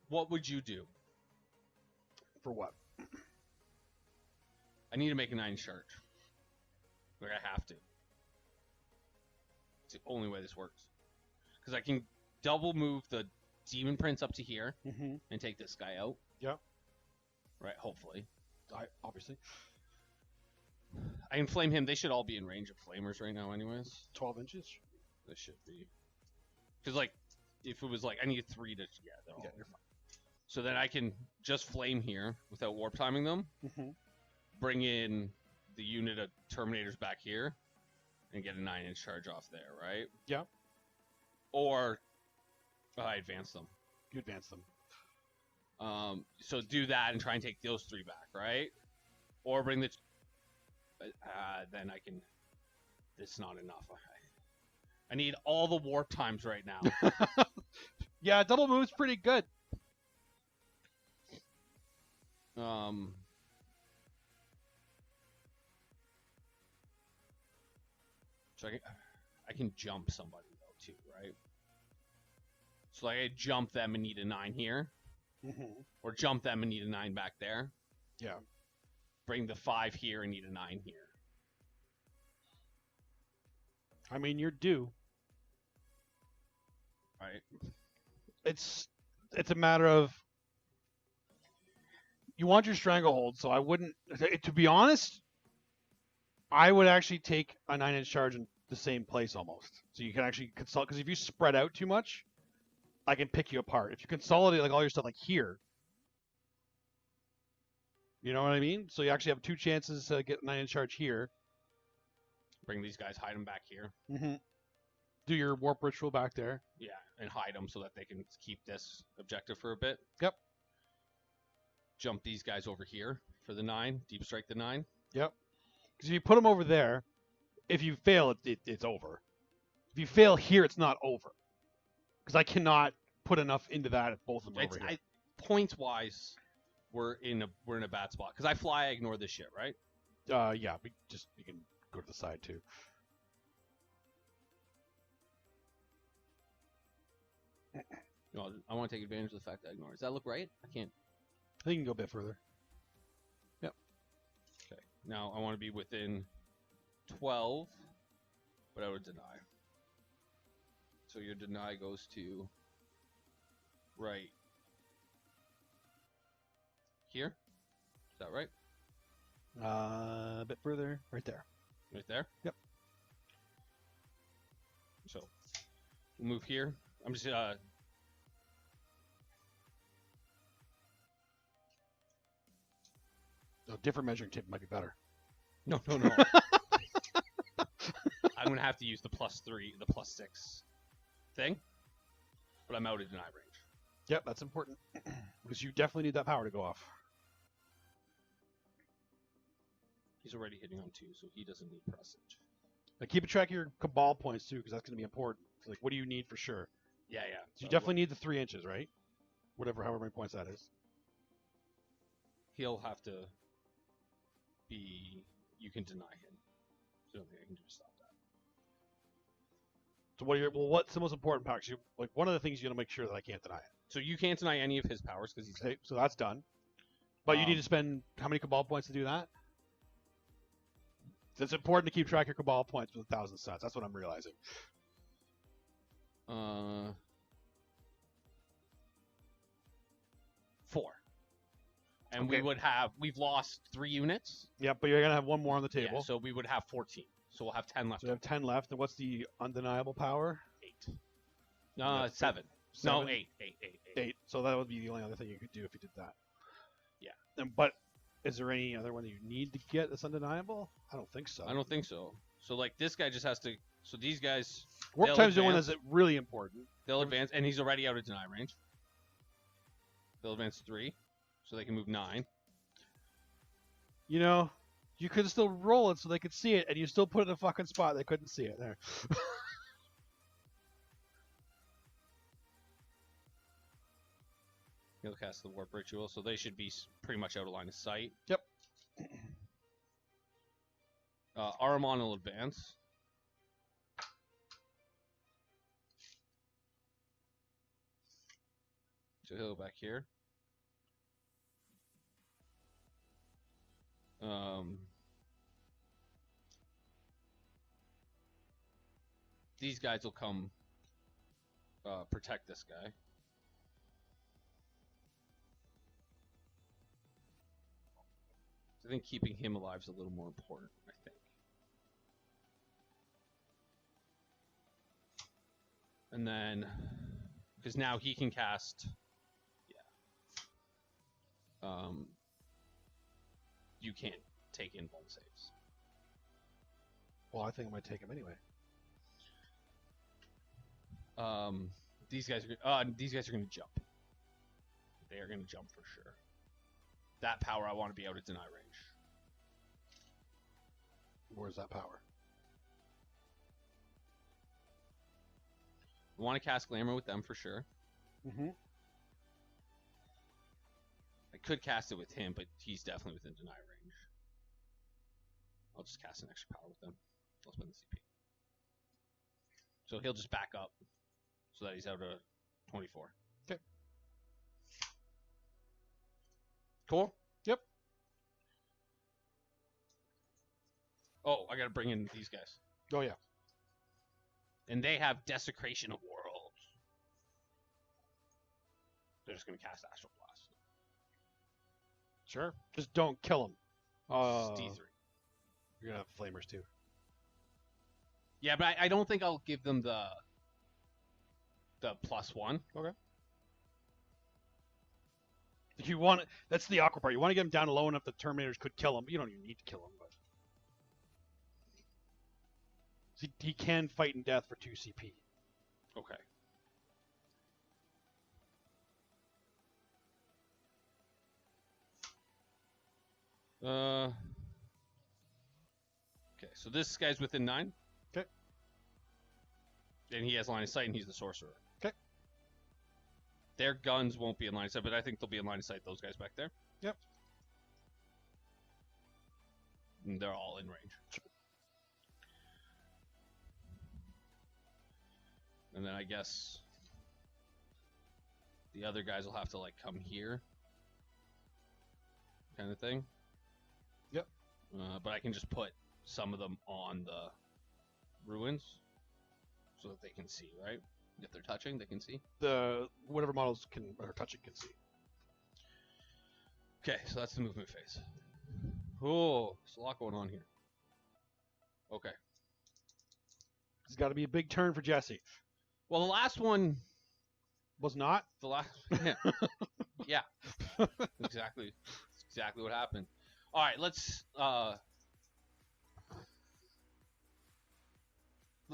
What would you do? For what? I need to make a 9 charge. Like, I have to. It's the only way this works. Because I can double move the Demon Prince up to here and take this guy out. Yeah. Right, hopefully. Obviously. I can flame him. They should all be in range of flamers right now anyways. 12 inches? They should be. Because, like, if it was like, I need 3 to... Yeah, they're all... Yeah, you're fine. So then I can just flame here without warp timing them. Bring in the unit of Terminators back here. And get a 9-inch charge off there, right? Yeah. Or... I advance them. You advance them. So do that and try and take those 3 back, right? Or bring the... then I can... It's not enough. I need all the warp times right now. Yeah, double move's pretty good. So I can jump somebody though too, right? So like I jump them and need a 9 here, or jump them and need a 9 back there. Yeah. Bring the 5 here and need a 9 here. I mean, you're due. Right. It's a matter of you want your stranglehold, so I wouldn't. To be honest, I would actually take a 9-inch charge in the same place almost, so you can actually consult. Because if you spread out too much, I can pick you apart. If you consolidate like all your stuff like here, you know what I mean. So you actually have 2 chances to get a 9-inch charge here. Bring these guys, hide them back here. Do your warp ritual back there. Yeah, and hide them so that they can keep this objective for a bit. Yep. Jump these guys over here for the 9. Deep strike the 9. Yep. Because if you put them over there, if you fail, it's over. If you fail here, it's not over. Because I cannot put enough into that at both of them over here. Points wise, we're in a bad spot. Because I fly, I ignore this shit, right? Yeah. You can go to the side too. No, I want to take advantage of the fact that I ignore. Does that look right? I can't. I think you can go a bit further. Yep. Okay. Now I want to be within 12, but I would deny. So your deny goes to right here. Is that right? A bit further, right there. Right there? Yep. So we'll move here. I'm just A different measuring tape might be better. No. I'm gonna have to use the +3, the +6 thing, but I'm out of deny range. Yep, that's important because you definitely need that power to go off. He's already hitting on 2, so he doesn't need presage. Now keep a track of your cabal points too, because that's going to be important. Like, what do you need for sure? Yeah. So you definitely need the 3 inches, right? However many points that is. He'll have to be. You can deny him. So nothing I can do to stop that. So what's the most important power? Like one of the things you got to make sure that I can't deny it. So you can't deny any of his powers because he's. Okay, so that's done. But you need to spend how many cabal points to do that? So it's important to keep track of your cabal points with 1,000 sets. That's what I'm realizing. 4. And we've lost 3 units. Yep, but you're gonna have one more on the table. Yeah, so we would have 14. So we'll have 10 left. So we have 10 left. And what's the undeniable power? 8. No, 7. 7? No, 8. 8. So that would be the only other thing you could do if you did that. Yeah. But is there any other one that you need to get that's undeniable? I don't think so. I don't think so. So like this guy just has to. So these guys. Warp time's the one that's really important. They'll advance, and he's already out of deny range. They'll advance 3, so they can move 9. You know, you could still roll it so they could see it, and you still put it in a fucking spot they couldn't see it. There. He'll cast the warp ritual, so they should be pretty much out of line of sight. Yep. Aramon will advance. So he'll go back here. These guys will come protect this guy. I think keeping him alive is a little more important, I think. And then, because now he can cast, you can't take in vuln saves. Well, I think I might take him anyway. These guys are going to jump. They are going to jump for sure. That power, I want to be out of deny range. Where's that power? I want to cast Glamour with them for sure. Mm-hmm. I could cast it with him, but he's definitely within deny range. I'll just cast an extra power with them. I'll spend the CP. So he'll just back up so that he's out of 24. Okay. Cool? Yep. Oh, I gotta bring in these guys. Oh, yeah. And they have Desecration of Worlds. They're just gonna cast Astral Blast. Sure. Just don't kill him. D3. You're gonna have flamers too. Yeah, but I don't think I'll give them the +1. Okay. If you want, that's the awkward part. You want to get him down low enough that Terminators could kill him. You don't even need to kill him, but he can fight in death for 2 CP. Okay. Okay, so this guy's within 9. Okay. And he has line of sight, and he's the sorcerer. Okay. Their guns won't be in line of sight, but I think they'll be in line of sight, those guys back there. Yep. And they're all in range. And then I guess the other guys will have to, like, come here. Kind of thing. Yep. But I can just put some of them on the ruins so that they can see, right? If they're touching, they can see. The whatever models are touching can see. Okay, so that's the movement phase. Oh, there's a lot going on here. Okay. It's got to be a big turn for Jesse. Well, the last one was not. The last, yeah, exactly what happened. All right, let's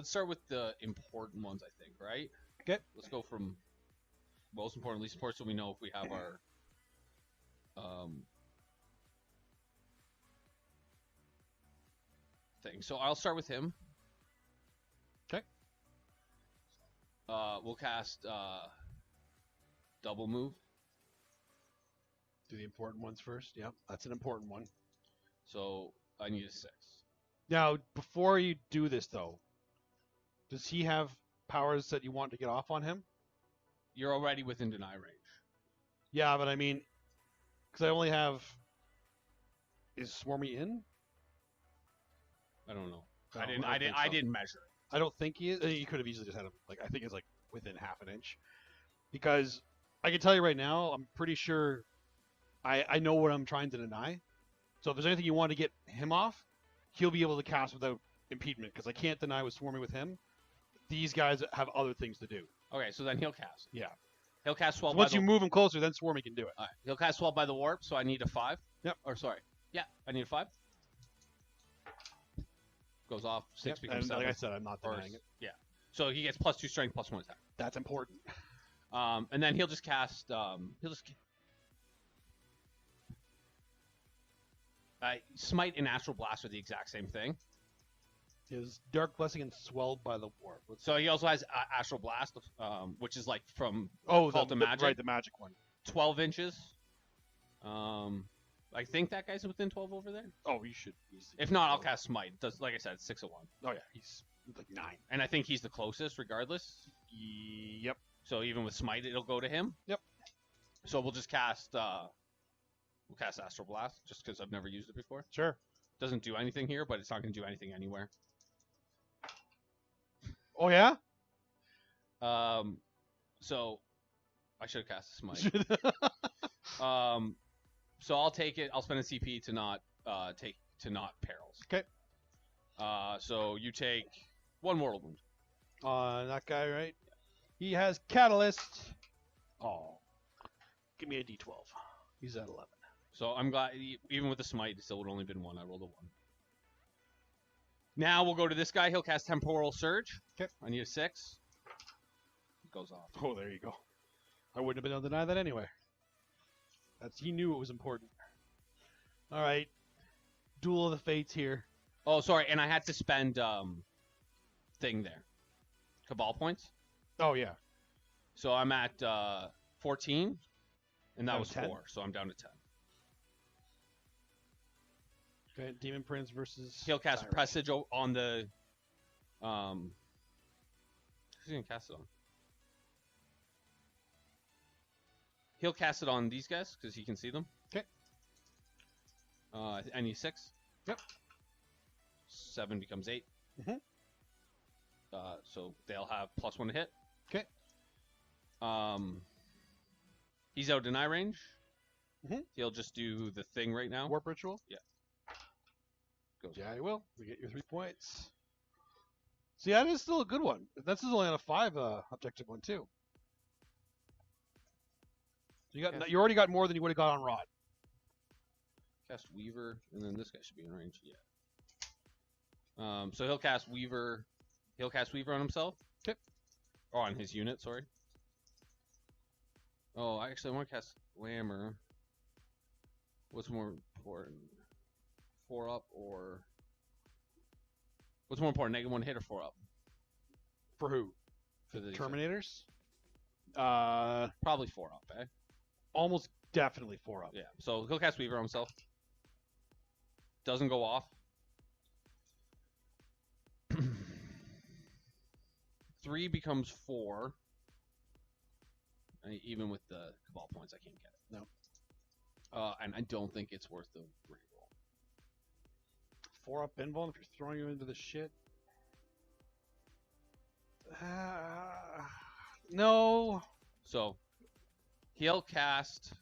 start with the important ones, I think, right? Okay. Let's go from most important, least important, so we know if we have our thing. So I'll start with him. Okay. We'll cast double move. Do the important ones first. Yep, that's an important one. So I need a 6. Now, before you do this, though, does he have powers that you want to get off on him? You're already within deny range. Yeah, but I mean, because I only have. Is Swarmy in? I don't know. No, I didn't measure it. I don't think he is. He could have easily just had him. Like, I think it's like within half an inch. Because I can tell you right now, I'm pretty sure I know what I'm trying to deny. So if there's anything you want to get him off, he'll be able to cast without impediment because I can't deny with swarming with him. These guys have other things to do. Okay, so then he'll cast. Yeah. He'll cast Swell So by once the... you move him closer, then swarming can do it. All right. He'll cast Swell by the Warp, so I need a 5. Yep. Or sorry. Yeah, I need a 5. Goes off. 6 becomes and 7. like I said, I'm not denying it. Yeah. So he gets +2 strength, +1 attack. That's important. And then he'll just cast... Smite and Astral Blast are the exact same thing. His Dark Blessing and Swelled by the Warp. So he also has Astral Blast, which is like from Oh, Cult of Magic. Right, the magic one. 12 inches. I think that guy's within 12 over there. Oh, you should. If not, I'll cast Smite. Does like I said, it's 6 of 1. Oh yeah, he's like 9. And I think he's the closest, regardless. Yep. So even with Smite, it'll go to him. Yep. So we'll just cast. We'll cast Astral Blast, just because I've never used it before. Sure. Doesn't do anything here, but it's not going to do anything anywhere. Oh yeah. So I should have cast Smite. So I'll take it. I'll spend a CP to not perils. Okay. So you take 1 mortal wound. That guy, right? He has Catalyst. Oh. Give me a D12. He's at 11. So I'm glad, even with the Smite, it still would only been 1. I rolled a 1. Now we'll go to this guy. He'll cast Temporal Surge. Okay. I need a 6. It goes off. Oh, there you go. I wouldn't have been able to deny that anyway. He knew it was important. All right. Duel of the Fates here. Oh, sorry, and I had to spend thing there. Cabal points. Oh yeah. So I'm at 14, and that Down was 10? 4, so I'm down to 10. Okay. Demon Prince versus. He'll cast Tyrant. Presage on the. Who's he gonna cast it on? He'll cast it on these guys because he can see them. Okay. I need 6. Yep. 7 becomes 8. Mhm. So they'll have +1 to hit. Okay. He's out of deny range. Mhm. He'll just do the thing right now. Warp Ritual. Yeah. Goes. Yeah, you will. You get your 3 points. See, that is still a good one. This is only on a 5 objective one too. So you already got more than you would have got on Rod. Cast Weaver, and then this guy should be in range. Yeah. So he'll cast Weaver. He'll cast Weaver on himself. Okay. Or on his unit, sorry. Oh, actually, I want to cast Whammer. What's more important? 4 up or... What's more important, -1 hit or 4 up? For who? For the Terminators? Probably 4 up, eh? Almost definitely 4 up. Yeah, so he'll cast Weaver on himself. Doesn't go off. 3 becomes 4. Even with the Cabal points, I can't get it. No. And I don't think it's worth the reroll. 4 up invuln if you're throwing you into the shit. No. So he'll cast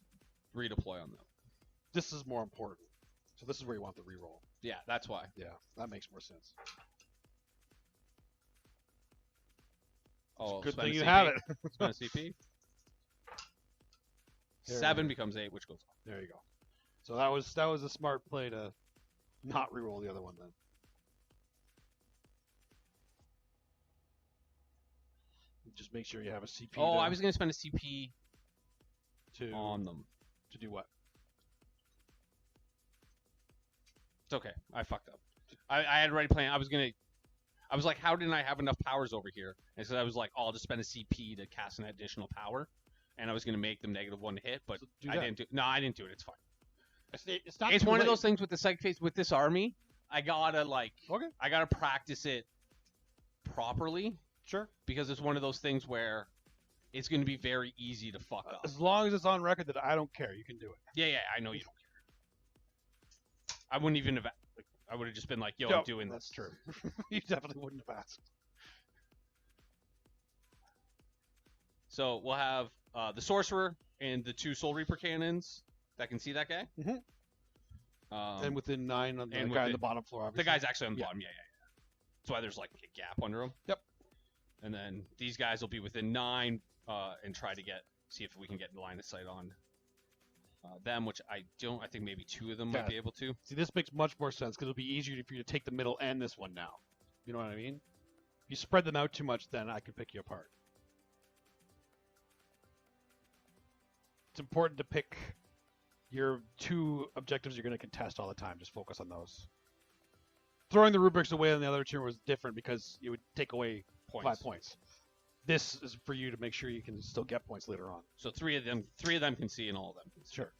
Redeploy on them. This is more important. So this is where you want the reroll. Yeah, that's why. Yeah, that makes more sense. Oh, Good spend thing a you CP. have it. Spend a CP. There 7 we go. becomes 8, which goes off. There you go. So that was a smart play to not reroll the other one then. Just make sure you have a CP. Oh, I was going to spend a CP to on them. to do what? It's okay. I fucked up. I had already planned. I was like, how didn't I have enough powers over here? And so I was like, oh, I'll just spend a CP to cast an additional power. And I was going to make them -1 to hit, but So do I that. didn't do it. No, I didn't do it. It's fine. It's not. It's too one of late. those things with the psychic phase with this army. I gotta Okay. I gotta practice it properly Sure. because it's one of those things where it's going to be very easy to fuck up. As long as it's on record that I don't care, you can do it. Yeah, I know you don't care. I wouldn't even have. I would have just been like, "Yo, I'm doing That's this." true. You definitely wouldn't have asked. So we'll have the sorcerer and the 2 Soul Reaper cannons that can see that guy. Mhm. Um, And within 9 on the and guy on within- the bottom floor, the obviously. guy's actually on the Yeah. bottom. Yeah. That's why there's like a gap under him. Yep. And then these guys will be within 9 and try to see if we can get line of sight on them, which I don't. I think maybe 2 of them might Yeah. be able to. See, this makes much more sense because it'll be easier for you to take the middle and this one now. You know what I mean? If you spread them out too much, then I can pick you apart. It's important to pick your 2 objectives you're going to contest all the time. Just focus on those. Throwing the rubrics away on the other turn was different because it would take away 5 points. This is for you to make sure you can still get points later on. So 3 of them can see, and all of them can see. Sure.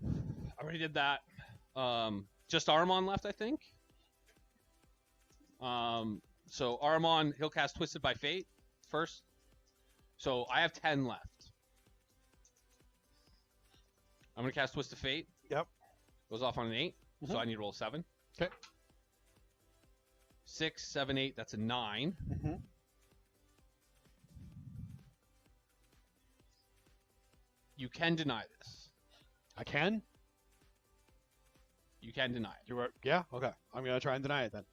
I already did that. Just Armon left, I think. So Armon, he'll cast Twisted by Fate first. So I have 10 left. I'm gonna cast Twisted Fate. Yep. Goes off on an 8, so I need to roll a 7. Okay. 6, 7, 8. That's a 9. Mm-hmm. You can deny this. I can? You can deny it. Yeah? Okay. I'm going to try and deny it then.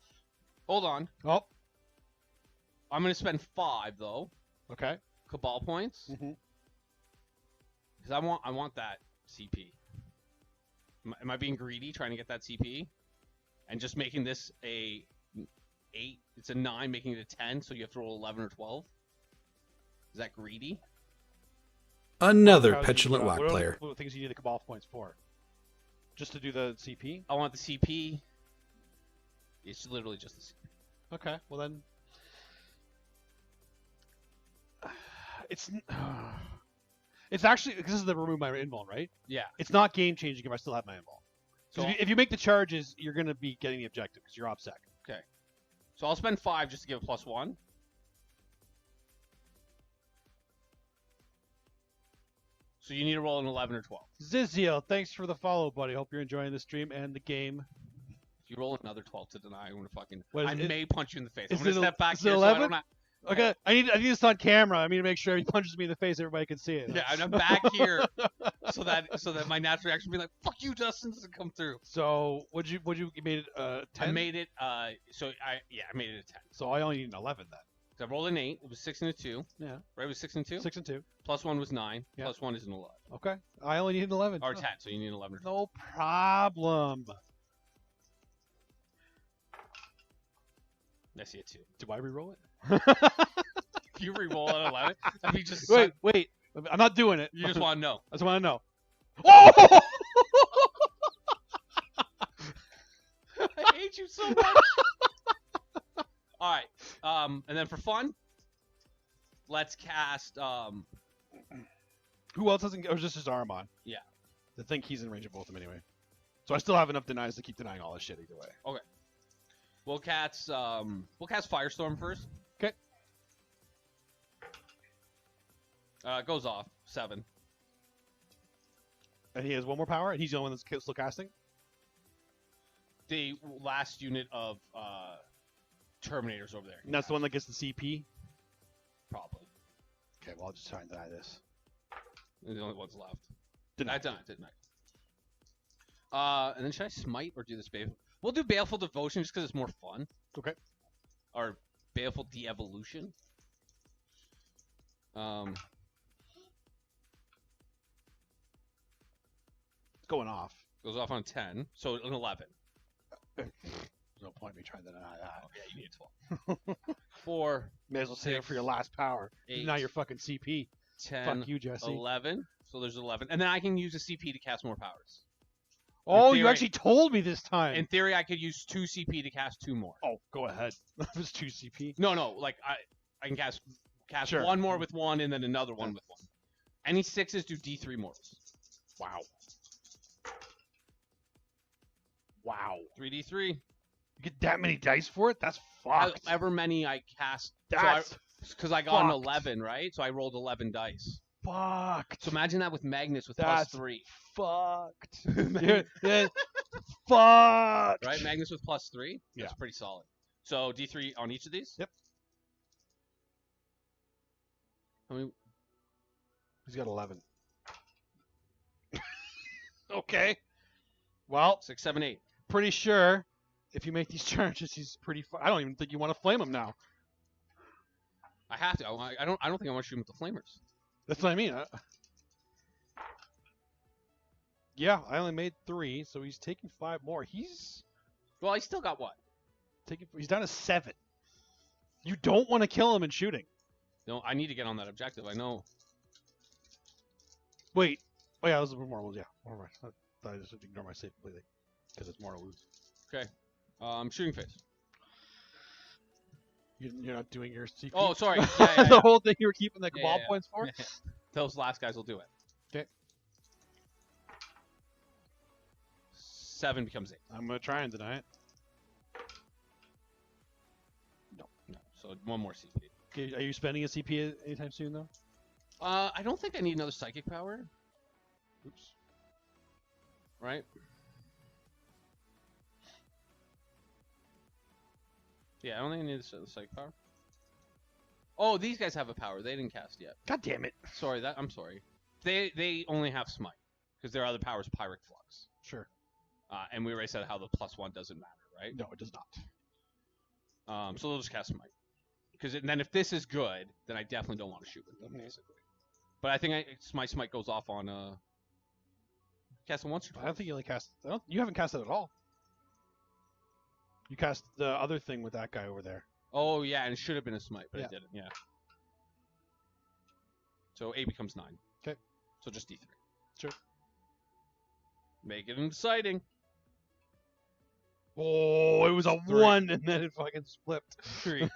Hold on. Oh. I'm gonna spend 5 though. Okay. Cabal points. Mm-hmm. Because I want that CP. Am I being greedy trying to get that CP? And just making this a 8, it's a 9, making it a 10, so you have to roll 11 or 12? Is that greedy? Another How do you petulant do that? whack What are player. the things you need the Cabal points for? Just to do the CP? I want the CP. It's literally just the CP. Okay. Well then... It's actually... This is the remove my invuln, right? Yeah. It's not game changing if I still have my invuln. So So if you make the charges, you're going to be getting the objective because you're OPSEC. So I'll spend 5 just to give a +1. So you need to roll an 11 or 12. Ziziel, thanks for the follow, buddy. Hope you're enjoying the stream and the game. If you roll another 12 to deny, I'm gonna fucking. What is I it? may punch you in the face. I'm Is gonna it step back is it here so I 11? don't. Okay, I need this on camera. I need to make sure he punches me in the face. Everybody can see it. Yeah, and I'm back here so that my natural reaction would be like, "Fuck you, Justin," doesn't come through. So you made it 10? I made it. I made it a 10. So I only need an 11 then. So I rolled an 8. It was 6 and a 2. Yeah. Right, it was 6 and 2. 6 and 2. +1 was 9. Yeah. +1 is an 11. Okay. I only need an 11. Or Oh, 10. So you need an 11 or 12. no problem. I see it too. Do I re-roll it? If you re-roll an 11, that'd be just. Wait. I'm not doing it. You just want to know. I just want to know. Oh! I hate you so much. All right. And then for fun, let's cast. Who else hasn't? Or just his arm on? Yeah. I think he's in range of both of them anyway. So I still have enough denies to keep denying all this shit either way. We'll cast Firestorm first. Okay. It goes off 7. And he has one more power, and he's the only one that's still casting. The last unit of Terminators over there. And that's the one that gets the CP. Probably. Okay, well I'll just try and deny this. They're the only ones left. Deny. I done it, didn't I? And then should I smite or do this Baleful? We'll do Baleful Devotion just because it's more fun. Okay. Or Baleful De-Evolution. It's going off. Goes off on 10, so an 11. There's no point in me trying to deny that. Oh, yeah, you need a 12. 4, May as well save it 6, for your last power. 8, Now you're fucking CP. 10, Fuck you, Jesse. 11. So there's 11. And then I can use a CP to cast more powers. Oh, In you theory- actually told me this time. In theory, I could use 2 CP to cast 2 more. Oh, go ahead. That was 2 CP. No, like I can cast Sure. 1 more with 1 and then another one with 1. Any 6s do D3 mortals. Wow. Wow. 3D3. You get that many dice for it? That's fucked. However many I cast. That's Because I got an fucked. 11, right? So I rolled 11 dice. fucked. So imagine that with Magnus with That's +3. fucked. Yeah, fucked. Right? Magnus with +3? That's Yeah. pretty solid. So D3 on each of these? Yep. I mean, He's got 11. Okay. Well, 6, 7, 8. pretty sure if you make these charges, he's pretty. I don't even think you want to flame him now. I have to. I don't think I want to shoot him with the flamers. That's what I mean. Yeah, I only made 3, so he's taking 5 more. He's still got what? He's down to 7. You don't want to kill him in shooting. No, I need to get on that objective. I know. Wait. Oh yeah, those are mortal wounds. Yeah, more. I thought I just ignore my save completely because it's mortal wounds. Okay. Shooting phase. You're not doing your CP. Oh, sorry. Yeah, The whole thing you were keeping the cabal points for. Those last guys will do it. Okay. 7 becomes 8. I'm gonna try and deny it. No. So 1 more CP. Okay, are you spending a CP anytime soon though? I don't think I need another psychic power. Oops. Right? Yeah, I don't think I need the psychic power. Oh, these guys have a power. They didn't cast yet. God damn it. Sorry, I'm sorry. They only have smite because their other power is Pyrrhic Flux. Sure. And we already said how the +1 doesn't matter, right? No, it does not. So they'll just cast smite. Because then if this is good, then I definitely don't want to shoot with them, basically. But I think my smite goes off on cast it once or twice. I don't think you only cast. You haven't cast it at all. You cast the other thing with that guy over there. Oh yeah, and it should have been a smite, but Yeah. I didn't. Yeah. So 8 becomes 9. Okay. So just D3. Sure. Make it exciting. Oh, it was a 3. 1 and then it fucking flipped. 3.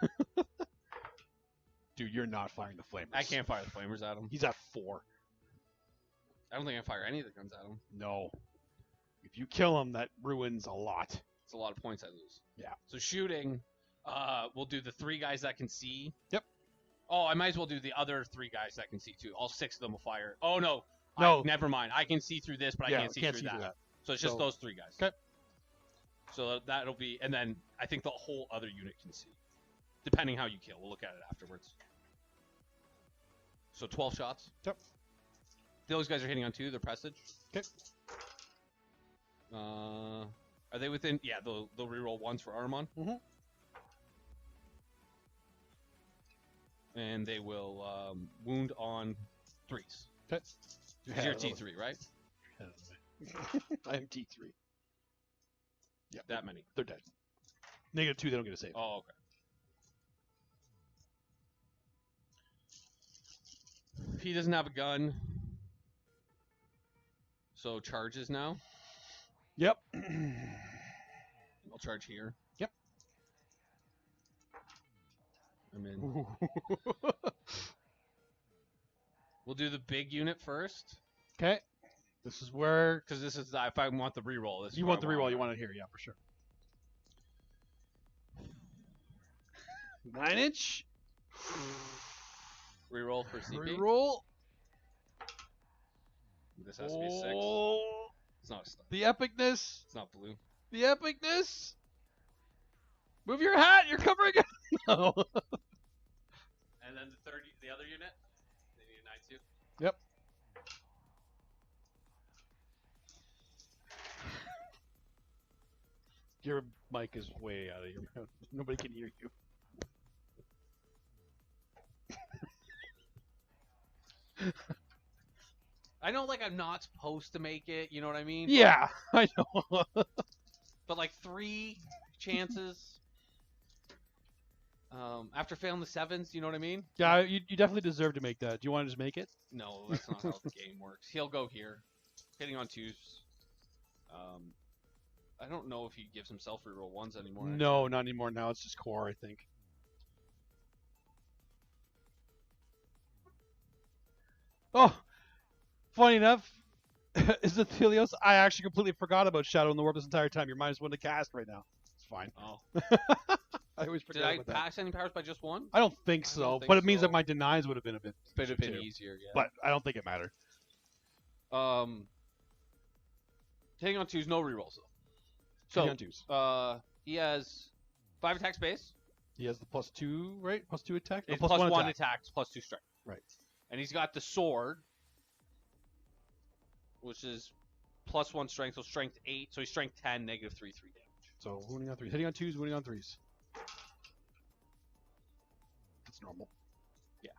Dude, you're not firing the flamers. I can't fire the flamers at him. He's at 4. I don't think I can fire any of the guns at him. No. If you kill him, that ruins a lot. It's a lot of points I lose. Yeah. So shooting, we'll do the 3 guys that can see. Yep. Oh, I might as well do the other 3 guys that can see too. All 6 of them will fire. Oh no. No. Never mind. I can see through this, but I can't see through that. So it's just those 3 guys. Okay. So that'll be, and then I think the whole other unit can see, depending how you kill. We'll look at it afterwards. So 12 shots. Yep. Those guys are hitting on 2. They're prestige. Okay. Are they within? Yeah, they'll reroll 1s for Armon. Mm-hmm. And they will wound on 3s. Okay. Because you're T3, right? I am T3. Yeah. That many. They're dead. -2, they don't get a save. Oh, okay. He doesn't have a gun. So charges now. Yep. I'll charge here. Yep. I'm in. We'll do the big unit first. Okay. This is where... Because this is, if I want the reroll. This is You want the reroll, you want it here, yeah, for sure. 9-inch. Reroll for CP. Reroll. This has to be a 6. Oh, It's not a star. the epicness. It's not blue. The epicness. Move your hat. You're covering it. No. And then the other unit, they need a 9-2. Yep. Your mic is way out of your mouth. Nobody can hear you. I know, like, I'm not supposed to make it, you know what I mean? Yeah, I know. But, like, 3 chances after failing the 7s, you know what I mean? Yeah, you definitely deserve to make that. Do you want to just make it? No, that's not how the game works. He'll go here, hitting on 2s. I don't know if he gives himself reroll 1s anymore. No, not anymore. Now it's just core, I think. Oh, funny enough, is it Helios? I actually completely forgot about Shadow in the Warp this entire time. You're -1 to cast right now. It's fine. Oh. I always forget Did I about that. pass any powers by just 1? I don't think so, don't think but it means so. that my denies would have been a bit Would have been too. easier, yeah. But I don't think it mattered. Hitting on 2s, no rerolls though. Hitting on 2s. He has 5 attack space. He has the +2, right? +2 attack? It's No, +1 attack. attacks, +2 strength. Right. And he's got the sword, which is +1 strength, so strength 8. So he's strength 10, -3, 3 damage. So wounding on 3s. Hitting on 2s, wounding on 3s. That's normal. Yeah.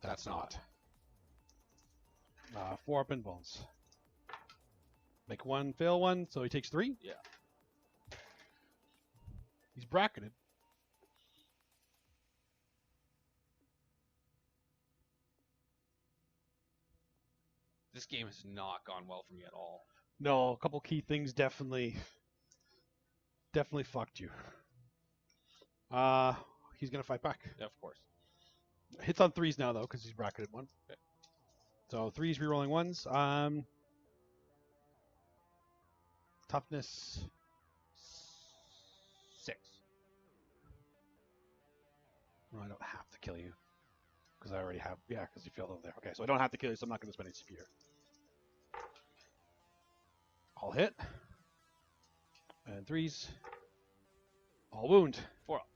That's not. 4 up in bones. Make 1, fail 1, so he takes 3? Yeah. He's bracketed. This game has not gone well for me at all. No, a couple key things definitely fucked you. He's gonna fight back. Yeah, of course. Hits on 3s now though, because he's bracketed 1. Okay. So 3s rerolling 1s. Toughness 6. No, I don't have to kill you. Because I already have, yeah, because you failed over there. Okay, so I don't have to kill you, so I'm not going to spend any CP here. All hit. And 3s. All wound. 4 up.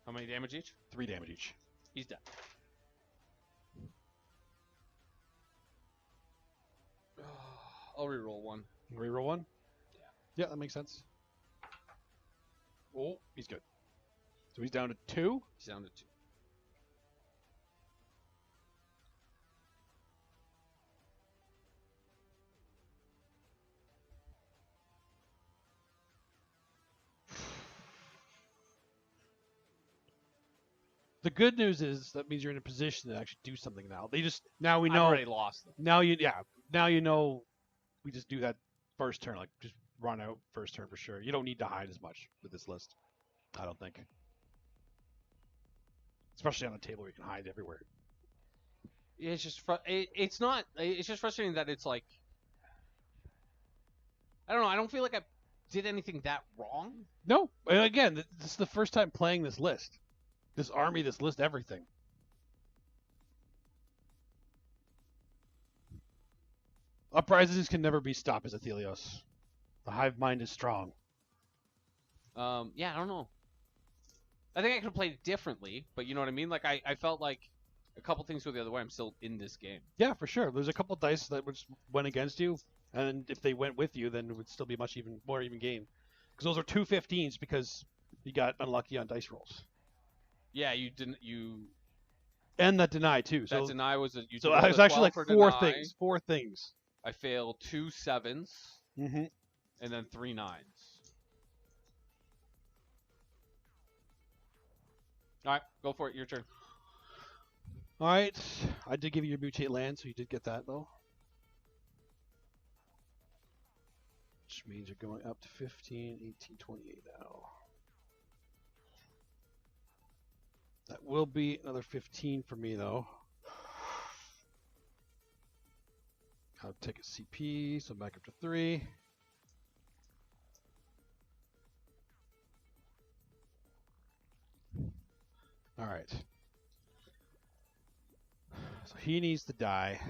How many damage each? 3 damage each. He's dead. I'll reroll 1. Reroll 1? Yeah. Yeah, that makes sense. Oh, he's good. So he's down to 2? He's down to 2. The good news is that means you're in a position to actually do something now. They just now we I've know already lost them. now you know we just do that first turn, like just run out first turn for sure. You don't need to hide as much with this list. I don't think. Especially on a table where you can hide everywhere. It's just it's not. It's just frustrating that it's like I don't know. I don't feel like I did anything that wrong. No, and again, this is the first time playing this list, this army, this list, everything. Uprisings can never be stopped as Athelios. The hive mind is strong. Yeah, I don't know. I think I could have played it differently, but you know what I mean? Like, I felt like a couple things go the other way. I'm still in this game. Yeah, for sure. There's a couple dice that went against you, and if they went with you, then it would still be much more even game. Because those are 2 15s because you got unlucky on dice rolls. Yeah, you didn't. You And that deny, too. that deny was a. You So rolled it was a actually 12 like for 4 deny. things. 4 things. I failed 2 7s Mm-hmm. and then 3 9s. All right, go for it. Your turn. All right. I did give you your mutate land, so you did get that, though. Which means you're going up to 15, 18, 28 now. That will be another 15 for me, though. I'll take a CP, so back up to 3. All right. So he needs to die.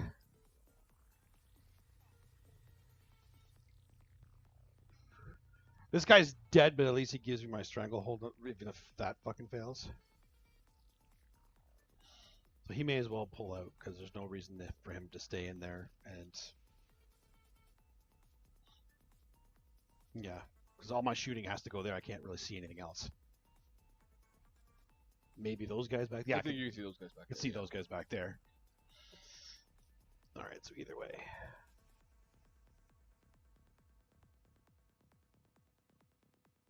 This guy's dead, but at least he gives me my stranglehold, even if that fucking fails. So he may as well pull out, because there's no reason for him to stay in there. And yeah, because all my shooting has to go there. I can't really see anything else. Maybe those guys back there. Yeah, I think you can see those guys back. I can see those guys back there. All right, so either way.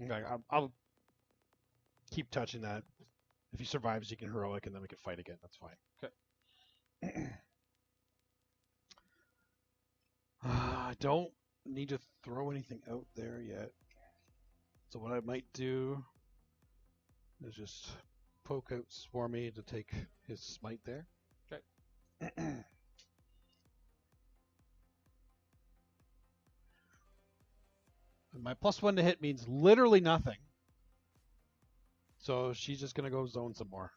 Okay, I'll keep touching that. If he survives, he can heroic, and then we can fight again. That's fine. Okay. I don't need to throw anything out there yet. So what I might do is just poke out Swarmy to take his smite there. Okay. And my +1 to hit means literally nothing. So she's just going to go zone some more.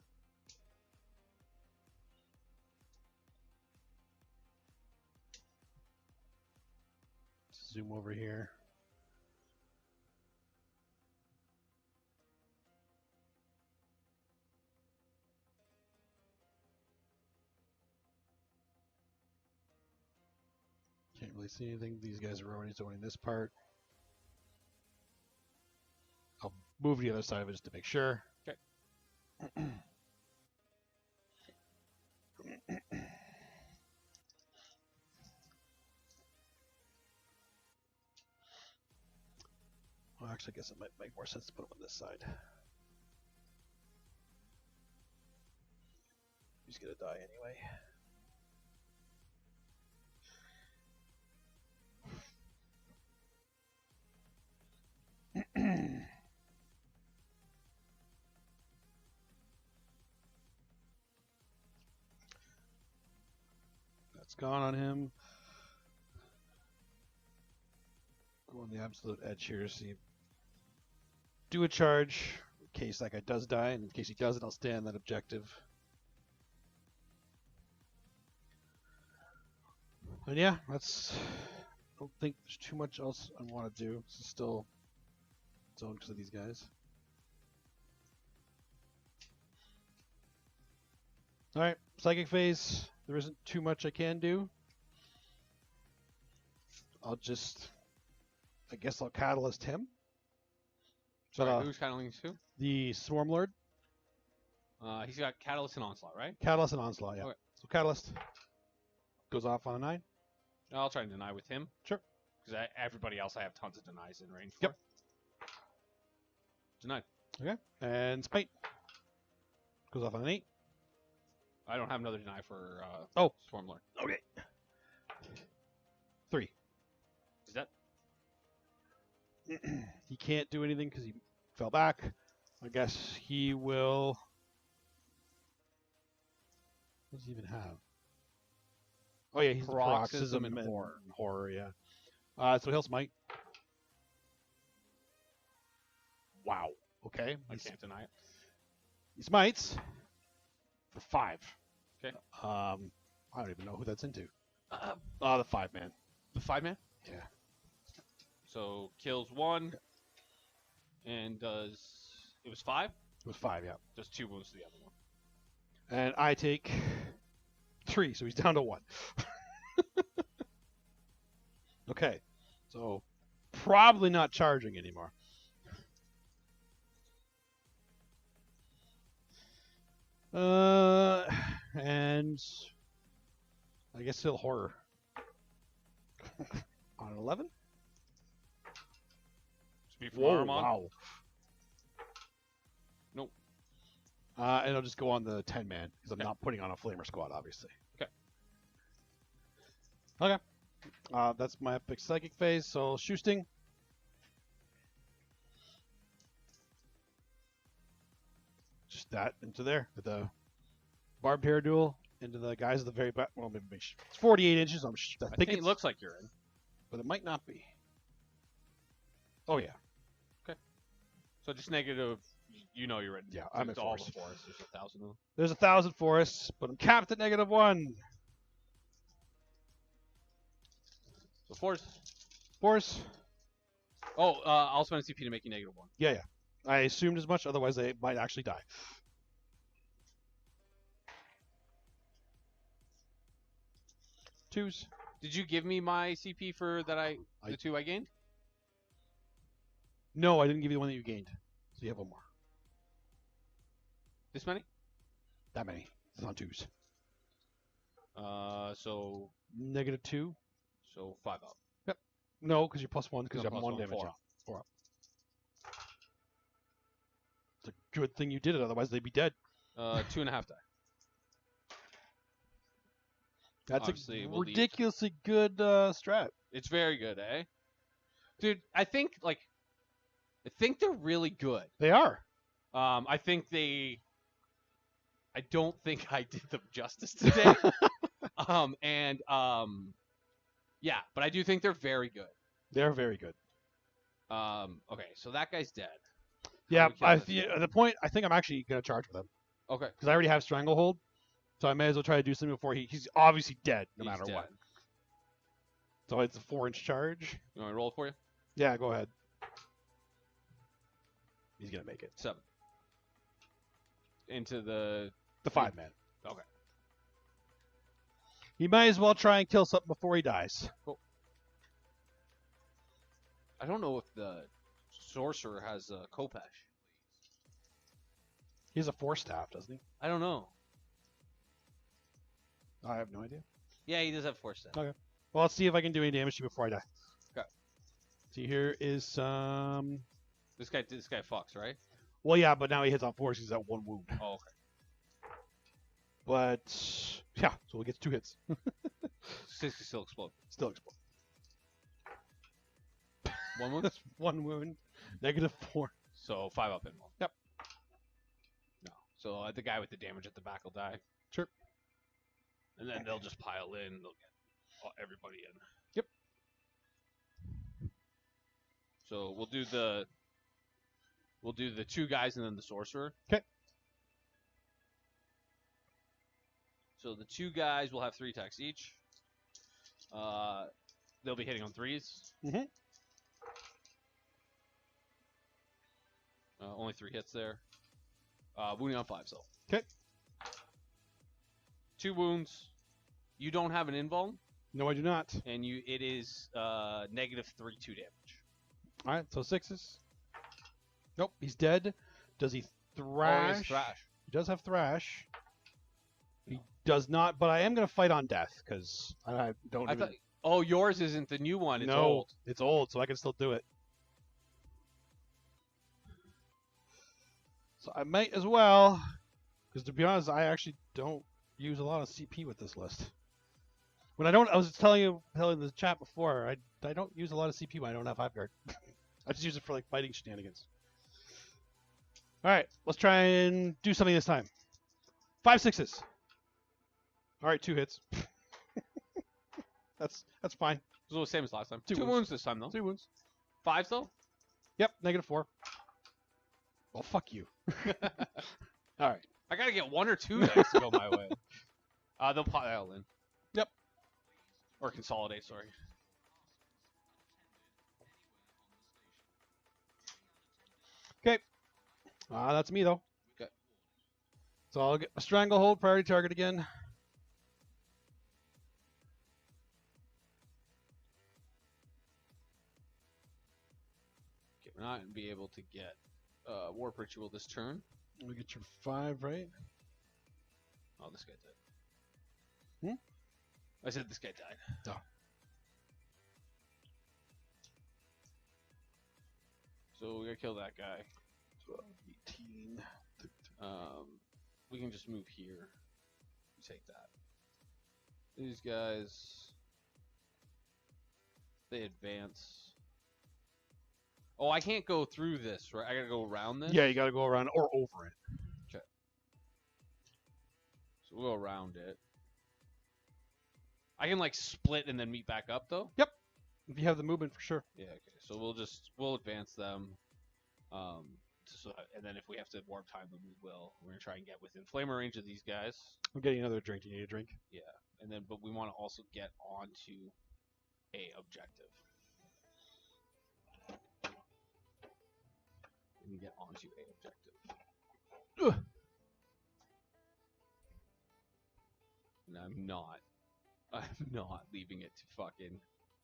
Zoom over here. really see anything. These guys are already zoning this part. I'll move to the other side of it just to make sure. Okay. Well, actually, I guess it might make more sense to put them on this side. He's gonna die anyway. That's gone on him. Go on the absolute edge here to see. Do a charge in case that guy does die, and in case he doesn't, I'll stay on that objective. And yeah, that's. I don't think there's too much else I want to do. This is still zoned because of these guys. Alright, psychic phase. There isn't too much I can do. I'll just. I guess I'll catalyst him. Sorry, who's catalyzing who? The Swarm Lord. He's got Catalyst and Onslaught, right? Catalyst and Onslaught, yeah. Okay. So Catalyst goes off on a 9. I'll try and deny with him. Sure. Because everybody else I have tons of denies in range for. Yep. Denied. Okay. And Spite goes off on an 8. I don't have another deny for Swarm Lord. Okay. 3. Is that? He can't do anything because he fell back. I guess he will. What does he even have? Oh yeah, he's Paroxysm and horror. Horror, yeah. So he'll smite. Wow. Okay. I can't deny it. He smites for 5. Okay. I don't even know who that's into. The 5-man. The 5-man? Yeah. So kills 1 and does. It was 5? It was 5, yeah. Does 2 wounds to the other one. And I take 3, so he's down to 1. Okay. So probably not charging anymore. And I guess still horror. On an 11? Whoa, on? Wow. Nope. And I'll just go on the 10-man because I'm not putting on a Flamer squad, obviously. Okay. Okay. That's my epic psychic phase. So Shoosting. Just that into there with the barbed hair duel into the guys at the very back. Well, maybe it's 48 inches. I think it looks like you're in, but it might not be. Oh yeah. Okay. So just negative. You know you're in. Yeah, I'm at all force. the forests. There's 1,000 of them. There's 1,000 forests, but I'm capped at -1. So force. Force. Oh, I'll spend a CP to make you -1. Yeah. I assumed as much. Otherwise, they might actually die. Twos. Did you give me my CP for that? The 2 I gained? No, I didn't give you the one that you gained. So you have 1 more. This many? That many. It's on 2s. So -2. So 5 up. Yep. No, because you're +1 because you have 1 +1, damage. 4 up. 4 up. It's a good thing you did it. Otherwise, they'd be dead. 2.5 die. That's Obviously, a we'll ridiculously good strat. It's very good, eh? Dude, I think they're really good. They are. I don't think I did them justice today. Yeah, but I do think they're very good. They're very good. Okay, so that guy's dead. Yeah, at the point, I think I'm actually going to charge with him. Okay. Because I already have Stranglehold, so I may as well try to do something before he's obviously dead, no He's matter dead. what. So it's a 4-inch charge. You want me to roll it for you? Yeah, go ahead. He's going to make it. 7. Into the 5-man. Okay. He might as well try and kill something before he dies. Cool. I don't know if the sorcerer has a Kopesh. He has a 4-staff, doesn't he? I don't know. I have no idea. Yeah, he does have 4 stats. Okay. Well, let's see if I can do any damage to you before I die. Okay. See, here is some... This guy fucks, right? Well, yeah, but now he hits on 4, so he's at 1 wound. Oh, okay. But, yeah, so he gets 2 hits. 60 still explode. Still explode. 1 wound? That's 1 wound. -4. So 5 up in one. Yep. No. So the guy with the damage at the back will die. Sure. And then they'll just pile in. They'll get everybody in. Yep. So we'll do the 2 guys and then the sorcerer. Okay. So the 2 guys will have 3 attacks each. They'll be hitting on 3s. Mhm. Only 3 hits there. Wounding on 5s though. Okay. 2 wounds. You don't have an invuln, No, I do not. and it is -3 2 damage. All right, so 6s. Nope, he's dead. Does he Oh, thrash? it's thrash. He does have thrash. He does not, but I am going to fight on death because I don't I even... thought. Oh, yours isn't the new one. It's no, old. it's old, so I can still do it. So I might as well, because to be honest, I actually don't use a lot of CP with this list. When I was telling the chat before, I don't use a lot of CP when I don't have Hive Guard. I just use it for like fighting shenanigans. All right, let's try and do something this time. 5 6s. All right, 2 hits. That's fine. It was the same as last time. 2 2 wounds. wounds this time though. 2 wounds. 5s though. Yep, -4. Well, fuck you. All right. I gotta get 1 or 2 dice to go my way. They'll pile in. Yep. Or consolidate. Sorry. Okay. That's me though. Okay. So I'll get a stranglehold, priority target again. Okay, we're not gonna be able to get Warp Ritual this turn. We get your 5, right? Oh, this guy died. I said this guy died. Oh. So we gotta kill that guy. 12, 18. We can just move here. Take that. These guys, they advance. Oh, I can't go through this, right? I gotta go around this? Yeah, you got to go around or over it. Okay. So we'll go around it. I can like split and then meet back up though? If you have the movement, for sure. Yeah, okay. So we'll advance them. And then if we have to warp time them, we will. We're gonna try and get within flamer range of these guys. I'm getting another drink. Do you need a drink? Yeah. And then but we want to also get onto a objective. We can get onto a objective. Ugh. And I'm not leaving it to fucking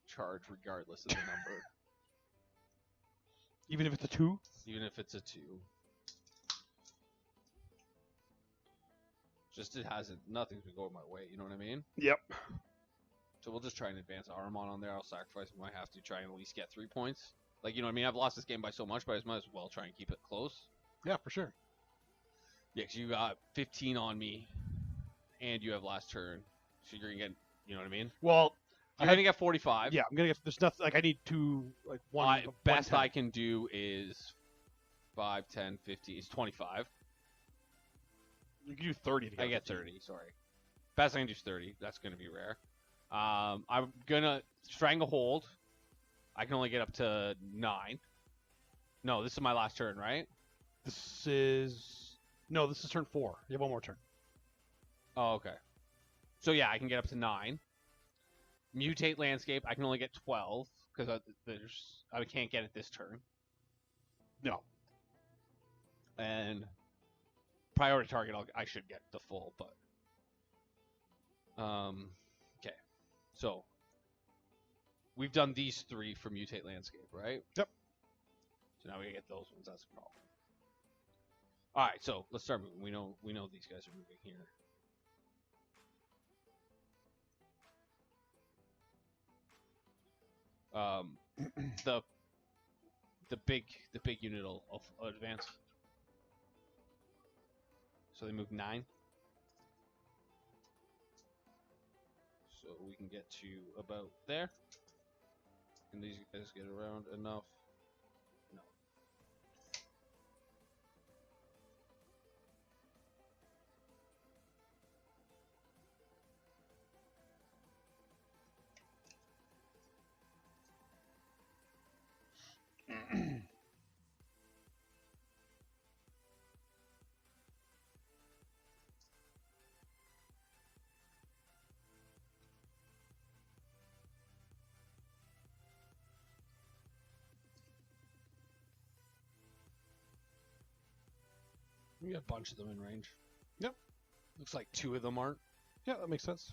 charge regardless of the number. Even if it's a 2? Even if it's a 2. Just nothing's been going my way, you know what I mean? Yep. So we'll just try and advance Ahriman on there. I'll sacrifice him when I have to try and at least get 3 points. Like, you know what I mean? I've lost this game by so much, but I might as well try and keep it close. Yeah, for sure. Yeah, because you got 15 on me, and you have last turn. So you're going to get, you know what I mean? Well, You're going to get 45. yeah, I'm gonna get. There's nothing. Like I need 2. Like one. Best 110. I can do is 5, 10, 50. It's 25. You can do 30 to get I get 15. 30, sorry. Best I can do is 30. That's going to be rare. I'm going to Stranglehold. I can only get up to 9. No, this is my last turn, right? This is turn 4. You have one more turn. Oh, okay. So yeah, I can get up to 9. Mutate Landscape, I can only get 12 because I can't get it this turn. No. And priority target, I should get the full, but okay. So we've done these 3 for Mutate Landscape, right? Yep. So now we get those ones. That's a problem. All right, so let's start moving. We know these guys are moving here. The big unit will advance. So they move 9. So we can get to about there. Can these guys get around enough? No. We got a bunch of them in range. Yep. Looks like 2 of them aren't. Yeah, that makes sense.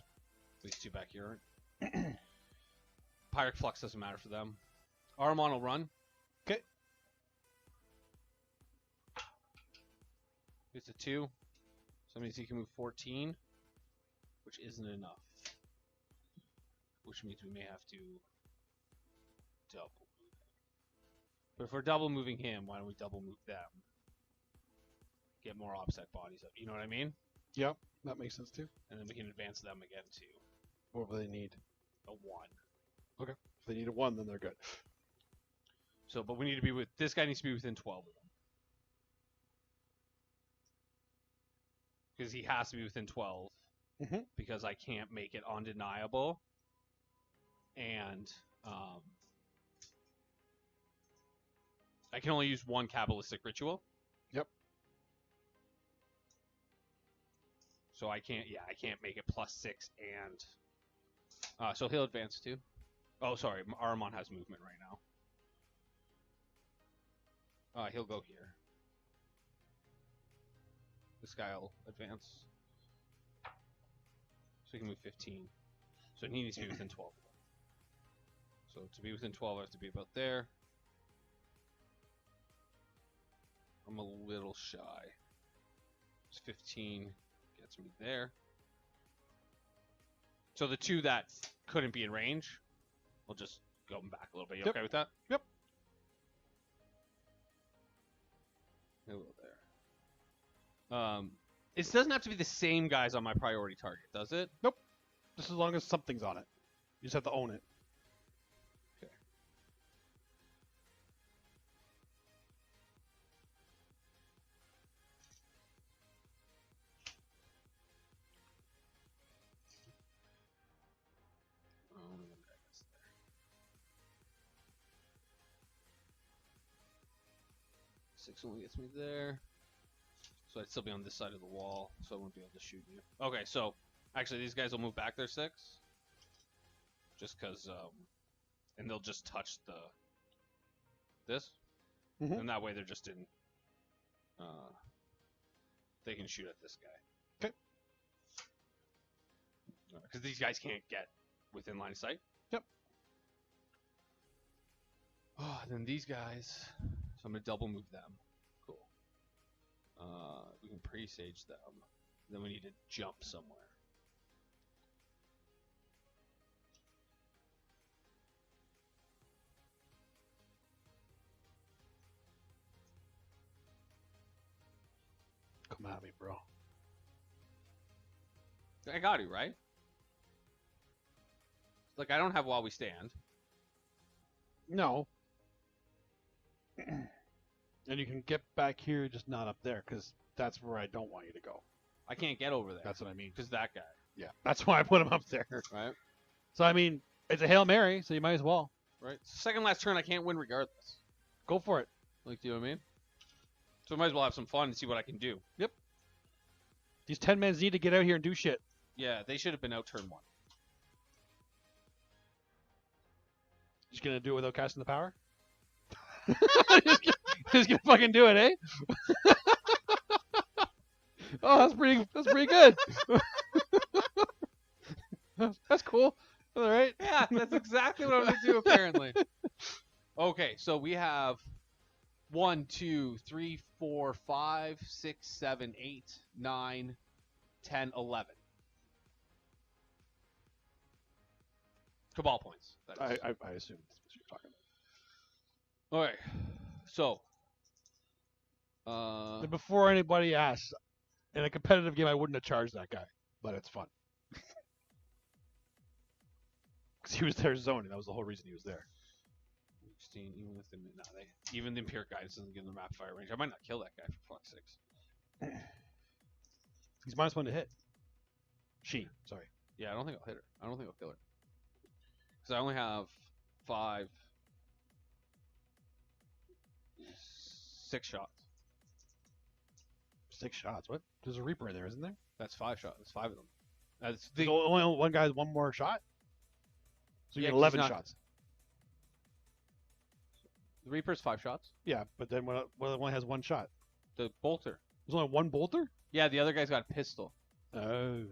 These 2 back here aren't. Pyric Flux doesn't matter for them. Aramon will run. Okay. It's a 2. So that means he can move 14, which isn't enough. Which means we may have to double move him. But if we're double moving him, why don't we double move them? Get more offset bodies up. You know what I mean? Yep, that makes sense too. And then we can advance them again to What will they need? a 1. Okay. If they need a 1, then they're good. So, but we need to be with this guy needs to be within 12 of them. Because he has to be within 12. Mhm. Because I can't make it undeniable. And I can only use 1 Kabbalistic ritual. Yep. So I can't make it +6 and so he'll advance too. Oh, sorry, Aramon has movement right now. He'll go here. This guy will advance. So he can move 15. So he needs to be within 12. So to be within 12, I have to be about there. I'm a little shy. It's 15 gets me there. So the 2 that couldn't be in range, we'll just go back a little bit. You okay with that? Yep. Hello there. It doesn't have to be the same guys on my priority target, does it? Nope. Just as long as something's on it. You just have to own it. Okay. Six only gets me there. So I'd still be on this side of the wall, so I won't be able to shoot you. Okay, so actually these guys will move back their 6. Just because, and they'll just touch this. Mhm. And that way they're just in, they can shoot at this guy. Okay. Because these guys can't get within line of sight. Yep. Oh, then these guys, so I'm going to double move them. Cool. We can presage them. Then we need to jump somewhere. Come at me, bro. I got you, right? Like, I don't have while we stand. No. And you can get back here, just not up there, because that's where I don't want you to go. I can't get over there. That's what I mean. Because that guy. Yeah, that's why I put him up there. Right? So, I mean, it's a Hail Mary, so you might as well. Right? Second last turn, I can't win regardless. Go for it. Like, do you know what I mean? So I might as well have some fun and see what I can do. Yep. These 10 men need to get out here and do shit. Yeah, they should have been out turn 1. Just gonna do it without casting the power? just gonna fucking do it, eh? Oh, that's pretty good. That's cool. All right. Yeah, that's exactly what I'm gonna do. Apparently. Okay, so we have 1, 2, 3, 4, 5, 6, 7, 8, 9, 10, 11. Cabal points. That is. I assume that's what you're talking All right. So. about. Before anybody asks, in a competitive game, I wouldn't have charged that guy, but it's fun. Because he was there zoning. That was the whole reason he was there. 16, even the Empiric Guidance doesn't give them map fire range. I might not kill that guy for fuck's sakes. He's -1 to hit. She, sorry. Yeah, I don't think I'll hit her. I don't think I'll kill her. Because I only have 5, 6 shots. 6 shots. What? There's a Reaper in there, isn't there? That's 5 shots. That's 5 of them. That's So only one guy has one more shot? So you Yeah, get 'cause 11 not- shots. The Reaper's 5 shots. Yeah, but then one only has one shot. The Bolter. There's only one bolter? Yeah, the other guy's got a pistol. Oh.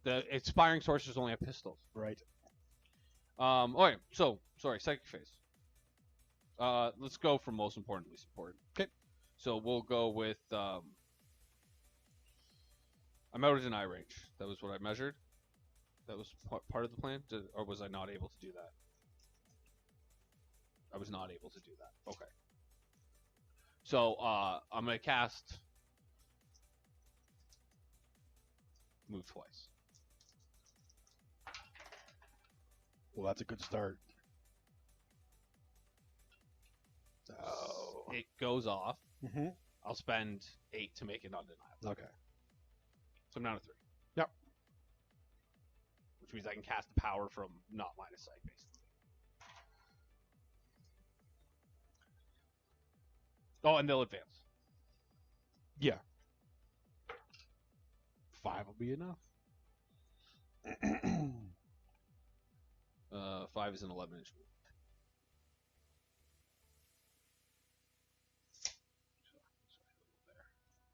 The expiring sorcerers only have pistols. Right. Okay, so, sorry, psychic phase. Let's go from most important to least important. Okay. So we'll go with, I'm out of deny range. That was what I measured. That was part of the plan, or was I not able to do that? I was not able to do that. Okay. So, I'm going to cast move twice. Well, that's a good start. Oh. It goes off. Mm-hmm. I'll spend 8 to make it undeniable. Okay. So I'm down to 3. Yep. Which means I can cast the power from not line of sight, basically. Oh, and they'll advance. Yeah. 5 will be enough. 5 is an 11-inch move.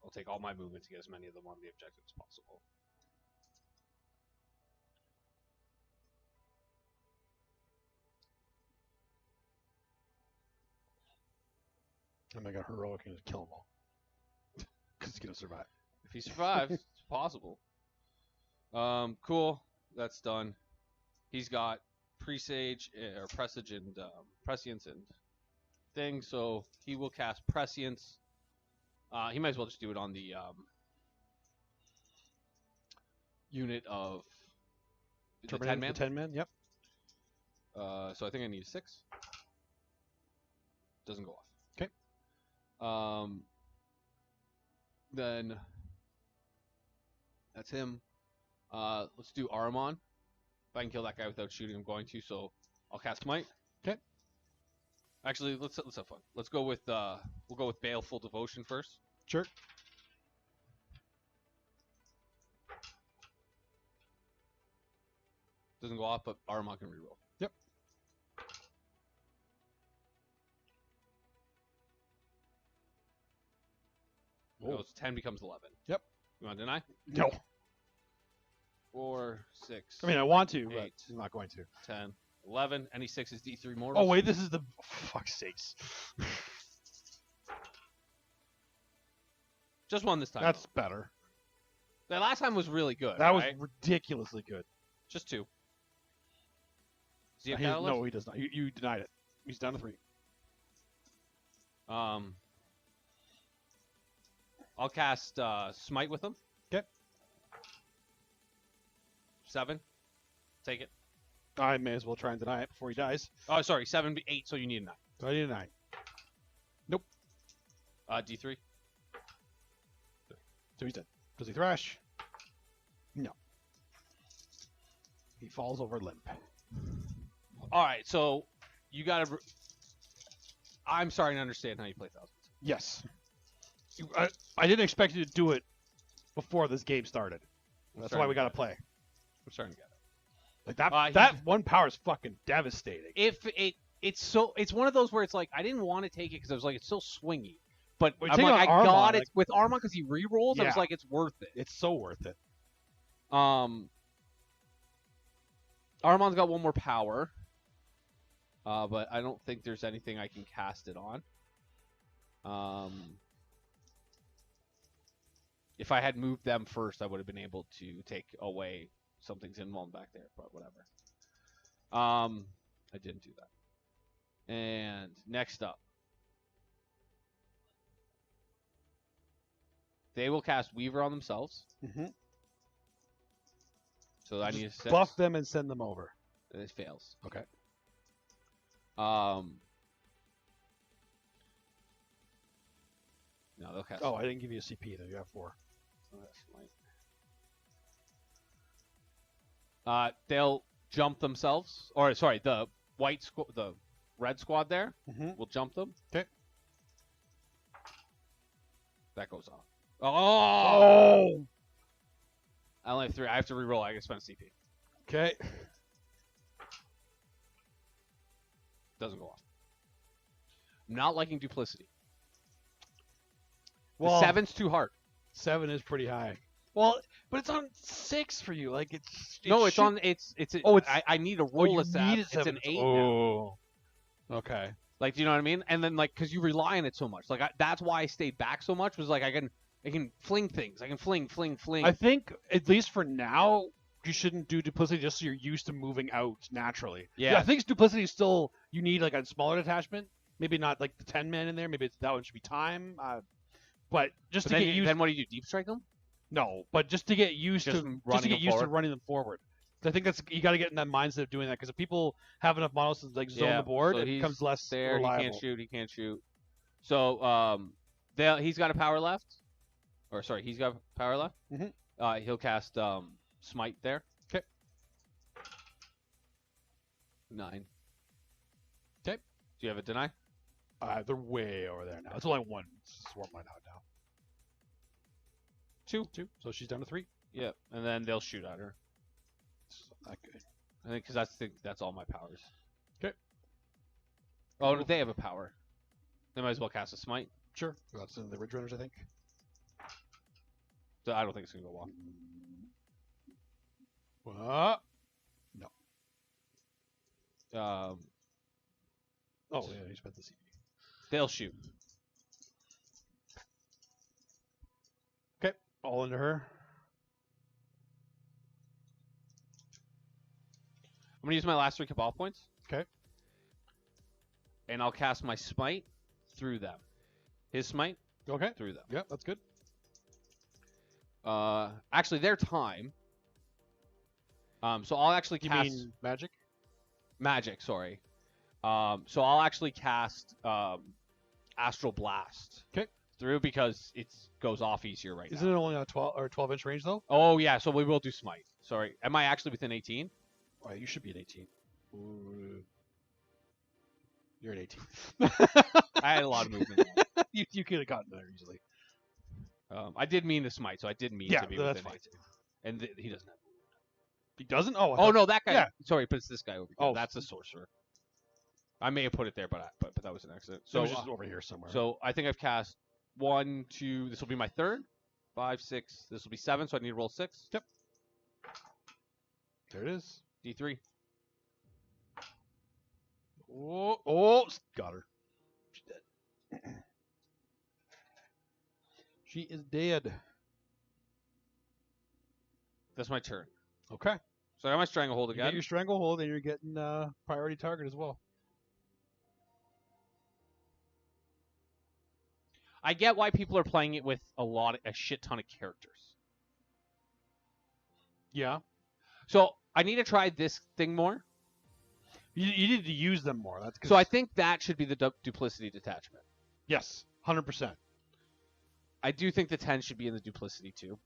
I'll take all my movement to get as many of them on the objective as possible. I'm make a heroic and just kill them all. Because he's going to survive. If he survives, it's possible. Cool. That's done. He's got presage or presage and prescience and thing, so he will cast prescience. He might as well just do it on the unit of the 10 man. The 10 man, yep. So I think I need a 6. Doesn't go off. Okay. Then that's him. Let's do Aramon. If I can kill that guy without shooting, I'm going to. So I'll cast Smite. Okay. Actually, let's have fun. Let's go with we'll go with Baleful Devotion first. Sure. Doesn't go off, but Aramon can reroll. Yep. Goes 10 becomes 11. Yep. You want to deny? No. 4, 6. I mean, I want to, but 8, I'm not going to. 10, 11. Any 6 is D3 mortals. Oh, wait, this is the... Oh, fuck's sakes. Just one this time. That's better. The last time was really good. That was right? ridiculously good. Just 2. Does he have He- catalyst? no, he does not. You denied it. He's down to 3. I'll cast Smite with him. Okay. 7. Take it. I may as well try and deny it before he dies. Oh, sorry. 7, 8, so you need a 9. So I need a 9. Nope. D3. So he's dead. Does he thrash? No. He falls over limp. All right, so you got to... I'm starting to understand how you play Thousands. Yes. I didn't expect you to do it before this game started. That's why we got to play. I'm starting to get it. Like that one power is fucking devastating. It's one of those where it's like I didn't want to take it because I was like it's so swingy, but Well, I'm take like it on I got Armon, it like- with Armon because he rerolls. I was Yeah. like it's worth it. It's so worth it. All Armon's got one more power. But I don't think there's anything I can cast it on. If I had moved them first, I would have been able to take away something's involved back there, but whatever. I didn't do that. And next up, they will cast Weaver on themselves. Mm-hmm. So I need a 6. Buff them and send them over. It fails. Okay. No, they'll cast. Oh, I didn't give you a CP either. You have 4. So that's they'll jump themselves, or sorry, the red squad there will jump them. Okay. That goes off. Oh! I only have 3. I have to reroll. I can spend CP. Okay. Doesn't go off. I'm not liking duplicity. Well, The 7's too hard. 7 is pretty high. Well, but it's on 6 for you. Like it's No, it's on. It's. Oh, it's. I need a Oh, roll you a 7. need a It's 7. an 8 now. Oh. Okay. Like, do you know what I mean? And then, like, because you rely on it so much. Like, that's why I stayed back so much. Was like, I can fling things. I can fling. I think at least for now, you shouldn't do duplicity just so you're used to moving out naturally. Yeah. I think duplicity is still you need like a smaller detachment. Maybe not like the 10 man in there. Maybe that one should be time. But just But to then, get used. then what do you do? Deep strike them? No, but just to get used Just to running them forward? running them forward. I think that's you got to get in that mindset of doing that because if people have enough models to like zone the board, so it he's becomes less there. reliable. He can't shoot. So he's got a power left, or sorry, he's got power left. Mhm. He'll cast smite there. Okay. 9. 'Kay. Do you have a deny? They're way over there now. It's only 1 swarm line out now. 2. So she's down to 3. Yep. And then they'll shoot at her. It's not good. I think because that's all my powers. 'Kay. Oh, no, they have a power. They might as well cast a smite. Sure. That's in the Ridge Runners, I think. So I don't think it's gonna go well. What? No. Oh yeah, you spent the CP. They'll shoot. Okay, all into her. I'm gonna use my last 3 cabal points. Okay. And I'll cast my smite through them. His smite Okay. through them. Yeah, that's good. Actually, their time. So I'll actually You cast mean magic? magic. Sorry. So I'll actually cast Astral Blast. Okay. Through because it goes off easier right Isn't now. it only on a 12-inch range though? Oh yeah, so we will do smite. Sorry, am I actually within 18? Oh, you should be at 18. Ooh. You're at 18. I had a lot of movement. you could have gotten there easily. I did mean to smite, so I did mean Yeah, to be that's within fine. 18. And he doesn't have. He doesn't? Oh, Oh no, that guy. Yeah. Sorry, but it's this guy over here. Oh. That's the sorcerer. I may have put it there, but that was an accident. So So it was just over here somewhere. so I think I've cast 1, 2. This will be my 3rd. 5, 6. This will be 7. So I need to roll 6. Yep. There it is. D3. Oh, got her. She's dead. She is dead. That's my turn. Okay. So I got my stranglehold You again. get your stranglehold, and you're getting priority target as well. I get why people are playing it with a shit ton of characters. Yeah. So I need to try this thing more. You need to use them more. That's 'cause- So I think that should be the duplicity detachment. yes, 100%. I do think the 10 should be in the duplicity too.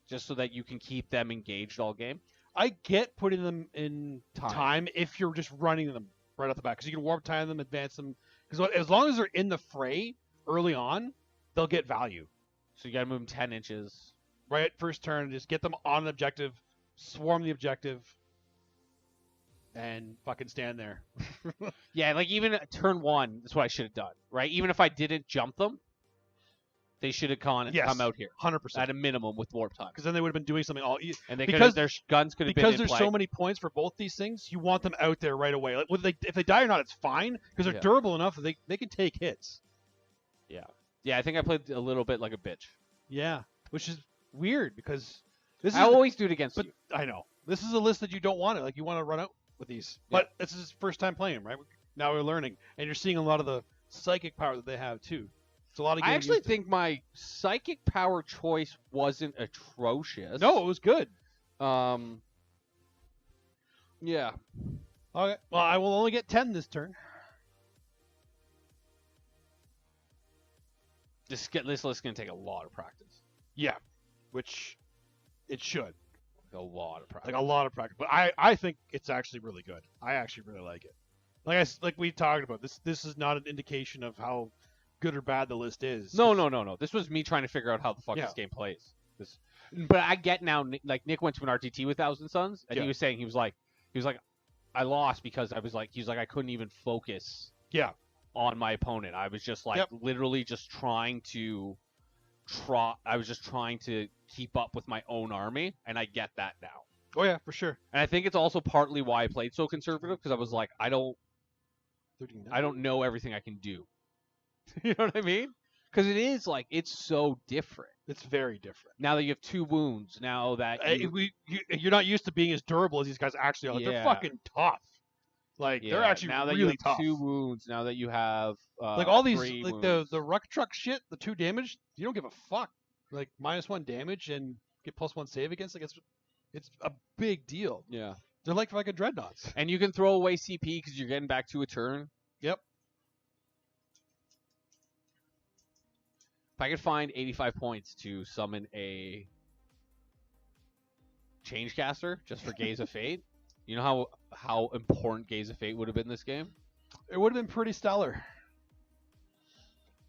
Just so that you can keep them engaged all game. I get putting them in Time. time if you're just running them right off the bat because you can warp time them, advance them. Because as long as they're in the fray early on, they'll get value. So you got to move them 10 inches. Right at first turn, just get them on an objective, swarm the objective, and fucking stand there. Yeah, like even at turn 1, that's what I should have done, right? Even if I didn't jump them, They should have come out here 100%. at a minimum with warp time, Because then they would have been doing something and they because their guns could have been because in there's play. so many points for both these things. You want them out there right away. Like, if they die or not, it's fine because they're durable enough that they can take hits. Yeah, I think I played a little bit like a bitch. Yeah, which is weird because I always do it against but you. I know this is a list that you don't want it. Like you want to run out with these, but this is his first time playing, right? Now we're learning, and you're seeing a lot of the psychic power that they have too. It's a lot of. I actually think my psychic power choice wasn't atrocious. No, it was good. Yeah. Okay. Well, I will only get 10 this turn. This list is going to take a lot of practice. Yeah, which it should. A lot of practice. Like a lot of practice. But I think it's actually really good. I actually really like it. Like we talked about, this is not an indication of how good or bad the list is. No. This was me trying to figure out how the fuck this game plays. But I get now. Like Nick went to an RTT with Thousand Suns, and he was saying he was like, I lost because I couldn't even focus. Yeah. On my opponent, I was just like literally just trying to I was just trying to keep up with my own army, and I get that now. Oh yeah, for sure. And I think it's also partly why I played so conservative, because I was like, I don't know everything I can do. You know what I mean? Because it is like it's so different. It's very different. Now that you have 2 wounds, now that you're not used to being as durable as these guys actually are. Like, they're fucking tough. Like they're actually now that really you have tough. 2 wounds, now that you have like all these, 3 like wounds. the ruck truck shit, the 2 damage, you don't give a fuck. Like -1 damage and get +1 save against. Like it's a big deal. Yeah, they're like fucking dreadnoughts. And you can throw away CP because you're getting back to a turn. Yep. If I could find 85 points to summon a Changecaster just for Gaze of Fate, you know how important Gaze of Fate would have been this game? It would have been pretty stellar.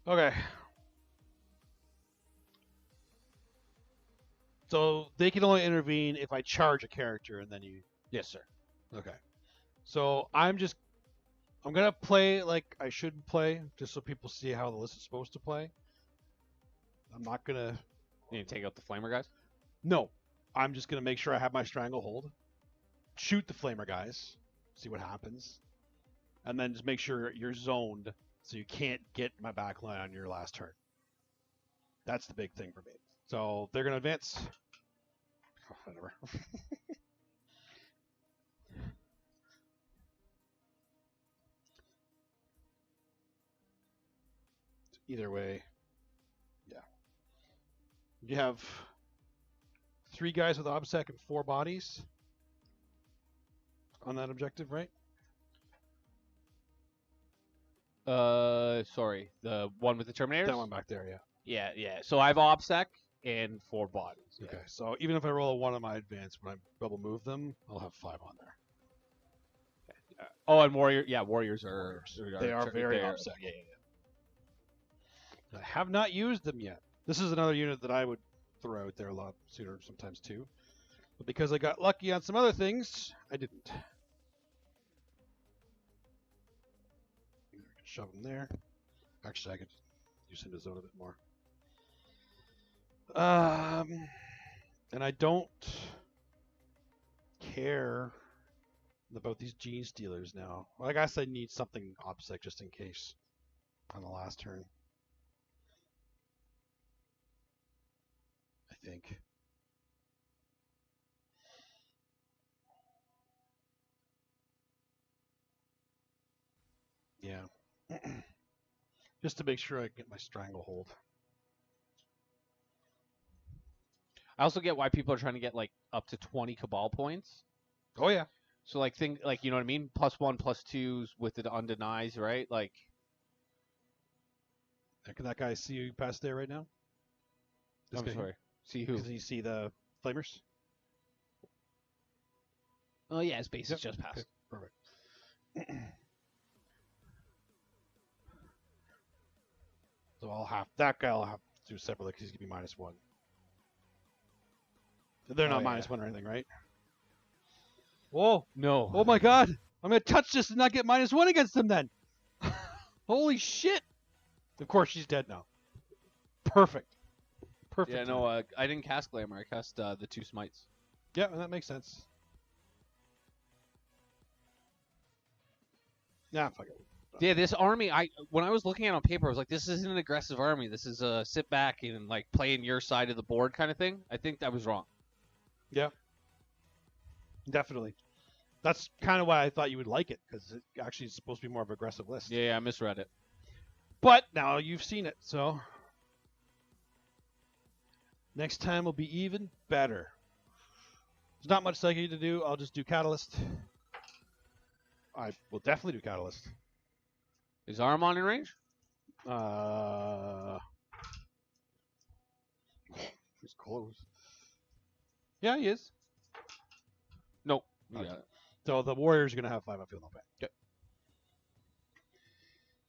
Okay. So they can only intervene if I charge a character, and then you. Yes, sir. Okay. So I'm gonna play like I should play, just so people see how the list is supposed to play. I'm not gonna. You need to take out the Flamer guys? No. I'm just gonna make sure I have my Stranglehold. Shoot the Flamer guys. See what happens. And then just make sure you're zoned so you can't get my backline on your last turn. That's the big thing for me. So they're gonna advance. Oh, whatever. Either way, yeah. You have 3 guys with OBSEC and 4 bodies on that objective, right? Sorry, the one with the Terminators? That one back there, yeah. Yeah. So I have OBSEC and 4 bodies. Yeah. Okay, so even if I roll a 1 on my advance, when I double move them, I'll have 5 on there. Okay. Oh, and warriors are they are very OBSEC. Yeah. I have not used them yet. This is another unit that I would throw out there a lot sooner sometimes too. But because I got lucky on some other things, I didn't. Shove him there. Actually, I could use him to zone a bit more. And I don't care about these gene stealers now. Well, I guess I need something OBSEC just in case on the last turn. I think. Yeah. Just to make sure I get my Stranglehold. I also get why people are trying to get like up to 20 Cabal points. Oh yeah. So like you know what I mean? +1, +2s with the undenies, right? Like. Can that guy see you past there right now? I'm sorry. See who? Does he see the Flamers? Oh yeah, his base is just past. Okay. Perfect. So that guy I'll have to do separately because he's gonna be -1. They're not -1 or anything, right? Whoa! No. Oh my God! I'm gonna touch this and not get -1 against them then. Holy shit! Of course she's dead now. Perfect. Perfect. Yeah, no, I didn't cast Glamour. I cast the 2 smites. Yeah, that makes sense. Nah, fuck it. Yeah, this army, when I was looking at it on paper, I was like, this isn't an aggressive army. This is a sit back and like play in your side of the board kind of thing. I think that was wrong. Yeah. Definitely. That's kind of why I thought you would like it, because it actually is supposed to be more of an aggressive list. Yeah, I misread it. But now you've seen it, so next time will be even better. There's not much psychic to do. I'll just do Catalyst. I will definitely do Catalyst. Is Armon in range? He's close. Yeah, he is. Nope. Okay. Yeah. So the Warriors are going to have 5 upfield, no pain.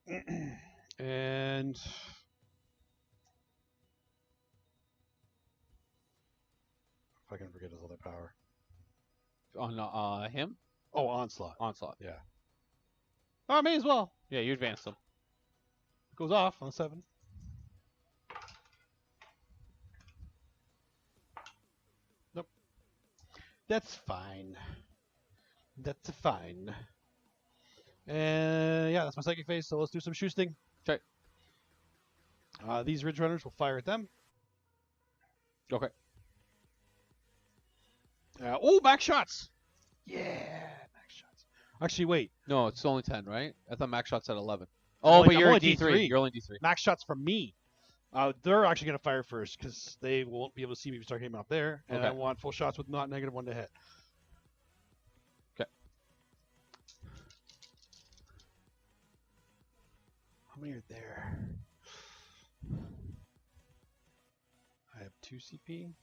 Okay. And if I can forget his other power. On him? Oh, Onslaught. Onslaught. Yeah. Oh, I may as well. Yeah, you advanced him. Goes off on 7. Nope. That's fine. That's fine. And yeah, that's my psychic phase. So let's do some shoosting. Okay. These Ridge Runners will fire at them. Okay. Oh, max shots. Yeah, max shots. Actually, wait. No, it's only 10, right? I thought max shots at 11. Oh, but you're only a D3. You're only D3. Max shots from me. They're actually going to fire first because they won't be able to see me if you start hitting up there. And Okay. I want full shots with not -1 to hit. Okay. How many are there? I have 2 CP.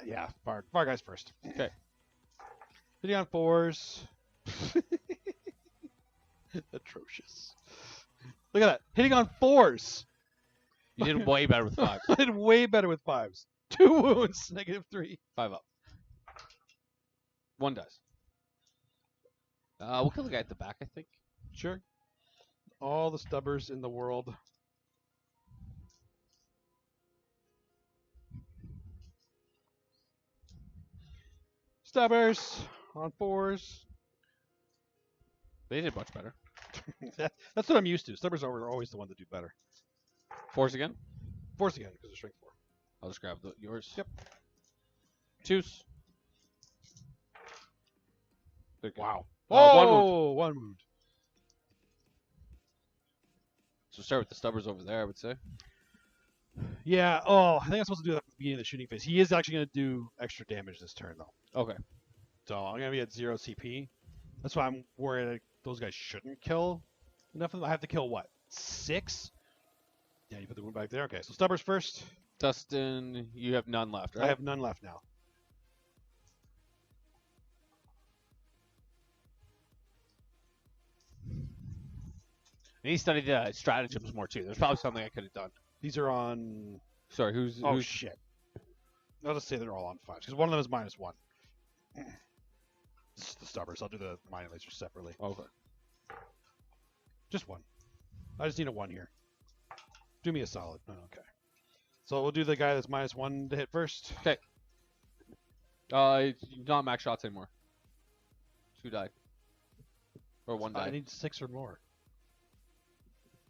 Yeah, bar guys first. Okay. Hitting on 4s. Atrocious. Look at that. Hitting on 4s. You did way better with 5. I did way better with 5s. 2 wounds, -3. 5 up. 1 dies. We'll kill the guy at the back, I think. Sure. All the stubbers in the world. Stubbers on 4s. They did much better. That's what I'm used to. Stubbers are always the one that do better. 4s again? 4s again because of strength 4. I'll just grab yours. Yep. 2s. Wow. Oh, Oh, 1 wound. So start with the stubbers over there, I would say. Yeah. Oh, I think I'm supposed to do that at the beginning of the shooting phase. He is actually going to do extra damage this turn, though. Okay. So I'm going to be at 0 CP. That's why I'm worried those guys shouldn't kill enough of them. I have to kill, what, 6? Yeah, you put the wound back there. Okay, so Stubbers first. Dustin, you have none left, right? I have none left now. And he studied stratagems more, too. There's probably something I could have done. These are on... Sorry, who's... Oh, shit. I'll just say they're all on 5s, because one of them is -1. This is the Stubbers. I'll do the Mining Lasers separately. Okay. Just 1. I just need a 1 here. Do me a solid. Oh, okay. So we'll do the guy that's -1 to hit first. Okay. It's not max shots anymore. 2 died. Or 1 died. I need 6 or more.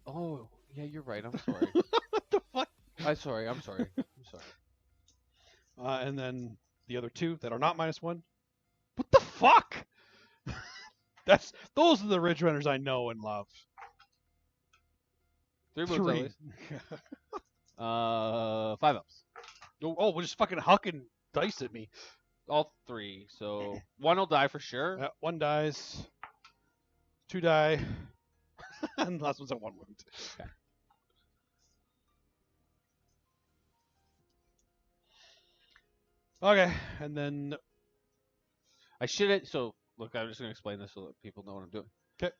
Oh, yeah, you're right. I'm sorry. What the fuck? I'm sorry. I'm sorry. And then the other 2 that are not -1. What the fuck? Those are the Ridge Runners I know and love. 3 moves at least. 5 ups. Oh, we're just fucking hucking dice at me. All 3. So 1 will die for sure. 1 dies. 2 die. And the last one's at 1 wound. Okay. Okay, and then I should have. So look, I'm just gonna explain this so that people know what I'm doing. Okay.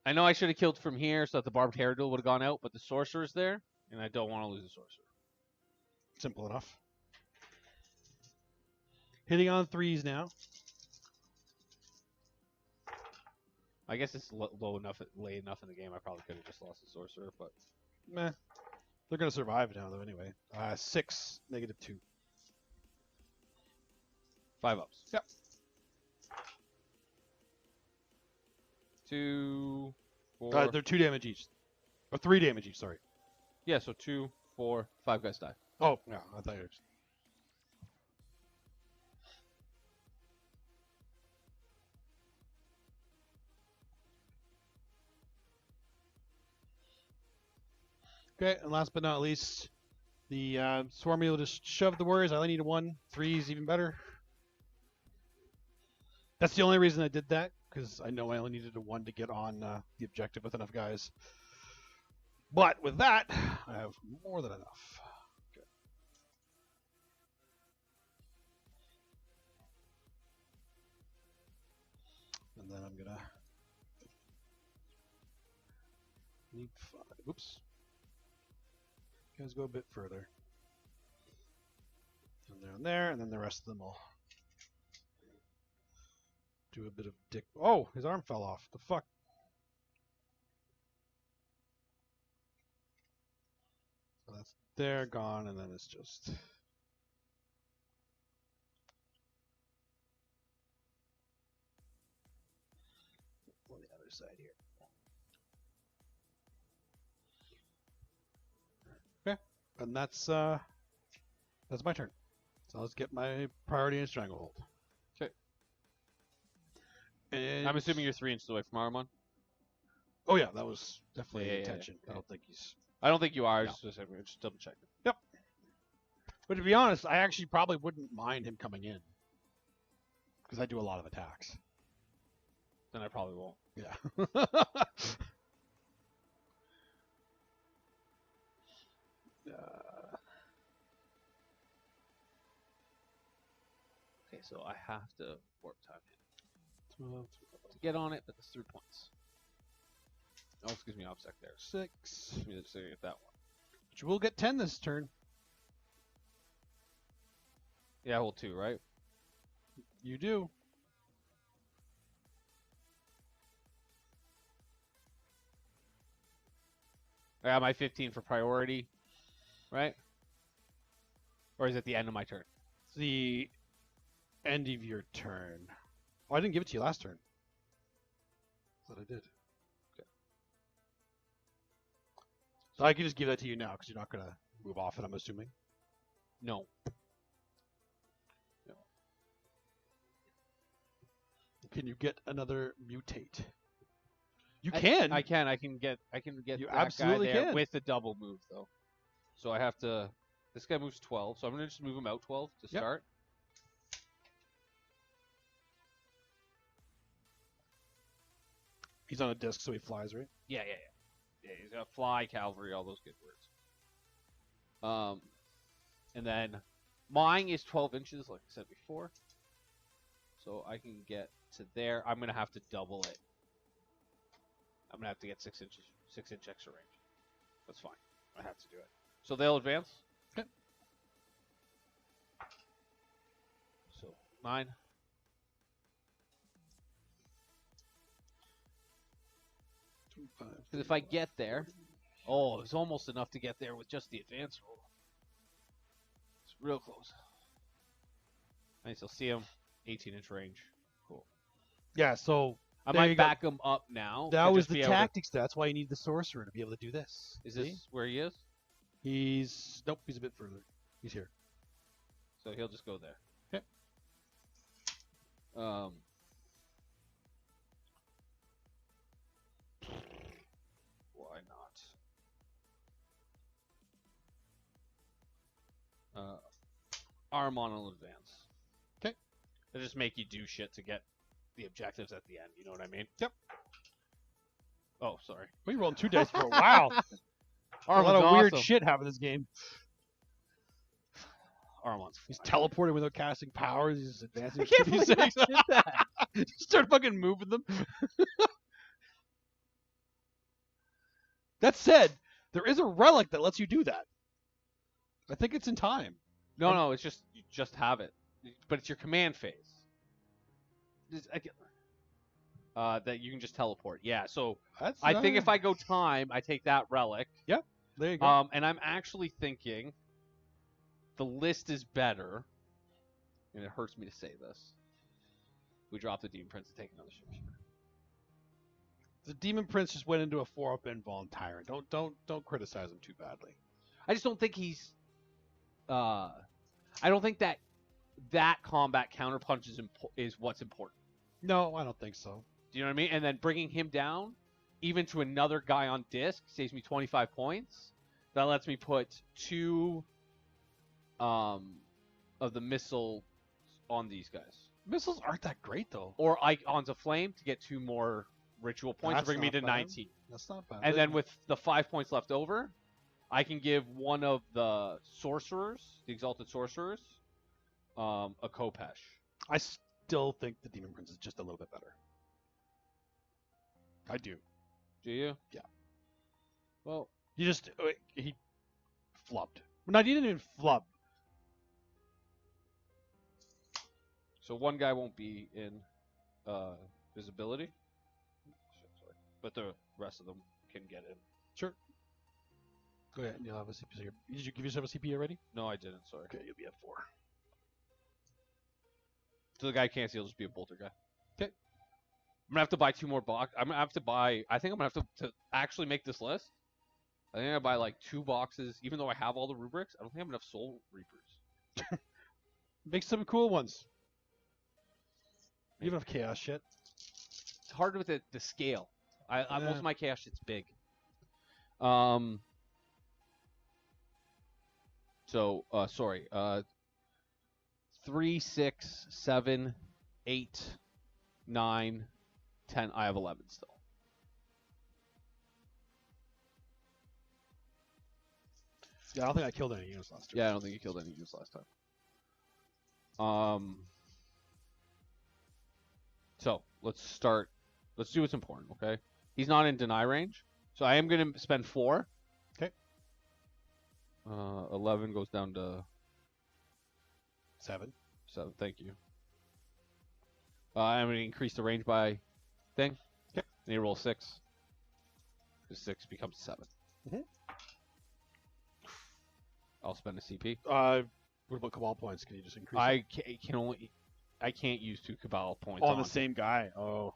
I know I should have killed from here so that the barbed hair duel would have gone out, but the sorcerer's there, and I don't want to lose the sorcerer. simple enough. Hitting on 3s now. I guess it's low enough, late enough in the game. I probably could have just lost the sorcerer, but Meh. They're gonna survive now though anyway. 6, -2. 5 ups. Yep. 2, 4. They're 2 damage each. Or 3 damage each, sorry. Yeah, so 2, 4, 5 guys die. Oh, yeah, I thought you were... Okay, and last but not least, the Swarm will just shove the warriors. I only need 1. 3 is even better. That's the only reason I did that, because I know I only needed a 1 to get on the objective with enough guys. But with that, I have more than enough. Okay. And then I'm gonna need 5. Oops. Guys go a bit further. And down there, and then the rest of them will do a bit of dick. Oh, his arm fell off. The fuck? So that's there, gone, and then it's just... on the other side here. Okay, and that's my turn. So let's get my priority in Stranglehold. Okay. And I'm assuming you're 3 inches away from Armon. oh yeah, that was definitely Yeah, intention. yeah. I don't think he's... I don't think you are. No. Just double check. Yep. But to be honest, I actually probably wouldn't mind him coming in. Because I do a lot of attacks. Then I probably won't. Yeah. Okay, so I have to warp time in 12, to get on it, but that's 3 points. Oh, excuse me, obstacle there. 6. Let me just say that one. But you will get 10 this turn. Yeah, hold 2, right? You do. I got my 15 for priority, right? Or is it the end of my turn? It's the end of your turn. Oh, I didn't give it to you last turn. I thought I did. Okay. So I can just give that to you now because you're not going to move off it, I'm assuming. No. Can you get another mutate? You can. I can get You that absolutely guy there can. with the double move though. So I have to. This guy moves 12, so I'm gonna just move him out 12 to start. He's on a disc, so he flies, right? Yeah. He's got fly, cavalry, all those good words. And then mine is 12 inches, like I said before. So I can get to there. I'm gonna have to double it. I'm gonna have to get 6 inches, 6-inch extra range. That's fine. I have to do it. So they'll advance. Okay. So 9. Because if I get there, oh, it's almost enough to get there with just the advance roll. It's real close. Nice. I'll see him. 18-inch range. Cool. Yeah, so I there you might go. back him up now. That to was just the be able to- tactics. That's why you need the sorcerer to be able to do this. Is See? this where he is? He's... Nope, he's a bit further. He's here. So he'll just go there. Okay. Why not? Armon will advance. Okay. They just make you do shit to get the objectives at the end. You know what I mean? Yep. Oh, sorry. We rolled 2 dice for a while. A lot of weird shit happened this game. Armon's He's fine. teleporting without casting powers. He's advancing. I can't He's believe I did that. Just start fucking moving them. That said, there is a relic that lets you do that. I think it's in time. No, it's just you just have it, but it's your command phase. that you can just teleport. Yeah, so That's, I think if I go time, I take that relic. there you go. And I'm actually thinking the list is better, and it hurts me to say this. We drop the Demon Prince and take another ship. The Demon Prince just went into a 4-up invuln tyrant. Don't criticize him too badly. I just don't think he's. I don't think that combat counterpunch is what's important. No, I don't think so. Do you know what I mean? And then bringing him down, even to another guy on disc, saves me 25 points. That lets me put 2 of the missile on these guys. Missiles aren't that great though. Or Icons of Flame to get 2 more ritual points to bring me to 19. That's not bad. And then with the 5 points left over, I can give one of the sorcerers, the Exalted Sorcerers, a Kopesh. I still think the Demon Prince is just a little bit better. I do. Do you? Yeah. Well, he flubbed. No, he didn't even flub. so one guy won't be in visibility, sorry, but the rest of them can get in. Sure. Go ahead. You'll have a CP. Did you give yourself a CP already? No, I didn't. Sorry. Okay, you'll be at 4. So the guy can't see. He'll just be a bolter guy. Okay. I'm gonna have to buy 2 more boxes. I'm gonna have to buy. I think I'm gonna have to actually make this list. I think I buy like 2 boxes, even though I have all the rubrics. I don't think I have enough Soul Reapers. Make some cool ones. You have enough chaos shit. It's hard with the scale. Most of my chaos shit's big. So sorry. 3, 6, 7, 8, 9, 10. I have 11 still. Yeah, I don't think I killed any units last time. Yeah, I don't think you killed any units last time. So let's start. Let's do what's important, okay? He's not in deny range, so I am going to spend 4. Okay. 11 goes down to 7. 7. Thank you. I'm going to increase the range by thing. Okay. And you roll 6. The 6 becomes 7. Mhm. I'll spend a CP. What about Cabal points? Can you just increase? I can't use 2 Cabal points on the same guy. Oh.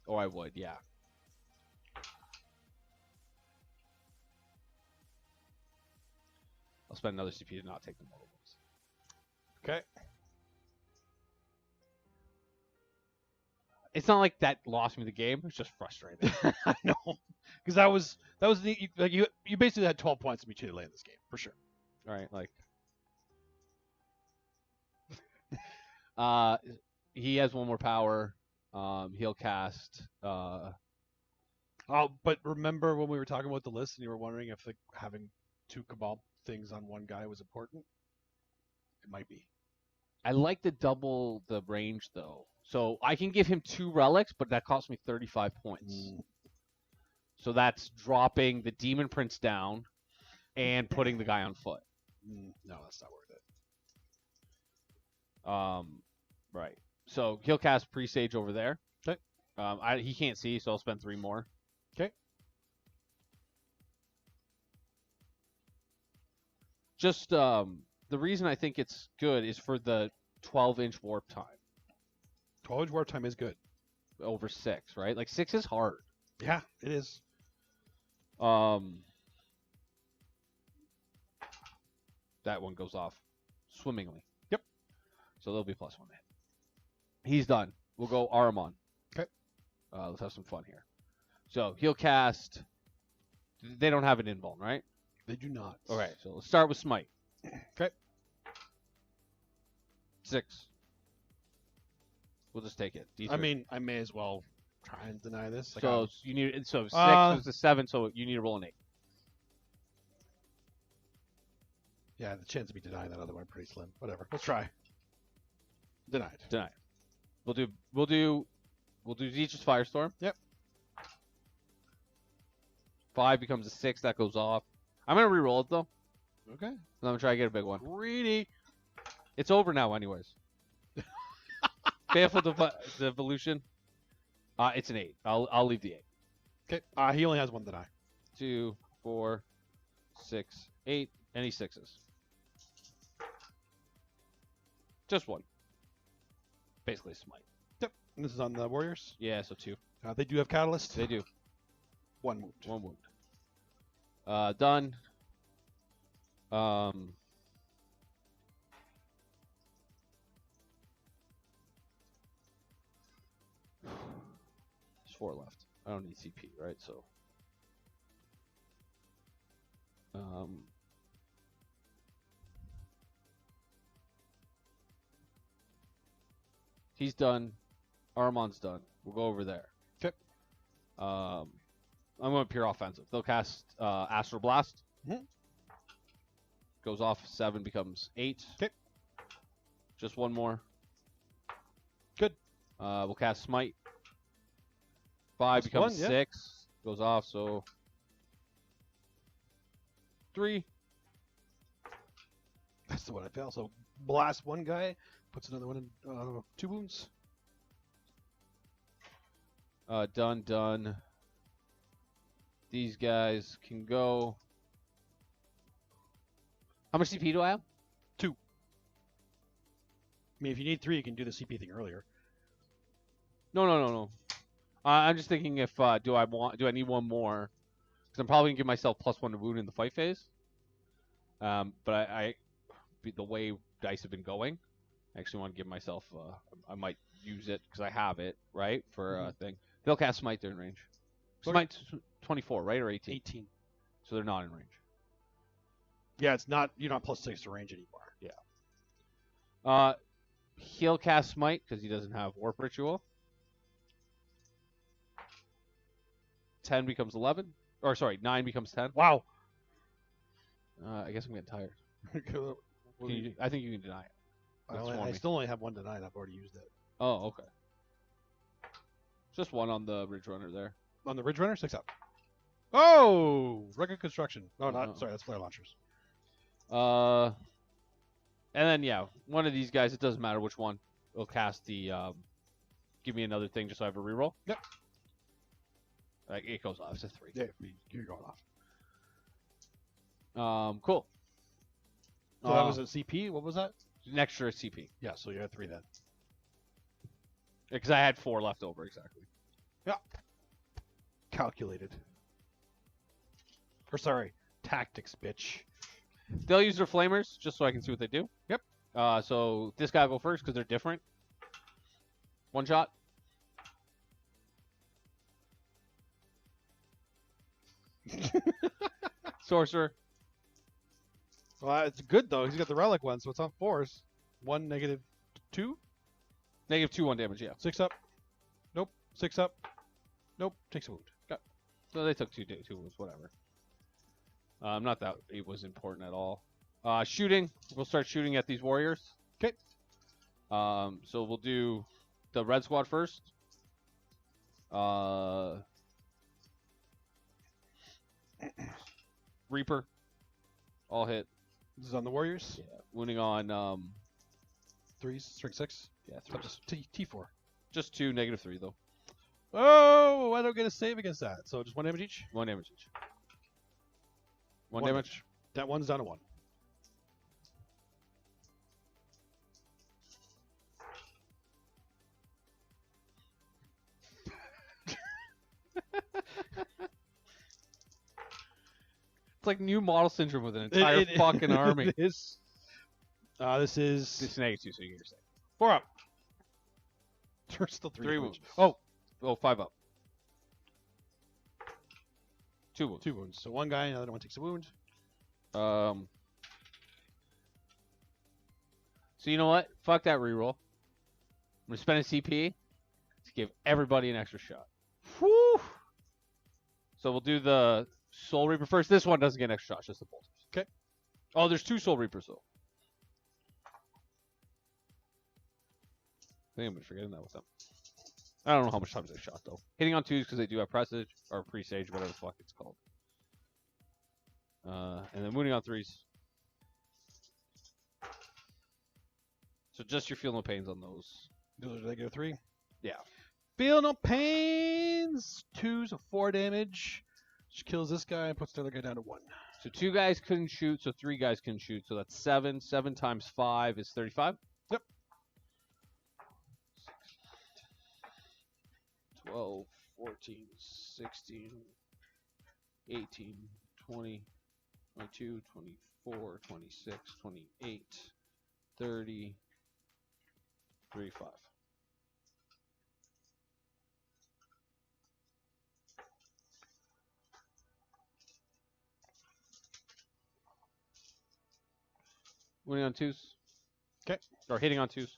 Oh, I would, yeah. I'll spend another CP to not take the mortal wounds. Okay. It's not like that lost me the game. It's just frustrating. I know, because that was like you basically had 12 points to beat you to lay in this game for sure. All right, like he has 1 more power. He'll cast. Oh, but remember when we were talking about the list and you were wondering if having 2 Cabal things on one guy was important? It might be. I like to double the range though, so I can give him 2 relics, but that costs me 35 points. So that's dropping the Demon Prince down and putting the guy on foot. No, that's not worth it. Right. So he'll cast Presage over there. Okay. He can't see, so I'll spend 3 more. Okay. Just the reason I think it's good is for the 12-inch warp time. 12-inch warp time is good. Over 6, right? Like 6 is hard. Yeah, it is. That one goes off swimmingly. Yep. So there'll be +1 hit. He's done. We'll go Aramon. Okay. Let's have some fun here. So he'll cast. They don't have an invuln, right? They do not. All right. So let's start with Smite. Okay. 6. We'll just take it. D3. I mean, I may as well try and deny this. Like, so you need 6 is a 7, so you need to roll an 8. Yeah, the chance of me denying that other one pretty slim. Whatever. Let's try. Denied. Denied. We'll do Zeech's Firestorm. Yep. 5 becomes a 6. That goes off. I'm gonna re-roll it though. Okay. I'm gonna try to get a big one. Greedy. It's over now, anyways. Baleful Devolution. It's an 8. I'll leave the 8. Okay. He only has one deny. 2, 4, 6, 8. Any 6s? Just one. Basically smite. Yep. And this is on the Warriors. Yeah, so 2. They do have Catalyst. They do. 1 wound. 1 wound. Done. There's 4 left. I don't need CP, right? So. He's done. Armand's done. We'll go over there. Okay. I'm going pure offensive. They'll cast Astral Blast. Mhm. Goes off 7, becomes 8. Okay. Just one more. Good. We'll cast Smite. 5 Plus becomes 1, yeah. 6. Goes off, so 3. That's the one I fail. So blast one guy, puts another one in 2 wounds. Done. These guys can go. How much CP do I have? 2. I mean, if you need 3, you can do the CP thing earlier. No. I'm just thinking if do I need one more? Because I'm probably gonna give myself +1 to wound in the fight phase. But I the way dice have been going, I actually want to give myself. I might use it because I have it right for a thing. They'll cast Smite. They're in range. Smite 24, right, or 18? 18. So they're not in range. Yeah, it's not. You're not +6 to range anymore. Yeah. He'll cast Smite because he doesn't have Warp Ritual. 10 becomes 11. Or sorry, 9 becomes 10. Wow. I guess I'm getting tired. Well, I think you can deny it. I still only have 1 denied. I've already used it. Oh, okay. Just 1 on the Ridge Runner there. On the Ridge Runner, 6 up. Oh! Record Construction. Oh, not. No. Sorry, that's Flare Launchers. And then, yeah, one of these guys, it doesn't matter which one, will cast the, give me another thing just so I have a reroll. Yep. It goes off. It's a 3. Yeah, you're going off. Cool. So that was a CP? What was that? An extra CP. Yeah, so you had 3 then. Because I had 4 left over, exactly. Yeah. Calculated. Or sorry, tactics, bitch. They'll use their flamers just so I can see what they do. Yep. So this guy will go first because they're different. 1 shot. Sorcerer. Well, it's good though. He's got the relic one, so it's on 4s. 1 -2. -2 on damage, yeah. 6 up. Nope. 6 up. Nope. Takes a wound. Got. So they took 2 wounds, whatever. Not that it was important at all. Shooting. We'll start shooting at these warriors. Okay. So we'll do the red squad first. Reaper. All hit. This is on the Warriors. Yeah. Wounding on 3s, strength 6. yeah, Up 3. to T4. Just 2, -3 though. Oh, I don't get a save against that. So just 1 damage each. 1 damage each. 1 One damage. That one's down to 1. It's like new model syndrome with an entire fucking army. It is. This is It's -2, so you get your save. 4 up. There's still 3 3 wounds. wounds. Oh, 5 up. 2 wounds. 2 wounds. So 1 guy, another one takes a wound. So you know what? Fuck that reroll. I'm gonna spend a CP to give everybody an extra shot. Whew. So we'll do the Soul Reaper first. This one doesn't get an extra shot, just the bolters. Okay. Oh, there's 2 Soul Reapers though. I think I'm gonna forgetting that with them. I don't know how much times they shot though. Hitting on 2s because they do have presage or presage, whatever the fuck it's called. And then wounding on 3s. So just your feel no pains on those. Those are -3. Yeah. Feel no pains. 2s of 4 damage. Just kills this guy and puts the other guy down to 1. So 2 guys couldn't shoot, so 3 guys can shoot. So that's 7. 7 times 5 is 35? Yep. 12, 14, 16, 18, 20, 22, 24, 26, 28, 30, 35. Winning on 2s. Okay. Or hitting on 2s.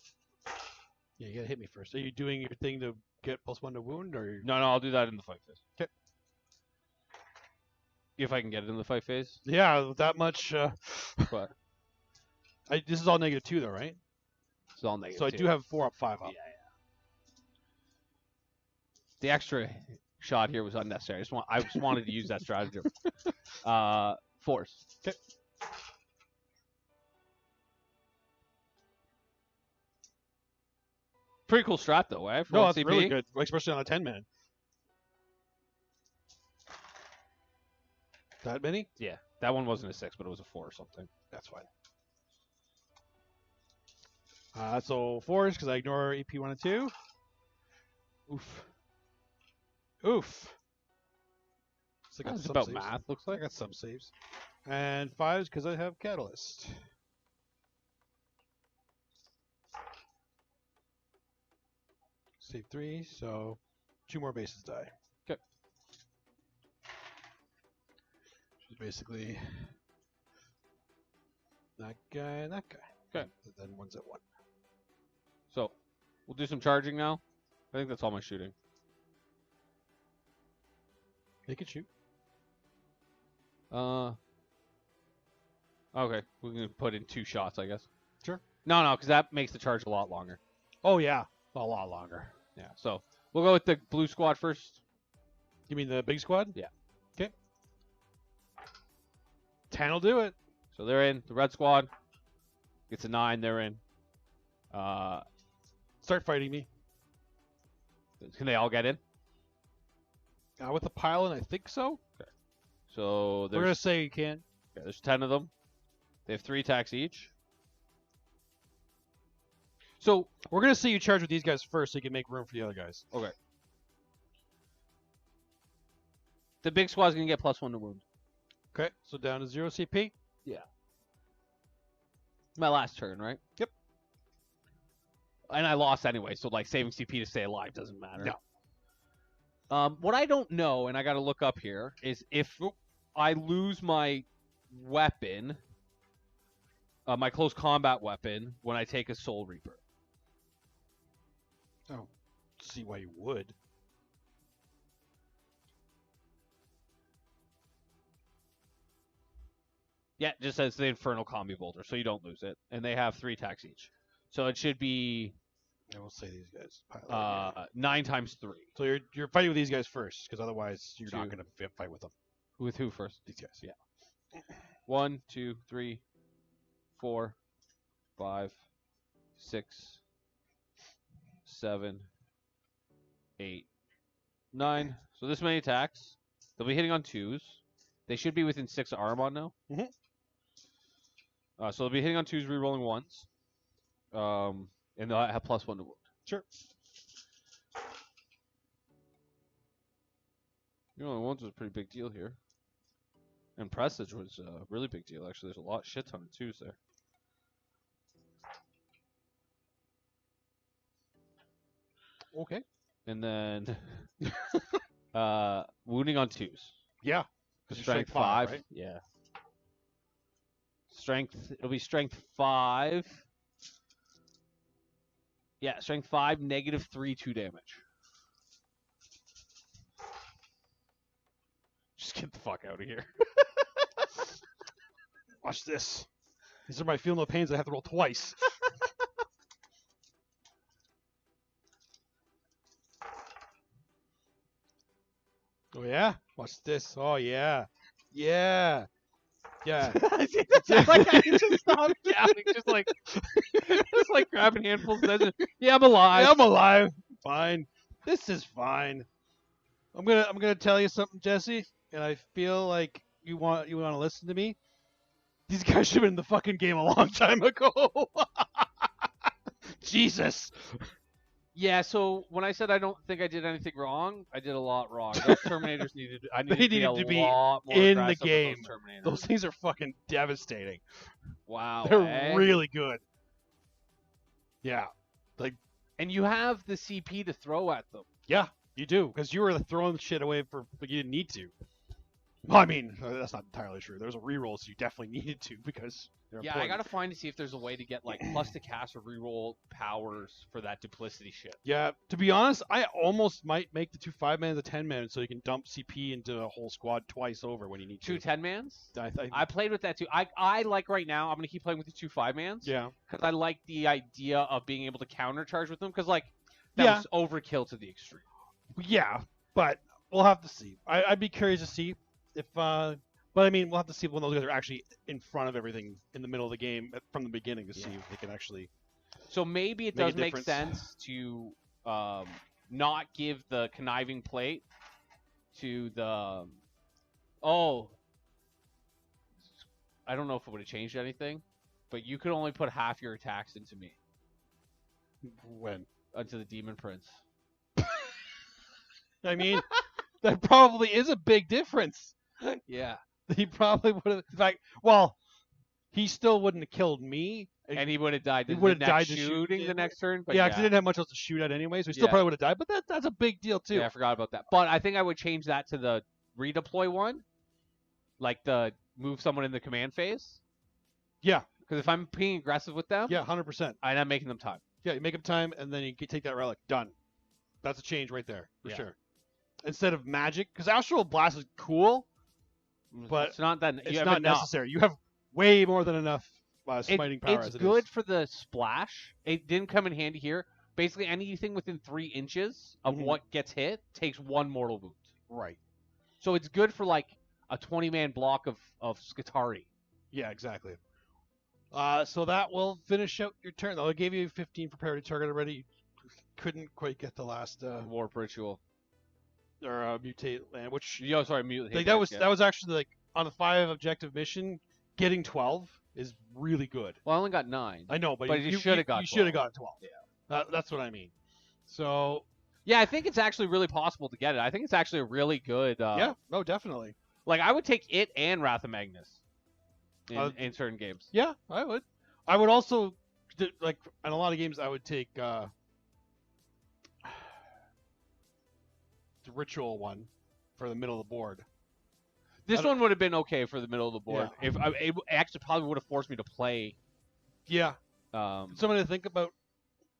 Yeah, you gotta hit me first. Are you doing your thing to get +1 to wound, or? No, I'll do that in the fight phase. Okay. If I can get it in the fight phase. Yeah, with that much. But This is all -2 though, right? it's all negative. So I do have 4 up, 5 up. Yeah. The extra shot here was unnecessary. I just wanted to use that stratagem. 4s. Okay. Pretty cool strat though, eh? For No, 1 that's CP. really good, especially on a 10-man. That many? Yeah, that one wasn't a 6, but it was a 4 or something. That's fine. So 4s because I ignore EP 1 and 2. Oof. Oof. So I got That's some about saves. math, looks I like. got some saves. And 5s because I have Catalyst. Save 3, so 2 more bases die. Okay. Which is basically that guy and that guy. Okay. And then one's at 1. So, we'll do some charging now. I think that's all my shooting. They can shoot. Okay, we can put in 2 shots, I guess. Sure. No, because that makes the charge a lot longer. Oh, yeah. A lot longer. Yeah, so we'll go with the blue squad first. You mean the big squad? Yeah. Okay. 10 will do it. So they're in. The red squad gets a 9. They're in. Start fighting me. Can they all get in? With the pile, and I think so. Okay. So We're gonna say you can. okay, there's 10 of them. They have 3 attacks each. So we're gonna say you charge with these guys first, so you can make room for the other guys. Okay. The big squad's gonna get +1 to wound. Okay. So down to 0 CP. My last turn, right? Yep. And I lost anyway, so like saving CP to stay alive doesn't matter. No. What I don't know, and I got to look up here, is if I lose my weapon, my close combat weapon, when I take a Soul Reaper. I don't see why you would. Yeah, it just says the Infernal Combi Bolter, so you don't lose it. And they have 3 attacks each. So it should be I will say these guys. Pile 9 times 3. so you're fighting with these guys first, because otherwise you're not gonna fight with them. With who first? These guys. Yeah. 1, 2, 3, 4, 5, 6, 7, 8, 9. So this many attacks. They'll be hitting on 2s. They should be within 6 Armon now. Mhm. So they'll be hitting on 2s, rerolling 1s. And they'll have +1 to wound. Sure. Rerolling 1s was a pretty big deal here. And Presage was a really big deal, actually. There's a shit ton of 2s there. Okay. And then wounding on 2s. Yeah. Strength Strength 5. right? Yeah. Strength. It'll be strength 5. Yeah, strength 5, -3, 2 damage. Just get the fuck out of here. Watch this. These are my feel no pains. I have to roll twice. Oh yeah. Watch this. Oh yeah. Yeah. Yeah. Just like I can just stop counting, just like grabbing handfuls. Yeah, I'm alive. I'm alive. Fine. This is fine. I'm gonna tell you something, Jesse, and I feel like you want to listen to me. These guys should have been in the fucking game a long time ago. Jesus. Yeah, so when I said I don't think I did anything wrong, I did a lot wrong. Those Terminators I They needed needed to to be be a lot more in the aggressive with game. those Terminators. Those things are fucking devastating. Wow, They're really good. Yeah. And you have the CP to throw at them. Yeah, you do, because you were throwing shit away but you didn't need to. Well, I mean, that's not entirely true. There's a reroll, so you definitely needed to because they're Yeah, important. I gotta find to see if there's a way to get like plus to cast or reroll powers for that duplicity shit. Yeah, to be honest, I almost might make the 2 5-man the 10-man so you can dump CP into a whole squad twice over when you need to. 2 10-mans? I I played with that too. I like right now, I'm going to keep playing with the 2 5-mans. Yeah. Because I like the idea of being able to countercharge with them. Because, like, that was overkill to the extreme. Yeah, but we'll have to see. I'd be curious to see if... but, I mean, we'll have to see when those guys are actually in front of everything in the middle of the game from the beginning to see if they can actually... So maybe it does make sense to not give the conniving plate to the... Oh. I don't know if it would have changed anything, but you could only put half your attacks into me. When? Into the Demon Prince. I mean, that probably is a big difference. Yeah. He probably would have... In fact, well, he still wouldn't have killed me. And he would have died. He would have died shooting the next turn. But yeah, because he didn't have much else to shoot at anyway, so he still probably would have died. But that's a big deal too. Yeah, I forgot about that. But I think I would change that to the redeploy one, like the move someone in the command phase. Yeah, because if I'm being aggressive with them, 100%, and I'm making them time. Yeah, you make them time, and then you take that relic. Done. That's a change right there for sure. Instead of magic, because Astral Blast is cool, but it's not that it's not necessary. You have way more than enough smiting power. It's good for the splash. It didn't come in handy here. Basically, anything within 3 inches of what gets hit takes 1 mortal wound. Right. So it's good for like a 20-man block of Skitari. Yeah, exactly. So that will finish out your turn. Though I gave you 15 prepared to target already. Couldn't quite get the last Warp Ritual or mutate land, which mutate. Like, that was actually like on a 5 objective mission. Getting 12 is really good. Well, I only got 9. I know, but you should have got. You should have got 12. Yeah, that's what I mean. So yeah, I think it's actually really possible to get it. I think it's actually a really good. Yeah, no, definitely. Like I would take it and Wrath of Magnus in certain games. Yeah, I would. I would also like in a lot of games I would take the ritual one for the middle of the board. This one would have been okay for the middle of the board. Yeah. If it actually probably would have forced me to play. Yeah. Something to think about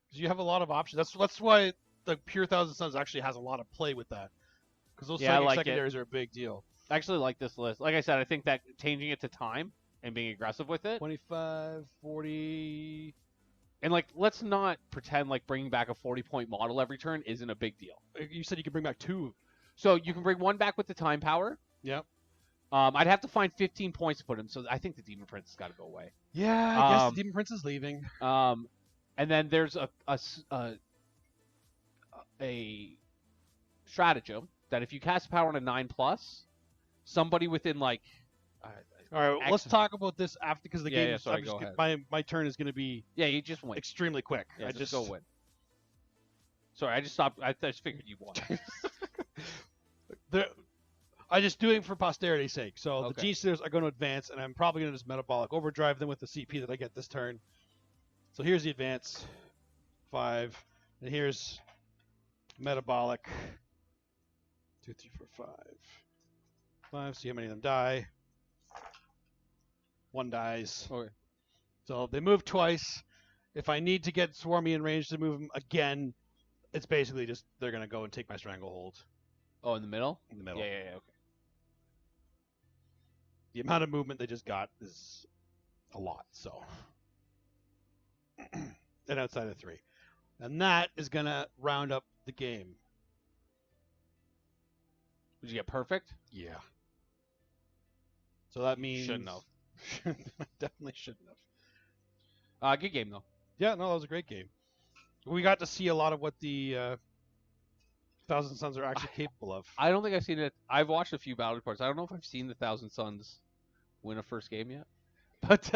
because you have a lot of options. That's why the Pure Thousand Suns actually has a lot of play with that because those secondaries are a big deal. I actually like this list. Like I said, I think that changing it to time and being aggressive with it. 25, 40. And like, let's not pretend like bringing back a 40-point model every turn isn't a big deal. You said you could bring back 2. So you can bring 1 back with the time power. Yep. I'd have to find 15 points to put him, so I think the Demon Prince has got to go away. Yeah, I guess the Demon Prince is leaving. And then there's a stratagem that if you cast power on a 9+, somebody within like. All right, let's talk about this after because the game. Yeah, sorry, go ahead. My turn is going to be. Yeah, you just win extremely quick. Yeah, just go win. Sorry, I just stopped. I just figured you won. I just doing for posterity's sake. So the G-Steers are going to advance, and I'm probably going to just metabolic overdrive them with the CP that I get this turn. So here's the advance, 5, and here's metabolic, 2, 3, 4, 5. 5. See how many of them die. 1 dies. Okay. So they move twice. If I need to get Swarmy in range to move them again, it's basically just they're going to go and take my Stranglehold. Oh, in the middle? In the middle. Yeah, okay. The amount of movement they just got is a lot, so. And outside of 3. And that is going to round up the game. Did you get perfect? Yeah. So that means... Shouldn't have. Definitely shouldn't have. Good game, though. Yeah, no, that was a great game. We got to see a lot of what the Thousand Sons are actually capable of. I don't think I've seen it. I've watched a few battle reports. I don't know if I've seen the Thousand Sons win a first game yet. But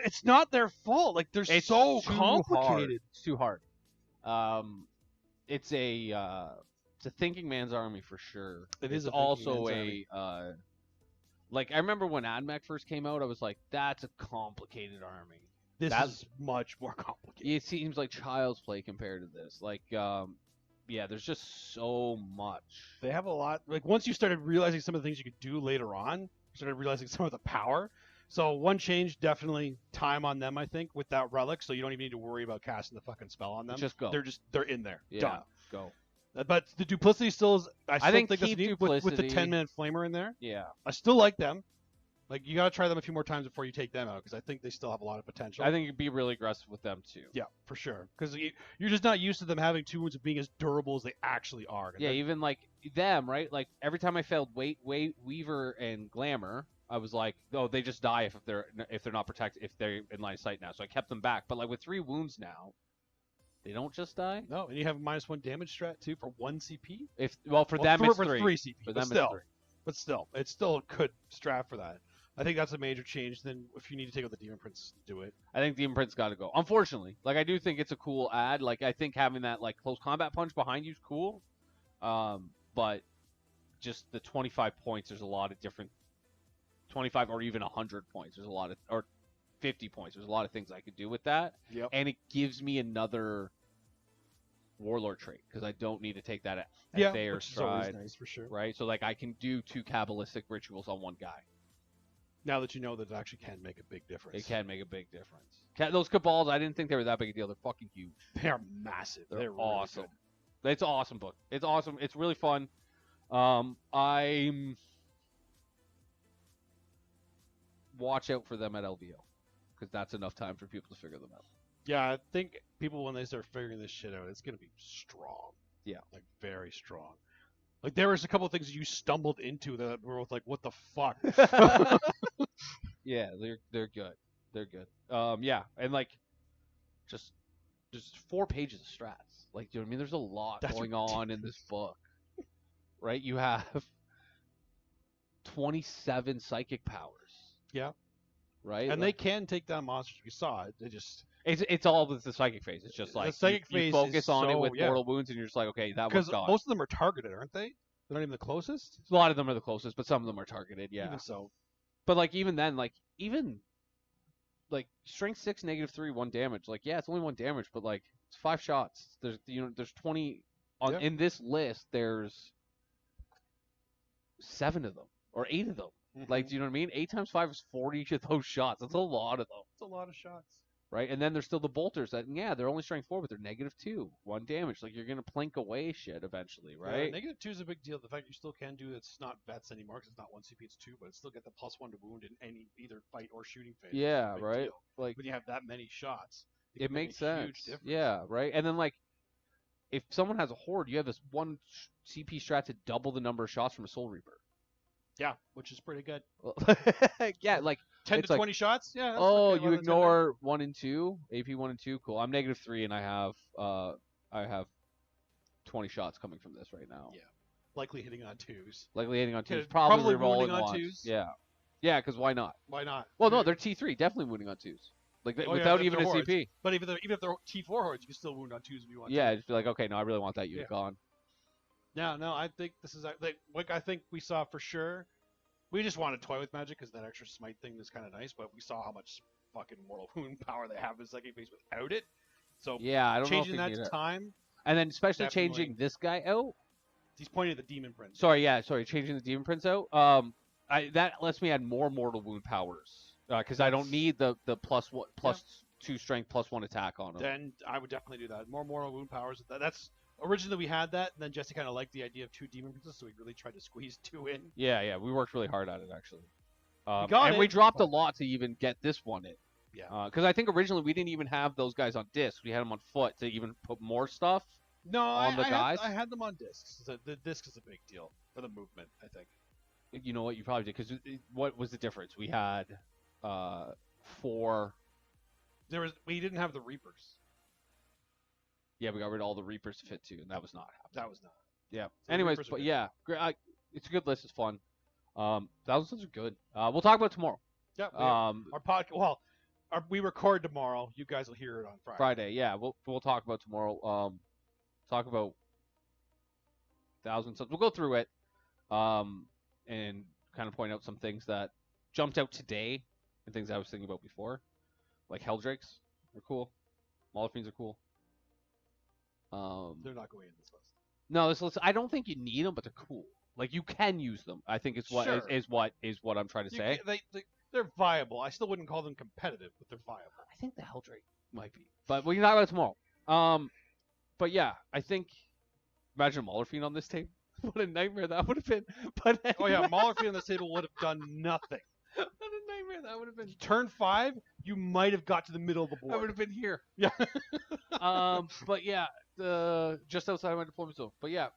It's not their fault. Like they're it's so too complicated. hard. It's too hard. It's a thinking man's army for sure. It's also a like I remember when AdMech first came out, I was like, that's a complicated army. This is much more complicated. It seems like child's play compared to this. Like, yeah, there's just so much. They have a lot. Like once you started realizing some of the things you could do later on, you started realizing some of the power. So one change, definitely time on them, I think, with that relic. So you don't even need to worry about casting the fucking spell on them. Just go. They're in there. Yeah, Done. go. But the duplicity still is. I still think that's keep neat with the 10-minute flamer in there. Yeah. I still like them. Like you gotta try them a few more times before you take them out because I think they still have a lot of potential. I think you'd be really aggressive with them too. Yeah, for sure. Because you're just not used to them having 2 wounds of being as durable as they actually are. Yeah, even like them, right? Like every time I failed Weaver and Glamour, I was like, oh, they just die if they're not protected, if they're in line of sight now. So I kept them back. But like with 3 wounds now, they don't just die. No, and you have a -1 damage strat too for 1 CP. For them it's 3. 3 CP. For them it's 3. But still, it's still a good strat for that. I think that's a major change. Then if you need to take out the Demon Prince, do it. I think Demon Prince got to go. Unfortunately, like I do think it's a cool ad. Like I think having that like close combat punch behind you is cool. But just the 25 points, there's a lot of different 25 or even 100 points. There's a lot of or 50 points. There's a lot of things I could do with that. Yep. And it gives me another Warlord trait because I don't need to take that at Thayer which stride. Is always nice for sure. Right? So like I can do 2 Kabbalistic rituals on one guy. Now that you know that it actually can make a big difference. It can make a big difference. Those Cabals, I didn't think they were that big a deal. They're fucking huge. They're massive. They're really awesome. Good. It's an awesome book. It's awesome. It's really fun. I'm watch out for them at LVO because that's enough time for people to figure them out. Yeah, I think people when they start figuring this shit out, it's gonna be strong. Yeah, like very strong. Like there was a couple of things you stumbled into that were like, what the fuck? Yeah, they're good. They're good. Yeah, and like just 4 pages of strats. Like, do you know what I mean? There's a lot going on in this book. Right? You have 27 psychic powers. Yeah. Right? And they can take down monsters. We saw it. They just it's all with the psychic phase. It's just like the psychic phase you focus on it with yeah. mortal wounds, and you're just like, okay, that one's gone. Because most of them are targeted, aren't they? They're not even the closest. A lot of them are the closest, but some of them are targeted. Yeah. Even so. But like even then, like even like strength 6, -3, 1 damage. Like yeah, it's only 1 damage, but like it's 5 shots. There's 20 on in this list. There's 7 of them or 8 of them. Mm-hmm. Like, do you know what I mean? 8 times 5 is 40 of those shots. That's a lot of them. It's a lot of shots. Right? And then there's still the bolters that, yeah, they're only strength 4, but they're -2, 1 damage. Like, you're going to plink away shit eventually, right? Yeah, -2 is a big deal. The fact you still can do it's not vets anymore because it's not 1 CP, it's 2, but it still get the +1 to wound in any either fight or shooting phase. Yeah, right? Deal. Like when you have that many shots, it makes sense. Huge difference. Yeah, right? And then, like, if someone has a horde, you have this 1 CP strat to double the number of shots from a Soul Reaper. Yeah, which is pretty good. Yeah, like 10 to 20 shots. Yeah. That's okay, you ignore 1 and 2, AP 1 and 2. Cool. I'm -3, and I have 20 shots coming from this right now. Yeah, likely hitting on 2s. Likely hitting on 2s. Probably rolling on ones. 2s. Yeah, yeah. Because why not? Why not? Well, no, they're T3, definitely wounding on 2s. Like without even a hordes. CP. But even if they're T4 hordes, you can still wound on 2s if you want. Yeah, just be like, okay, no, I really want that unit gone. No, I think this is like I think we saw for sure. We just want to toy with magic because that extra smite thing is kind of nice, but we saw how much fucking mortal wound power they have in second phase without it. So yeah, I don't know if changing that to time, and then especially changing this guy out. He's pointing at the Demon Prince. Sorry, changing the Demon Prince out. That lets me add more mortal wound powers because I don't need the +2 strength +1 attack on him. Then I would definitely do that. More mortal wound powers. That's originally we had that, and then Jesse kind of liked the idea of 2 Demon Princes, so we really tried to squeeze 2 in. Yeah, we worked really hard at it actually. We dropped a lot to even get this one in. Yeah. Because I think originally we didn't even have those guys on disc. We had them on foot to even put more stuff. On the guys. I had them on discs. The disc is a big deal for the movement, I think. You know what? You probably did because what was the difference? We had 4. We didn't have the Reapers. Yeah, we got rid of all the Reapers to fit 2, and that was not happening. That was not. Yeah. So Anyways, Reapers are but good. yeah, it's a good list. It's fun. Thousand Suns are good. We'll talk about it tomorrow. Yeah. Our podcast. Well, we record tomorrow. You guys will hear it on Friday. Friday. Yeah, we'll talk about tomorrow. Talk about Thousand Suns. We'll go through it. And kind of point out some things that jumped out today and things I was thinking about before, like Helldrakes are cool. Mauler are cool. They're not going in this list. No, this list. I don't think you need them, but they're cool. Like you can use them. I think it's what Sure. is what I'm trying to say. They're viable. I still wouldn't call them competitive, but they're viable. I think the Helldrake might be, but we can talk about it tomorrow. But yeah, I think imagine Mauler on this team. What a nightmare that would have been. But anyway. Oh yeah, Mauler on this table would have done nothing. What a nightmare that would have been. Turn 5, you might have got to the middle of the board. I would have been here. Yeah. But yeah, just outside my deployment zone. But yeah,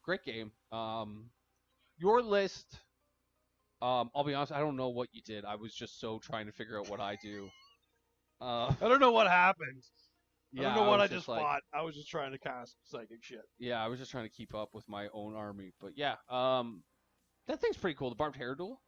great game. Your list. I'll be honest, I don't know what you did. I was just so trying to figure out what I do. I don't know what happened. Yeah, I don't know what I was just like, fought. I was just trying to cast psychic shit. Yeah, I was just trying to keep up with my own army. But yeah, that thing's pretty cool. The barbed hair duel.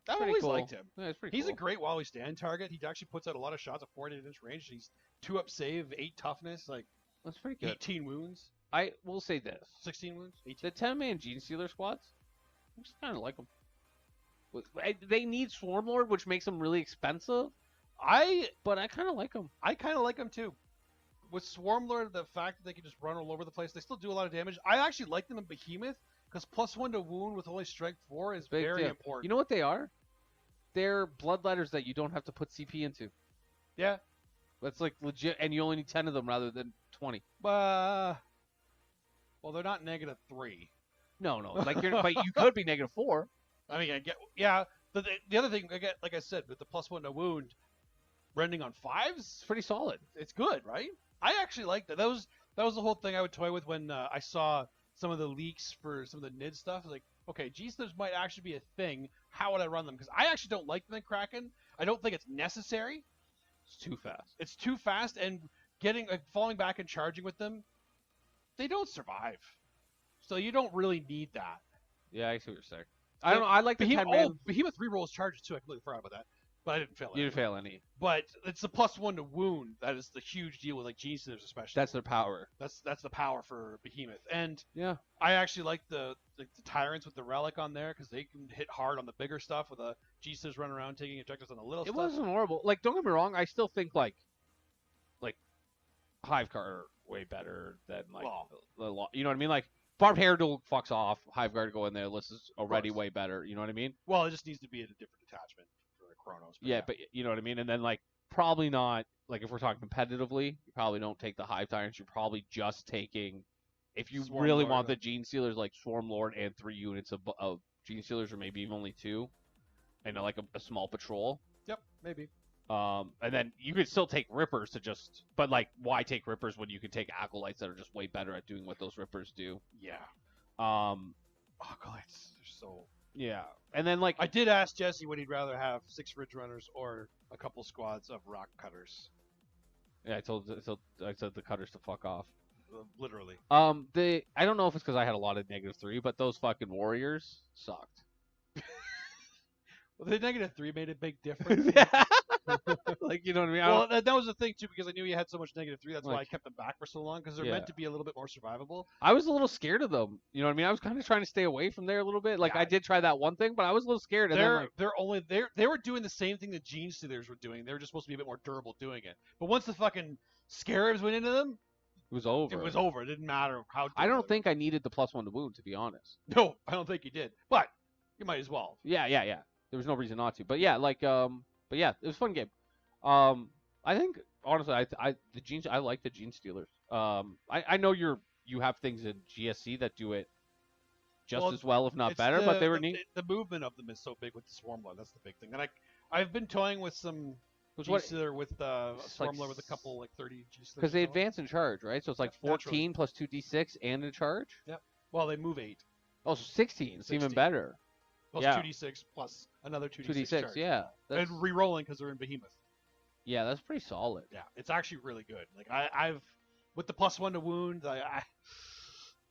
I Pretty always cool. liked him. Yeah, it's pretty He's cool. a great while we stand target. He actually puts out a lot of shots at 48-inch range. He's 2-up save, 8 toughness, like That's pretty good. 18 wounds, I will say this: 16 wounds, 18. the 10-man Gene Stealer squads, I just kind of like them. They need Swarmlord, which makes them really expensive. But I kind of like them. I kind of like him too. With Swarmlord, the fact that they can just run all over the place, they still do a lot of damage. I actually like them in Behemoth because +1 to wound with only strength 4 is Big very deal. important. You know what they are? They're bloodletters that you don't have to put CP into. Yeah. That's like legit, and you only need 10 of them rather than 20. Well, they're not -3. No, like but you could be -4. I mean, I get, yeah. The other thing, I get, like I said, with the +1 to wound, rending on 5s, It's pretty solid. it's good, right? I actually like that. That was the whole thing I would toy with when I saw some of the leaks for some of the NID stuff. Like, okay, G-Slivs might actually be a thing. How would I run them? Because I actually don't like them in Kraken. I don't think it's necessary. It's too fast. It's too fast, and falling back and charging with them, they don't survive. So you don't really need that. Yeah, I see what you're saying. I don't know. I like the 10-man. Behemoth rerolls charges too. I completely forgot about that. But I didn't fail it. You didn't fail any. But it's the +1 to wound that is the huge deal with like G-Slivs especially. That's their power. That's the power for Behemoth. And Yeah. I actually like the Tyrants with the Relic on there because they can hit hard on the bigger stuff with a G-Slivs running around taking objectives on the little It stuff. wasn't horrible. Like, don't get me wrong. I still think like Hive card are way better than like you know what I mean? Like barbed hair duel fucks off. Hive guard go in there. This is already way better. You know what I mean? Well, it just needs to be at a different attachment for the Chronos. Yeah, but you know what I mean. And then like probably not like if we're talking competitively, you probably don't take the Hive Tyrants. You're probably just taking if you Swarm really Lord, want the Gene Stealers like Swarm Lord and 3 units of Gene Stealers or maybe even only 2, and like a small patrol. Yep, maybe. And then you could still take Rippers to just, but like, why take Rippers when you can take Acolytes that are just way better at doing what those Rippers do? Yeah. Acolytes, they're so. Yeah, and then like I did ask Jesse would he rather have 6 Ridge Runners or a couple squads of Rock Cutters. Yeah, I said the Cutters to fuck off. Literally. I don't know if it's because I had a lot of -3, but those fucking Warriors sucked. Well, the -3 made a big difference. Like, you know what I mean? Well, that was the thing too, because I knew you had so much -3. That's why I Like- kept them back for so long, because they're Yeah. meant to be a little bit more survivable. I was a little scared of them. You know what I mean? I was kind of trying to stay away from there a little bit. Like, Yeah. I did try that one thing, but I was a little scared. And then, like, They were doing the same thing the Gene Stealers were doing. They were just supposed to be a bit more durable doing it. But once the fucking Scarabs went into them, it was over. it was over. It didn't matter how. I don't durable think I needed the +1 to wound, to be honest. they were. No, I don't think you did. But you might as well. Yeah. There was no reason not to. But yeah, like, but yeah, it was a fun game. I think honestly, I like the Gene Stealers. I know you have things in GSC that do it just as well, if not It's better. But they were neat. The movement of them is so big with the Swarmlord. That's the big thing. And I've been toying with some Which Gene what- Stealer with it's like Swarmlord with a couple like 30 G Stealers. Because they advance in charge, right? So it's like Yeah, naturally. 14 plus 2d6 and in charge. Well, they move 8. Oh, so 16. It's even 16. better. Plus Yeah. 2d6 plus another 2d6. 2d6, charge. yeah. And re-rolling because they're in Behemoth. Yeah, that's pretty solid. Yeah, it's actually really good. Like I've with the +1 to wound,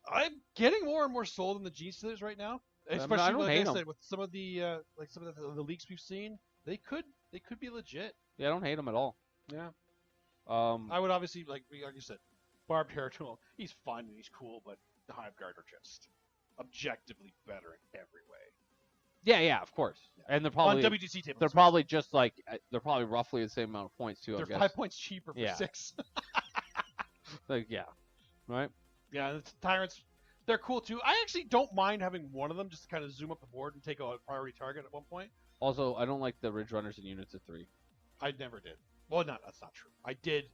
I'm getting more and more sold on the Gene Stealers right now, especially I don't like hate I 'em. said with some of the the leaks we've seen. They could be legit. Yeah, I don't hate them at all. Yeah. Um, I would obviously like you said, Barbed Hair Tool. He's fun and he's cool, but the Hive Guard are just objectively better in every way. yeah, of course. And they're On probably WTC tables. they're probably just like they're probably roughly the same amount of points too. They're I guess. 5 points cheaper for Yeah. 6. Like yeah, right. Yeah, the Tyrants. They're cool too. I actually don't mind having one of them just to kind of zoom up the board and take a priority target at one point. Also, I don't like the Ridge Runners in units of 3. I never did. Well, no, that's not true. I did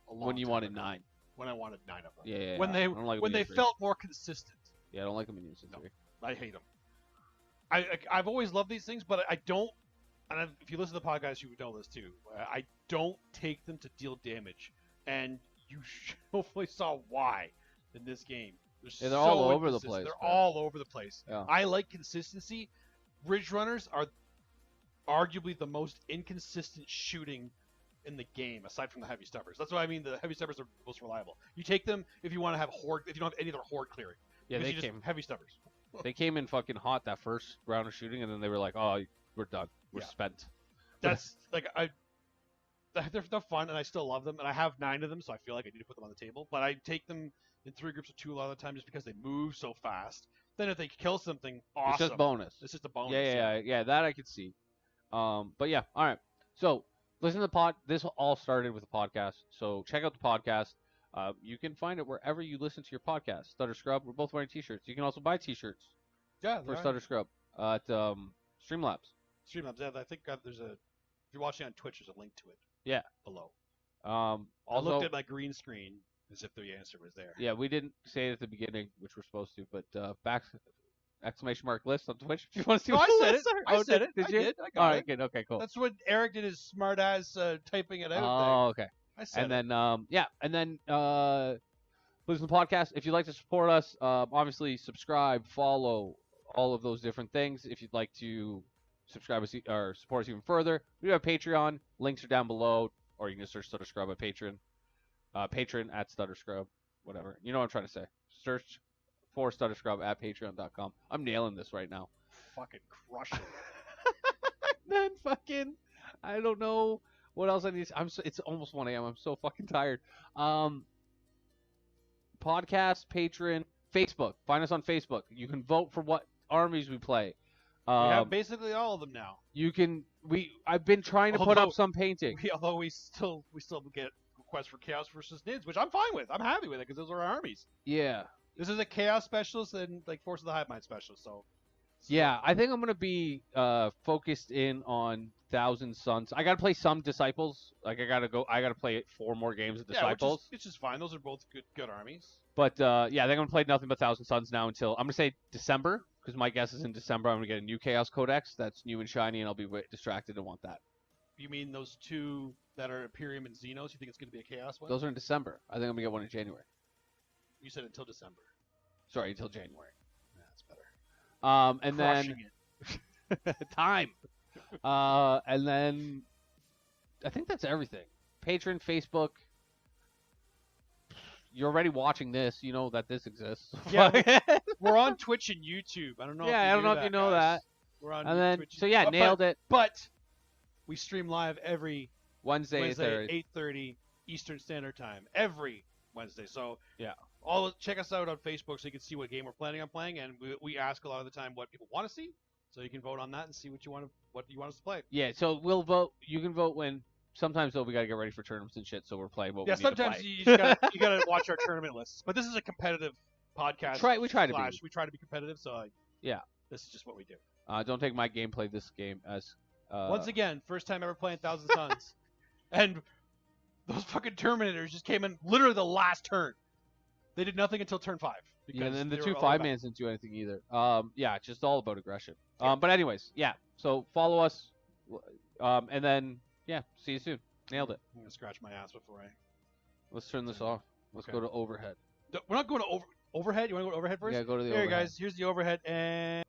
a long When you time wanted ago. 9. When I wanted 9 of them. Yeah. When I they don't like 'em when in they units of 3. felt more consistent. Yeah, I don't like them in units of No. 3. I hate them. I've always loved these things, but I don't. And if you listen to the podcast, you would know this too. I don't take them to deal damage, and you hopefully saw why in this game. Yeah, they're all over the inconsistent. place, They're but- all over the place. Yeah. I like consistency. Ridge Runners are arguably the most inconsistent shooting in the game, aside from the Heavy Stubbers. That's what I mean. The Heavy Stubbers are the most reliable. You take them if you want to have horde. If you don't have any other horde clearing. Yeah, Because they you just came. Heavy Stubbers. They came in fucking hot that first round of shooting, and then they were like, "Oh, we're done. We're Yeah. spent." That's like they're fun and I still love them and I have 9 of them, so I feel like I need to put them on the table. But I take them in 3 groups of 2 a lot of the time just because they move so fast. Then if they kill something awesome, It's just bonus. It's just a bonus. Yeah. That I could see. But yeah, all right. So listen to the pod. This all started with a podcast. So check out the podcast. You can find it wherever you listen to your podcast. Stutter Scrub. We're both wearing T-shirts. You can also buy T-shirts Yeah, for Stutter Scrub at Streamlabs. Streamlabs. Yeah, I think there's a. If you're watching on Twitch, there's a link to it. Yeah. Below. I Also, looked at my green screen as if the answer was there. yeah, we didn't say it at the beginning, which we're supposed to, but back exclamation mark list on Twitch. If you want to see No, what I the said it. lists are. I Oh, said it. Did I you? did. I got All right, it. good. Okay, cool. That's what Eric did his smart ass typing it out. Oh, okay. There. I said And it. then listen to the podcast. If you'd like to support us, obviously subscribe, follow, all of those different things. If you'd like to subscribe us or support us even further, we have Patreon. Links are down below, or you can just search Stutter Scrub at Patreon. Patron at Stutter Scrub, whatever. You know what I'm trying to say. Search for Stutter Scrub at Patreon.com. I'm nailing this right now. Fucking crushing it. Then fucking, I don't know what else I need. It's almost 1 a.m. I'm so fucking tired. Podcast, Patreon, Facebook. Find us on Facebook. You can vote for what armies we play. We have basically all of them now. You can. I've been trying to put Although- up some painting. Although we still get requests for Chaos versus Nids, which I'm fine with. I'm happy with it because those are our armies. Yeah. This is a Chaos specialist and like Force of the Hive Mind specialist. So Yeah, I think I'm gonna be focused in on Thousand Sons. I gotta play some Disciples. Like I gotta play 4 more games of Disciples. which is fine. Those are both good armies. But yeah, I think I'm gonna play nothing but Thousand Sons now until I'm gonna say December, because my guess is in December I'm gonna get a new Chaos Codex that's new and shiny, and I'll be distracted and want that. You mean those 2 that are Imperium and Xenos? You think it's going to be a Chaos one? Those are in December. I think I'm gonna get one in January. You said until December. Sorry, until January. Yeah, that's better. And Crushing then it. time. And then I think that's everything. Patreon, Facebook. You're already watching this. You know that this exists. Yeah, We're on Twitch and YouTube. I don't know. Yeah, I don't know if you know guys. that. We're on And then Twitch. so yeah, nailed it. But we stream live every Wednesday, Wednesday, 8:30 Eastern Standard Time every Wednesday. So Yeah. check us out on Facebook so you can see what game we're planning on playing, and we ask a lot of the time what people want to see, so you can vote on that and see what you want us to play. Yeah, so we'll vote. You can vote when. Sometimes though we gotta get ready for tournaments and shit, so we're playing what Yeah, we need to sometimes play. you just gotta watch our tournament lists. But this is a competitive podcast. We try to be. We try to be competitive, so Yeah. this is just what we do. Don't take my gameplay this game as. Once again, first time ever playing Thousand Suns, and those fucking Terminators just came in literally the last turn. They did nothing until turn 5. Yeah, and then the they 2 were all about- 5-mans didn't do anything either. Yeah, it's just all about aggression. But anyways, yeah. So follow us, and then yeah, see you soon. Nailed it. I'm gonna scratch my ass before I. Let's turn this off. Let's Okay. go to overhead. We're not going to overhead. You want to go to overhead first? Yeah, go to the Here, overhead. guys. Here's the overhead, and